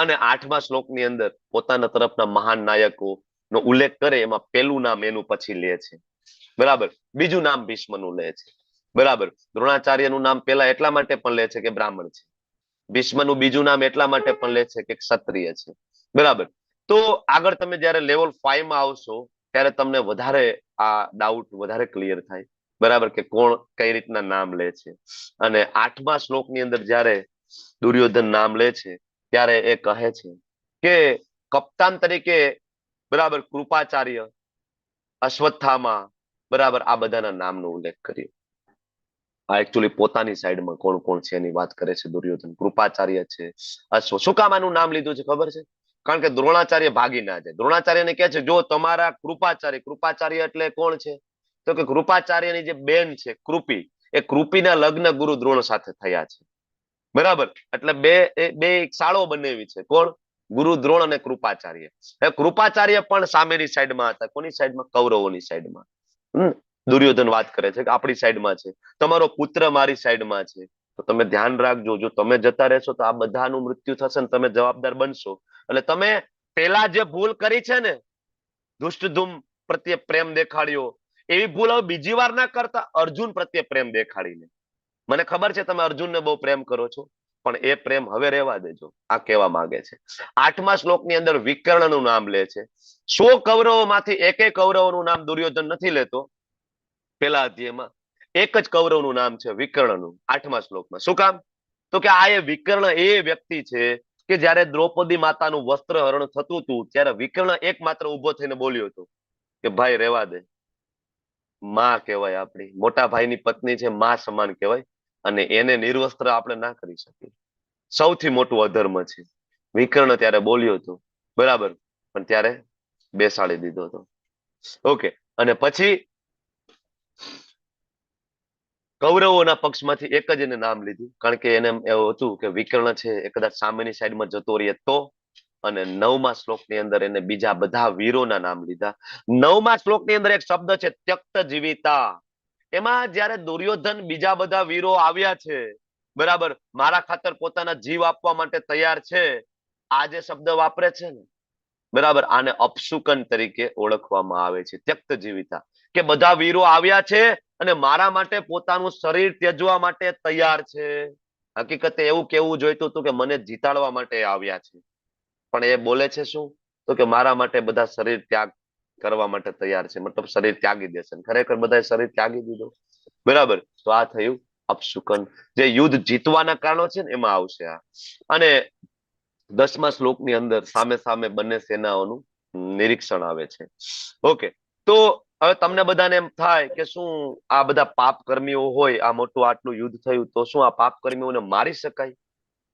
અને 8મા શ્લોકની અંદર પોતાના તરફના મહાન નાયકો નો ઉલ્લેખ કરે, એમાં પેલું નામ એનું પછી લે છે. બરાબર. બીજું નામ ભીષ્મનું લે છે. બરાબર. દ્રોણાચાર્યનું નામ પેલા એટલા માટે પણ લે છે કે બ્રાહ્મણ છે. ભીષ્મનું બીજું નામ એટલા માટે પણ લે છે કે ક્ષત્રિય છે. બરાબર. તો આગળ તમે જયારે લેવલ 5 માં આવશો ત્યારે તમને વધારે આ ડાઉટ વધારે ક્લિયર થાય. બરાબર, કે કોણ કઈ રીતના નામ લે છે. અને 8મા શ્લોકની અંદર જયારે દુર્યોધન નામ લે છે ત્યારે એ કહે છે કે કપ્તાન તરીકે, બરાબર, કૃપાચાર્ય, અશ્વત્થામા, બરાબર, આ બધાના નામનો ઉલ્લેખ કર્યો. આ એકચ્યુઅલી પોતાની સાઈડમાં કોણ કોણ છે એની વાત કરે છે દુર્યોધન. કૃપાચાર્ય છે, અશ્વ. શું કામ આનું નામ લીધું છે ખબર છે? કારણ કે દ્રોણાચાર્ય ભાગી ના જાય. દ્રોણાચાર્યને કહે છે જો તમારા કૃપાચાર્ય, કૃપાચાર્ય એટલે કોણ છે? તો કે કૃપાચાર્યની જે બેન છે કૃપી, એ કૃપીના લગ્ન ગુરુ દ્રોણ સાથે થયા છે. બરાબર. એટલે બે શાળો બનાવી છે. કોણ? ગુરુ દ્રોણ અને કૃપાચાર્ય. કૃપાચાર્ય પણ સામેની સાઈડમાં હતા. કોની સાઈડમાં? કૌરવોની સાઈડમાં. દુર્યોધન વાત કરે છે કે આપણી સાઈડમાં છે, તમારો પુત્ર મારી સાઈડમાં છે. તો તમે ધ્યાન રાખજો, જો તમે જતા રહેશો તો આ બધાનું મૃત્યુ થશે ને તમે જવાબદાર બનશો. એટલે તમે પેલા જે ભૂલ કરી છે ને, ધૃષ્ટદ્યુમ્ન પ્રત્યે પ્રેમ દેખાડ્યો, એવી ભૂલ હવે બીજી વાર ના કરતા. અર્જુન પ્રત્યે પ્રેમ દેખાડીને. મને ખબર છે તમે અર્જુનને બહુ પ્રેમ કરો છો, પણ એ પ્રેમ હવે રહેવા દેજો. આ કહેવા માંગે છે. 8મા શ્લોકની અંદર વિકર્ણનું નામ લે છે. 100 કૌરવોમાંથી એકેય કૌરવોનું નામ દુર્યોધન નથી લેતો. પેલા અધ્યાયમાં એક જ કૌરવનું નામ છે, વિકર્ણનું, 8મા શ્લોકમાં. શું કામ? તો કે આ એ વિકર્ણ એ વ્યક્તિ છે કે જયારે દ્રૌપદી માતાનું વસ્ત્ર હરણ થતું હતું ત્યારે વિકર્ણ એકમાત્ર ઉભો થઈને બોલ્યો હતો કે ભાઈ રહેવા દે. માં કહેવાય, આપણી મોટા ભાઈની પત્ની છે, માં સમાન કહેવાય, અને એને નિર્વસ્ત્ર આપણે ના કરી શકીએ. સૌથી મોટું અધર્મ છે. વિકર્ણ ત્યારે બોલ્યો હતો, બરાબર, પણ ત્યારે બેસાડી દીધો હતો. ઓકે, અને પછી કૌરવોના પક્ષમાંથી એક જ એને નામ લીધું, કારણ કે એને એવું હતું કે વિકર્ણ છે એ કદાચ સામેની સાઈડમાં જતો રહે તો. અને 9મા શ્લોકની અંદર એને બીજા બધા વીરોના નામ લીધા. 9મા શ્લોકની અંદર એક શબ્દ છે ત્યક્ત જીવિતા. એમાં જયારે દુર્યોધન બીજા બધા વીરો આવ્યા છે, બરાબર, મારા ખાતર પોતાના જીવ આપવા માટે તૈયાર છે, આ જે શબ્દ વાપરે છે ને, બરાબર, આને અપશુકન તરીકે ઓળખવામાં આવે છે. ત્યક્ત જીવિતા, કે બધા વીરો આવ્યા છે અને મારા માટે પોતાનું શરીર ત્યજવા માટે તૈયાર છે. હકીકતે એવું કેવું જોઈતું હતું કે મને જીતાડવા માટે આવ્યા છે, પણ એ બોલે છે શું? તો કે મારા માટે બધા શરીર ત્યાગ કરવા માટે તૈયાર છે, મતલબ શરીર ત્યાગી દેશે. ખરેખર બધા શરીર ત્યાગી દીધું, બરાબર. તો આ થયું અપશુકન. જે યુદ્ધ જીતવાના કારણો છે ને એમાં આવશે આ. અને 10મા શ્લોકની અંદર સામે સામે બંને સેનાઓનું નિરીક્ષણ આવે છે. ઓકે, તો હવે તમને બધાને એમ થાય કે શું આ બધા પાપ કર્મીઓ હોય, આ મોટું આટલું યુદ્ધ થયું, તો શું આ પાપ કર્મીઓને મારી શકાય?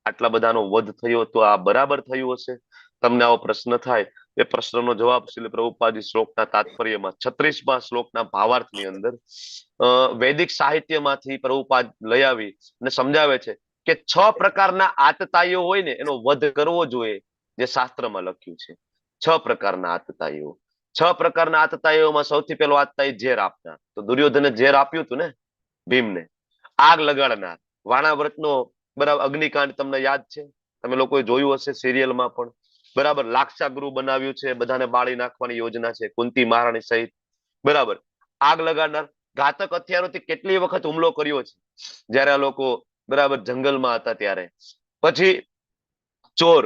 આટલા બધાનો વધ થયો તો આ બરાબર થયું હશે? તમને આવો પ્રશ્ન થાય, એ પ્રશ્નનો જવાબ શ્રીલ પ્રભુપાદજી શ્લોકના તાત્પર્યમાં 36મા શ્લોકના ભાવાર્થની અંદર વૈદિક સાહિત્યમાંથી પ્રભુપાદ લઈ આવી અને સમજાવે છે કે 6 પ્રકારના આતતાઈઓ હોય ને એનો વધ કરવો જોઈએ, જે શાસ્ત્રમાં લખ્યું છે. 6 પ્રકારના આતતાઈઓ. 6 પ્રકારના આતતાઈઓમાં સૌથી પહેલો આતતાઈ ઝેર આપનાર. તો દુર્યોધને ઝેર આપ્યું હતું ને ભીમને. આગ લગાડનાર, વાણાવ્રતનો, બરાબર, અગ્નિકાંડ તમને યાદ છે, તમે લોકોએ જોયું હશે સિરિયલમાં પણ, બરાબર. લાક્ષાગૃહ બનાવ્યું છે, બધાને બાળી નાખવાની યોજના છે, કુંતી મહારાણી સહિત, બરાબર. આગ લગાડનાર, ઘાતક હથિયારોથી કેટલી વખત હુમલો કર્યો છે જયારે આ લોકો, બરાબર, જંગલમાં હતા ત્યારે. પછી ચોર,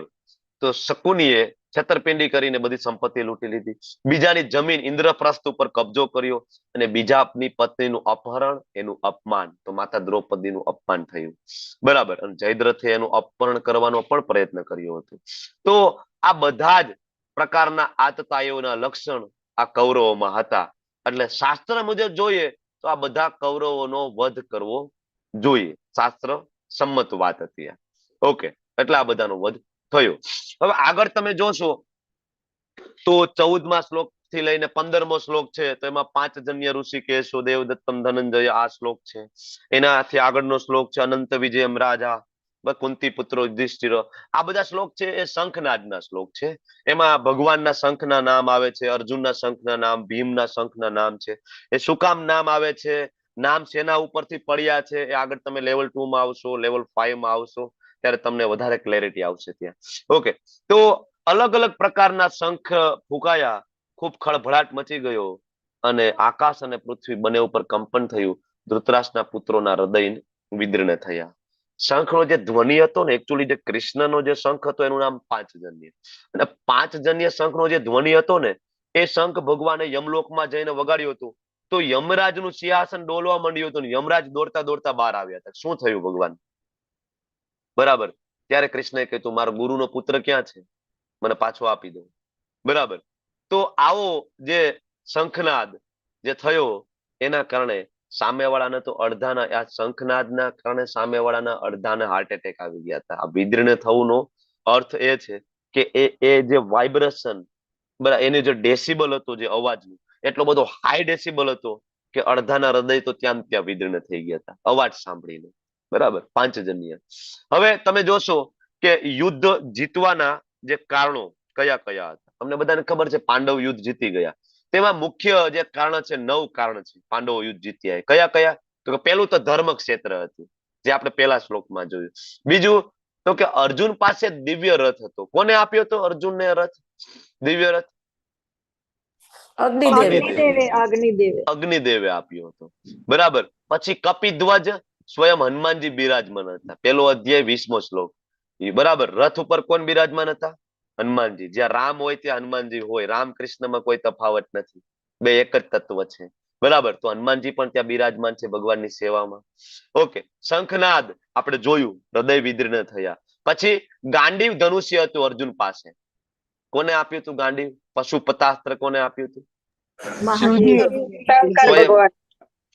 તો શકુનીએ છેતરપિંડી કરીને બધી સંપત્તિ લૂંટી લીધી. બીજાની જમીન ઇન્દ્રપ્રસ્થ ઉપર કબજો કર્યો, અને બીજાની પત્નીનું અપહરણ, એનું અપમાન, તો માતા દ્રૌપદીનું અપમાન થયું, બરાબર. અને જયદ્રથે એનું અપહરણ કરવાનો પણ પ્રયત્ન કર્યો હતો. તો આ બધા જ પ્રકારના આતતાઈઓના લક્ષણ આ કૌરવોમાં હતા. એટલે શાસ્ત્ર મુજબ જોઈએ તો આ બધા કૌરવોનો વધ કરવો જોઈએ. શાસ્ત્ર સંમત વાત હતી. ઓકે, એટલે આ બધાનો વધ થયો. હવે આગળ તમે જોશો તો 14મા શ્લોક થી લઈને 15મો શ્લોક છે, તો એમાં 5 જન્ય ઋષિકેશો દેવદત્તમ ધનંજય આ શ્લોક છે. એનાથી આગળનો શ્લોક છે અનંત વિજયમ રાજા, કુંતી પુત્રો યુધિષ્ઠિર. આ બધા શ્લોક છે એ શંખનાદના શ્લોક છે. એમાં ભગવાનના શંખના નામ આવે છે, અર્જુનના શંખના નામ, ભીમના શંખના નામ છે. એ શું કામ નામ આવે છે, નામ શેના ઉપરથી પડ્યા છે, એ આગળ તમે લેવલ 2 માં આવશો, લેવલ 5 માં આવશો ત્યારે તમને વધારે ક્લેરિટી આવશે ત્યાં. ઓકે, તો અલગ અલગ પ્રકારના શંખ ફૂંકાયા, ખૂબ ખળભળાટ મચી ગયો, અને આકાશ અને પૃથ્વી બંને ઉપર કંપન થયું. ધૃતરાષ્ટ્રના પુત્રોના હૃદય વિદીર્ણ થયા. શંખનો જે ધ્વનિ હતો ને, એકચ્યુઅલી જે કૃષ્ણનો જે શંખ હતો એનું નામ 5 જન્ય. અને 5 જન્ય શંખનો જે ધ્વનિ હતો ને, એ શંખ ભગવાને યમલોકમાં જઈને વગાડ્યું હતું. તો યમરાજનું સિંહાસન ડોલવા માંડ્યું હતું, યમરાજ દોડતા દોડતા બહાર આવ્યા હતા. શું થયું ભગવાન? બરાબર. ત્યારે કૃષ્ણએ કહ્યું મારો ગુરુનો પુત્ર ક્યાં છે, મને પાછો આપી દો, બરાબર. તો આવો જે શંખનાદ જે થયો એના કારણે સામેવાળાને તો અડધાના, આ શંખનાદના કારણે સામેવાળાના અડધાને હાર્ટ એટેક આવી ગયા હતા. આ વિદીર્ણ થવુંનો અર્થ એ છે કે એ જે વાઇબ્રેશન, બરાબર, એનું જે ડેસિબલ હતો, જે અવાજનું, એટલો બધો હાઈ ડેસિબલ હતો કે અડધાના હૃદય તો ત્યાં વિદીર્ણ થઈ ગયા હતા અવાજ સાંભળીને, બરાબર. 5 જન્ય. હવે તમે જોશો કે યુદ્ધ જીતવાના જે કારણો કયા કયા હતા. તમને બધાને ખબર છે પાંડવ યુદ્ધ જીતી ગયા. તેમાં મુખ્ય જે કારણ છે, 9 કારણ છે પાંડવો યુદ્ધ જીત્યા. કયા કયા? તો કે પહેલું તો ધર્મ ક્ષેત્ર હતું, જે આપણે પહેલા શ્લોકમાં જોયું. બીજું તો કે અર્જુન પાસે દિવ્ય રથ હતો. કોને આપ્યો હતો અર્જુનને રથ, દિવ્ય રથ? અગ્નિદેવે આપ્યો હતો, બરાબર. પછી કપિધ્વજ સ્વયં હનુમાનજી બિરાજમાન હતા. પહેલો અધ્યાય 20મો શ્લોક, બરાબર. રથ ઉપર કોણ બિરાજમાન હતા? હનુમાનજી. જ્યાં રામ હોય ત્યાં હનુમાનજી હોય. રામકૃષ્ણમાં કોઈ તફાવત નથી, બે એક જ તત્વ છે, બરાબર. તો હનુમાનજી પણ ત્યાં બિરાજમાન છે ભગવાનની સેવામાં. ઓકે, શંખનાદ આપણે જોયું, હૃદય વિદીર્ણ થયા. પછી ગાંડીવ ધનુષ્ય હતું અર્જુન પાસે. કોને આપ્યું હતું ગાંડીવ? પશુપતાસ્ત્ર કોને આપ્યું હતું? શિવજી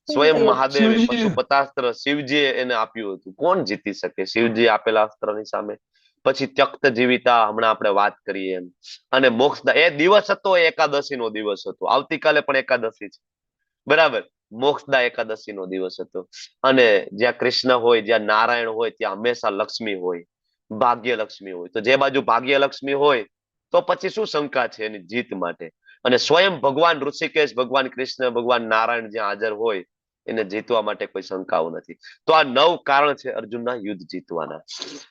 સ્વયં મહાદેવે શિવજી. પશુપતાસ્ત્ર શિવજીએ એને આપ્યું હતું. કોણ જીતી શકે શિવજી આપેલા અસ્ત્રની સામે? પછી ત્યક્ત જીવિતા હમણાં આપણે વાત કરીએ એમ, અને મોક્ષદા એ દિવસ હતો, એકાદશી નો દિવસ હતો. આવતીકાલે પણ એકાદશી છે, બરાબર. મોક્ષદા એકાદશી નો દિવસ હતો. અને જ્યાં કૃષ્ણ હોય, જ્યાં નારાયણ હોય, ત્યાં હંમેશા લક્ષ્મી હોય, ભાગ્યલક્ષ્મી હોય. તો જે બાજુ ભાગ્યલક્ષ્મી હોય તો પછી શું શંકા છે એની જીત માટે? અને સ્વયં ભગવાન ઋષિકેશ, ભગવાન કૃષ્ણ, ભગવાન નારાયણ જ્યાં હાજર હોય એને જીતવા માટે કોઈ શંકાઓ નથી. તો આ 9 કારણ છે અર્જુનના યુદ્ધ જીતવાના.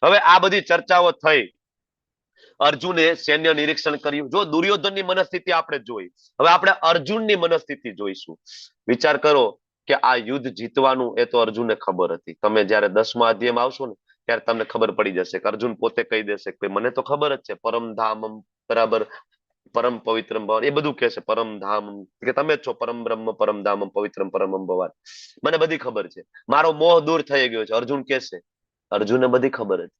હવે આ બધી ચર્ચાઓ થઈ, અર્જુને સૈન્ય નિરીક્ષણ કર્યું. જો દુર્યોધનની મનસ્થિતિ આપણે જોઈ, હવે આપણે અર્જુનની મનસ્થિતિ જોઈશું. વિચાર કરો કે આ યુદ્ધ જીતવાનું એ તો અર્જુનને ખબર હતી. તમે જયારે 10મા અધ્યાયમાં આવશો ને ત્યારે તમને ખબર પડી જશે કે અર્જુન પોતે કહી દેશે કે મને તો ખબર જ છે, પરમ ધામમ, બરાબર, પરમ પવિત્રમ ભવન, એ બધું કહે છે. પરમ ધામ કે તમે જ છો, પરમ બ્રહ્મ પરમ ધામમ પવિત્રમ પરમમ ભવન, મને બધી ખબર છે, મારો મોહ દૂર થઈ ગયો છે, અર્જુન કહેશે. અર્જુનને બધી ખબર હતી,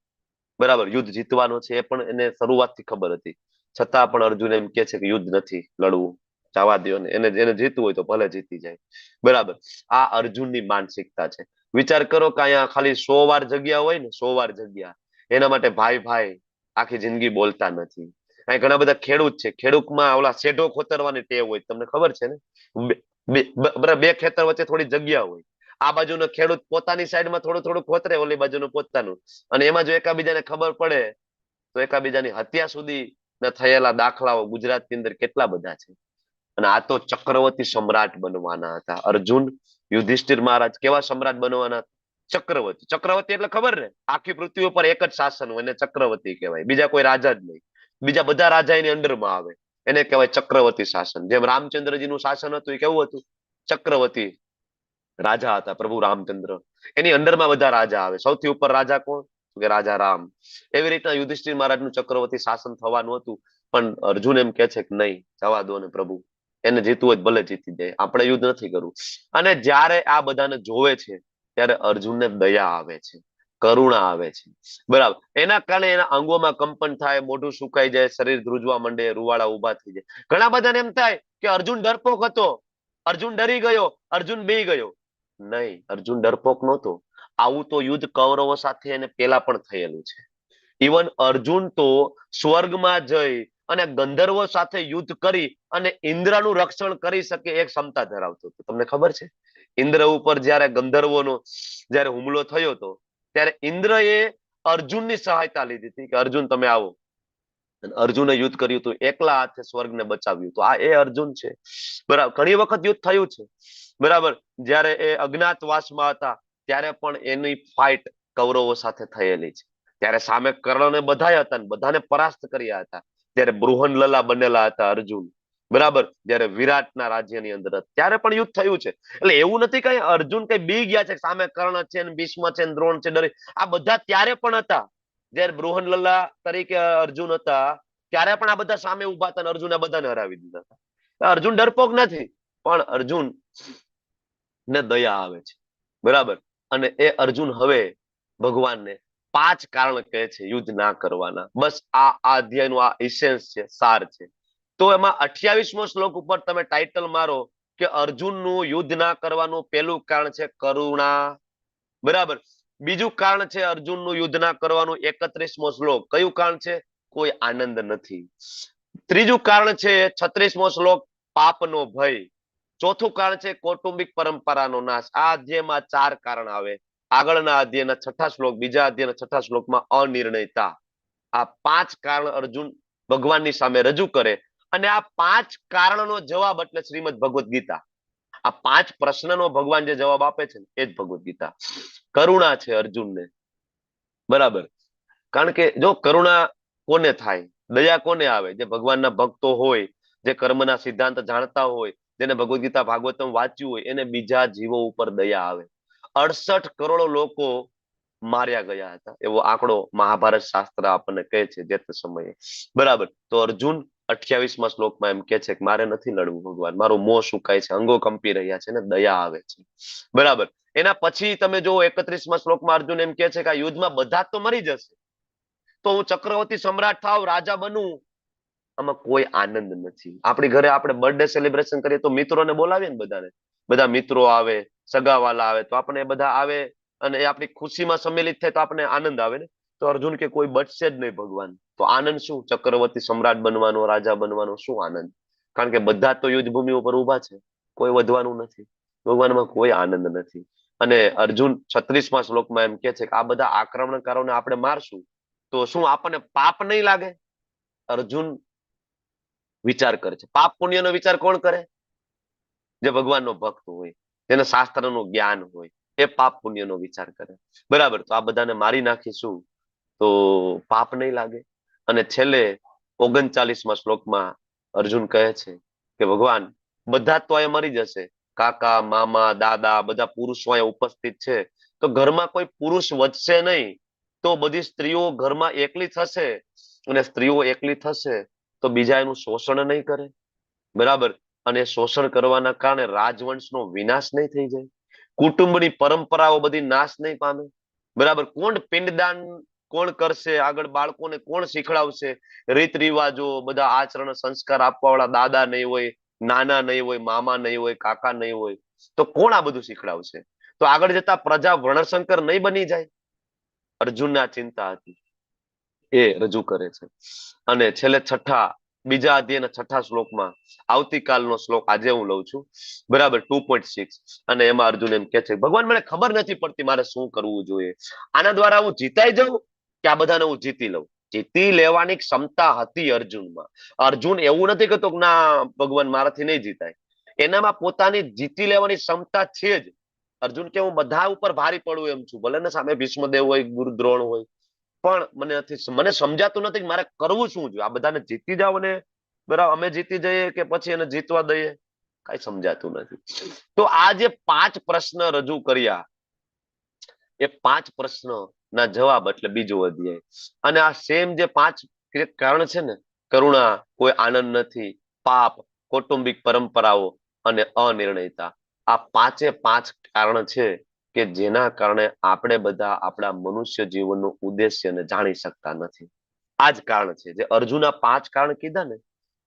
બરાબર. યુદ્ધ જીતવાનો છે એ પણ એને શરૂઆતથી ખબર હતી. છતાં પણ અર્જુન એમ કે છે કે યુદ્ધ નથી લડવું, જવા દો ને, એને જીતવું હોય તો ભલે જીતી જાય, બરાબર. આ અર્જુનની માનસિકતા છે. વિચાર કરો કે અહીંયા ખાલી 100 વાર જગ્યા હોય ને, 100 વાર જગ્યા, એના માટે ભાઈ ભાઈ આખી જિંદગી બોલતા નથી. અહીં ઘણા બધા ખેડૂત છે, ખેડૂતમાં ઓલા શેઢો ખોતરવાની ટેવ હોય, તમને ખબર છે ને. બે ખેતર વચ્ચે થોડી જગ્યા હોય, આ બાજુનો ખેડૂત પોતાની સાઈડમાં થોડું થોડું ખોતરે, ઓલી બાજુનું પોતાનું, અને એમાં જો એકાબીજાને ખબર પડે તો એકાબીજાની હત્યા સુધી થયેલા દાખલાઓ ગુજરાતની અંદર કેટલા બધા છે. અને આ તો ચક્રવર્તી સમ્રાટ બનવાના હતા. અર્જુન, યુધિષ્ઠિર મહારાજ કેવા સમ્રાટ બનવાના? ચક્રવર્તી. ચક્રવર્તી એટલે ખબર ને, આખી પૃથ્વી ઉપર એક જ શાસન હોય, એને ચક્રવર્તી કહેવાય. બીજા કોઈ રાજા જ નહીં, બીજા બધા રાજા એની અંડરમાં આવે, એને કહેવાય ચક્રવર્તી શાસન. જેમ રામચંદ્રજીનું શાસન હતું એ કેવું હતું? ચક્રવર્તી રાજા હતા, પ્રભુ રામચંદ્ર. એની અંડરમાં બધા રાજા આવે. સૌથી ઉપર રાજા કોણ? કે રાજા રામ. એવી રીતના યુધિષ્ઠિર મહારાજનું ચક્રવર્તી શાસન થવાનું હતું. પણ અર્જુન એમ કે છે કે નહીં, જવા દો ને પ્રભુ, એને જીતવું હોય ભલે જીતી જાય, આપણે યુદ્ધ નથી કરવું. અને જ્યારે આ બધાને જોવે છે ત્યારે અર્જુનને દયા આવે છે, કરુણા આવે છે, બરાબર. એના કારણે એના અંગોમાં કંપન થાય, મોઢું સુકાઈ જાય, શરીર ધ્રુજવા માંડે, રૂવાડા ઉભા થઈ જાય. ઘણા બધાને એમ થાય કે અર્જુન ડરપોક હતો, અર્જુન ડરી ગયો, અર્જુન બી ગયો. નહીં, અર્જુન ડરપોક નહોતો. આવું તો યુદ્ધ કૌરવો સાથે એને પેલા પણ થયેલું છે. ઇવન અર્જુન તો સ્વર્ગમાં જઈ અને ગંધર્વો સાથે યુદ્ધ કરી અને ઇન્દ્રનું રક્ષણ કરી શકે એ ક્ષમતા ધરાવતો હતો. તમને ખબર છે, ઇન્દ્ર ઉપર જયારે ગંધર્વોનો જયારે હુમલો થયો હતો ત્યારે ઇન્દ્રએ અર્જુનની સહાયતા લીધી હતી કે અર્જુન તમે આવો. અર્જુને યુદ્ધ કર્યું હતું, એકલા હાથે સ્વર્ગને બચાવ્યું હતું. આ એ અર્જુન છે, બરાબર. ઘણી વખત યુદ્ધ થયું છે, બરાબર. જયારે એ અજ્ઞાતવાસમાં હતા ત્યારે પણ એની ફાઇટ કૌરવો સાથે થયેલી છે. ત્યારે સામે કર્ણને બધા હતા, બધાને પરાસ્ત કર્યા હતા. ત્યારે બૃહનલલા બનેલા હતા અર્જુન, બરાબર. જયારે વિરાટના રાજ્યની અંદર ત્યારે પણ યુદ્ધ થયું છે. એટલે એવું નથી કઈ અર્જુન કઈ બી ગયા છે, સામે કર્ણ છે, ભીષ્મ છે, દ્રોણ છે, ડરી, આ બધા ત્યારે પણ હતા. જયારે બૃહનલલા તરીકે અર્જુન હતા ત્યારે પણ આ બધા સામે ઉભા હતા, અર્જુન આ બધાને હરાવી દીધા હતા. અર્જુન ડરપોક નથી, પણ અર્જુન ને દયા આવે છે, બરાબર. અને એ અર્જુન હવે ભગવાનને 5 કારણ કહે છે યુદ્ધ ના કરવાના. બસ આ અધ્યાયનું આ ઇસેન્સ છે, સાર છે. તો એમાં 28મો શ્લોક ઉપર તમે ટાઇટલ મારો કે અર્જુનનું યુદ્ધ ના કરવાનું પહેલું કારણ છે કરુણા, બરાબર. બીજું કારણ છે અર્જુનનું યુદ્ધ ના કરવાનું 31મો શ્લોક, કયું કારણ છે? કોઈ આનંદ નથી. ત્રીજું કારણ છે 36મો શ્લોક, પાપનો ભય. ચોથું કારણ છે કૌટુંબિક પરંપરાનો નાશ. આ અધ્યાયમાં 4 કારણ આવે. આગળના અધ્યાયના 6થા શ્લોક, બીજા અધ્યાયના 6થા શ્લોકમાં અનિર્ણયતા. આ 5 કારણ અર્જુન ભગવાનની સામે રજૂ કરે અને આ 5 કારણનો જવાબ એટલે શ્રીમદ ભગવદ્ ગીતા. આ 5 પ્રશ્નનો ભગવાન જે જવાબ આપે છે એ જ ભગવદ્ ગીતા. કરુણા છે અર્જુનને, બરાબર. કારણ કે જો કરુણા કોને થાય, દયા કોને આવે? જે ભગવાનના ભક્તો હોય, જે કર્મના સિદ્ધાંત જાણતા હોય, જેને ભગવદ્ ગીતા ભાગવતમ વાંચ્યું હોય, એને બીજા જીવો ઉપર દયા આવે. 68 કરોડ લોકો માર્યા ગયા હતા એવો આંકડો મહાભારત શાસ્ત્ર આપણને કહે છે જે તે સમયે, બરાબર. તો અર્જુન 28મા શ્લોકમાં એમ કે છે કે મારે નથી લડવું ભગવાન, મારો મોહ સુકાય છે, અંગો કંપી રહ્યા છે ને દયા આવે છે, બરાબર. એના પછી તમે જો 31મા શ્લોકમાં અર્જુન એમ કે છે કે આ યુદ્ધમાં બધા તો મરી જશે, તો હું ચક્રવર્તી સમ્રાટ થાવ, રાજા બનું, આમાં કોઈ આનંદ નથી. આપણી ઘરે આપણે બર્થડે સેલિબ્રેશન કરીએ તો મિત્રોને બોલાવીએ ને બધાને, બધા મિત્રો આવે, સગાવાલા આવે, તો આપણે બધા આવે અને એ આપણી ખુશીમાં સંમેલિત થાય તો આપણે આનંદ આવે ને. તો અર્જુન કે કોઈ બચશે જ નહીં ભગવાન, તો આનંદ શું? ચક્રવર્તી સમ્રાટ બનવાનો, રાજા બનવાનો શું આનંદ? કારણ કે બધા તો યુદ્ધ ભૂમિ ઉપર ઉભા છે, કોઈ વધવાનું નથી, ભગવાનમાં કોઈ આનંદ નથી. અને અર્જુન 36મા શ્લોકમાં એમ કે છે કે આ બધા આક્રમણકારોને આપણે મારશું તો શું આપણને પાપ નહીં લાગે? અર્જુન વિચાર કરે છે. પાપ પુણ્યનો વિચાર કોણ કરે? જે ભગવાનનો ભક્ત હોય, જેને શાસ્ત્રનું જ્ઞાન હોય, એ પાપ પુણ્યનો વિચાર કરે. બરાબર, તો આ બધાને મારી નાખીશું તો પાપ નહીં લાગે. અને છેલ્લે 39મા શ્લોકમાં અર્જુન કહે છે કે ભગવાન બધા તો અહીંયા મરી જશે, કાકા, મામા, દાદા, બધા પુરુષો અહીંયા ઉપસ્થિત છે, તો ઘરમાં કોઈ પુરુષ વધશે નહીં, તો બધી સ્ત્રીઓ ઘરમાં એકલી થશે, અને સ્ત્રીઓ એકલી થશે તો બીજા એનું શોષણ નહીં કરે. બરાબર, અને શોષણ કરવાના કારણે રાજવંશનો વિનાશ નહીં થઈ જાય, કુટુંબની પરંપરાઓ બધી નાશ નહીં પામે. બરાબર, કોણ પિંડદાન કોણ કરશે, આગળ બાળકોને કોણ શીખડાવશે? રીત રિવાજો, બધા આચરણ સંસ્કાર આપવા વાળા દાદા નહીં હોય, નાના નહીં હોય, મામા નહીં હોય, કાકા નહીં હોય, તો કોણ આ બધું શીખડાવશે? તો આગળ જતા પ્રજા વર્ણશંકર નહીં બની જાય. અર્જુનને આ ચિંતા હતી, એ રજૂ કરે છે. અને છેલ્લે બીજા અધ્યાયના 6થા શ્લોકમાં, આવતીકાલનો શ્લોક આજે હું લઉં છું, બરાબર, 2.6, અને એમાં અર્જુન એમ કે છે ભગવાન મને ખબર નથી પડતી મારે શું કરવું જોઈએ. આના દ્વારા હું જીતાઈ જાઉં કે આ બધાને હું જીતી લઉં? જીતી લેવાની ક્ષમતા હતી અર્જુનમાં. અર્જુન એવું નથી કહેતો કે ના ભગવાન મારાથી નહીં જીતાય, એનામાં પોતાની જીતી લેવાની ક્ષમતા છે જ. અર્જુન કે હું બધા ઉપર ભારી પડું એમ છું, ભલે ને સામે ભીષ્મદેવ હોય, ગુરુ દ્રોણ હોય, પણ મને સમજાતું નથી કે મારે કરવું શું જોઈએ. આ બધાને જીતી જાવ ને બરાબર અમે જીતી જઈએ કે પછી એને જીતવા દઈએ, કઈ સમજાતું નથી. તો આ જે 5 પ્રશ્ન રજૂ કર્યા, એ 5 પ્રશ્ન ના જવાબ એટલે બીજો અધ્યાય. અને આ સેમ જે 5 કારણ છે ને, કરુણા, કોઈ આનંદ નથી, પાપ, કૌટુંબિક પરંપરાઓ અને અનિર્ણયતા, આ 5 કારણ છે કે જેના કારણે આપણે બધા આપણા મનુષ્ય જીવનનું ઉદ્દેશ્યને જાણી શકતા નથી. આ જ કારણ છે જે અર્જુના 5 કારણ કીધા ને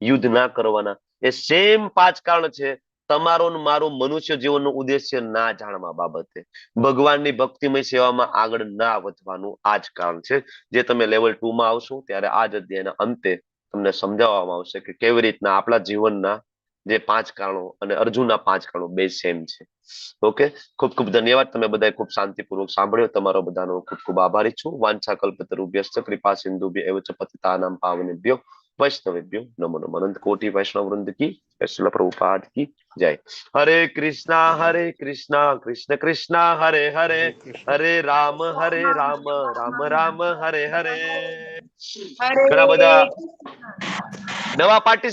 યુદ્ધ ના કરવાના, એ સેમ 5 કારણ છે તમારું મારું મનુષ્ય જીવનનું ઉદ્દેશ્ય ના જાણવા બાબતે, ભગવાનની ભક્તિમય સેવામાં આગળ ના વધવાનું આ જ કારણ છે. જે તમે લેવલ 2 માં આવશો ત્યારે આ જ અધ્યાયના અંતે તમને સમજાવવામાં આવશે કે કેવી રીતના આપણા જીવનના જે 5 કારણો અને અર્જુનના 5 કારણો બે સેમ છે. ઓકે, ખૂબ ખૂબ ધન્યવાદ. તમે બધા ખૂબ શાંતિપૂર્વક સાંભળ્યો. તમારો બધાનો ખૂબ ખૂબ આભારી છું. વાંછા કલ્પતરુભ્યશ્ચ કૃપા સિંધુભ્ય એવ ચ પતિતાનાં પાવનેભ્યો વૈષ્ણવેભ્યો નમો નમઃ. અનંત કોટિ વૈષ્ણવ વૃંદ કી જય. શ્રીલ પ્રભુપાદ કી જય. હરે કૃષ્ણ કૃષ્ણ કૃષ્ણ હરે હરે, હરે રામ રામ રામ હરે હરે. ઘણા બધા નવા પાર્ટી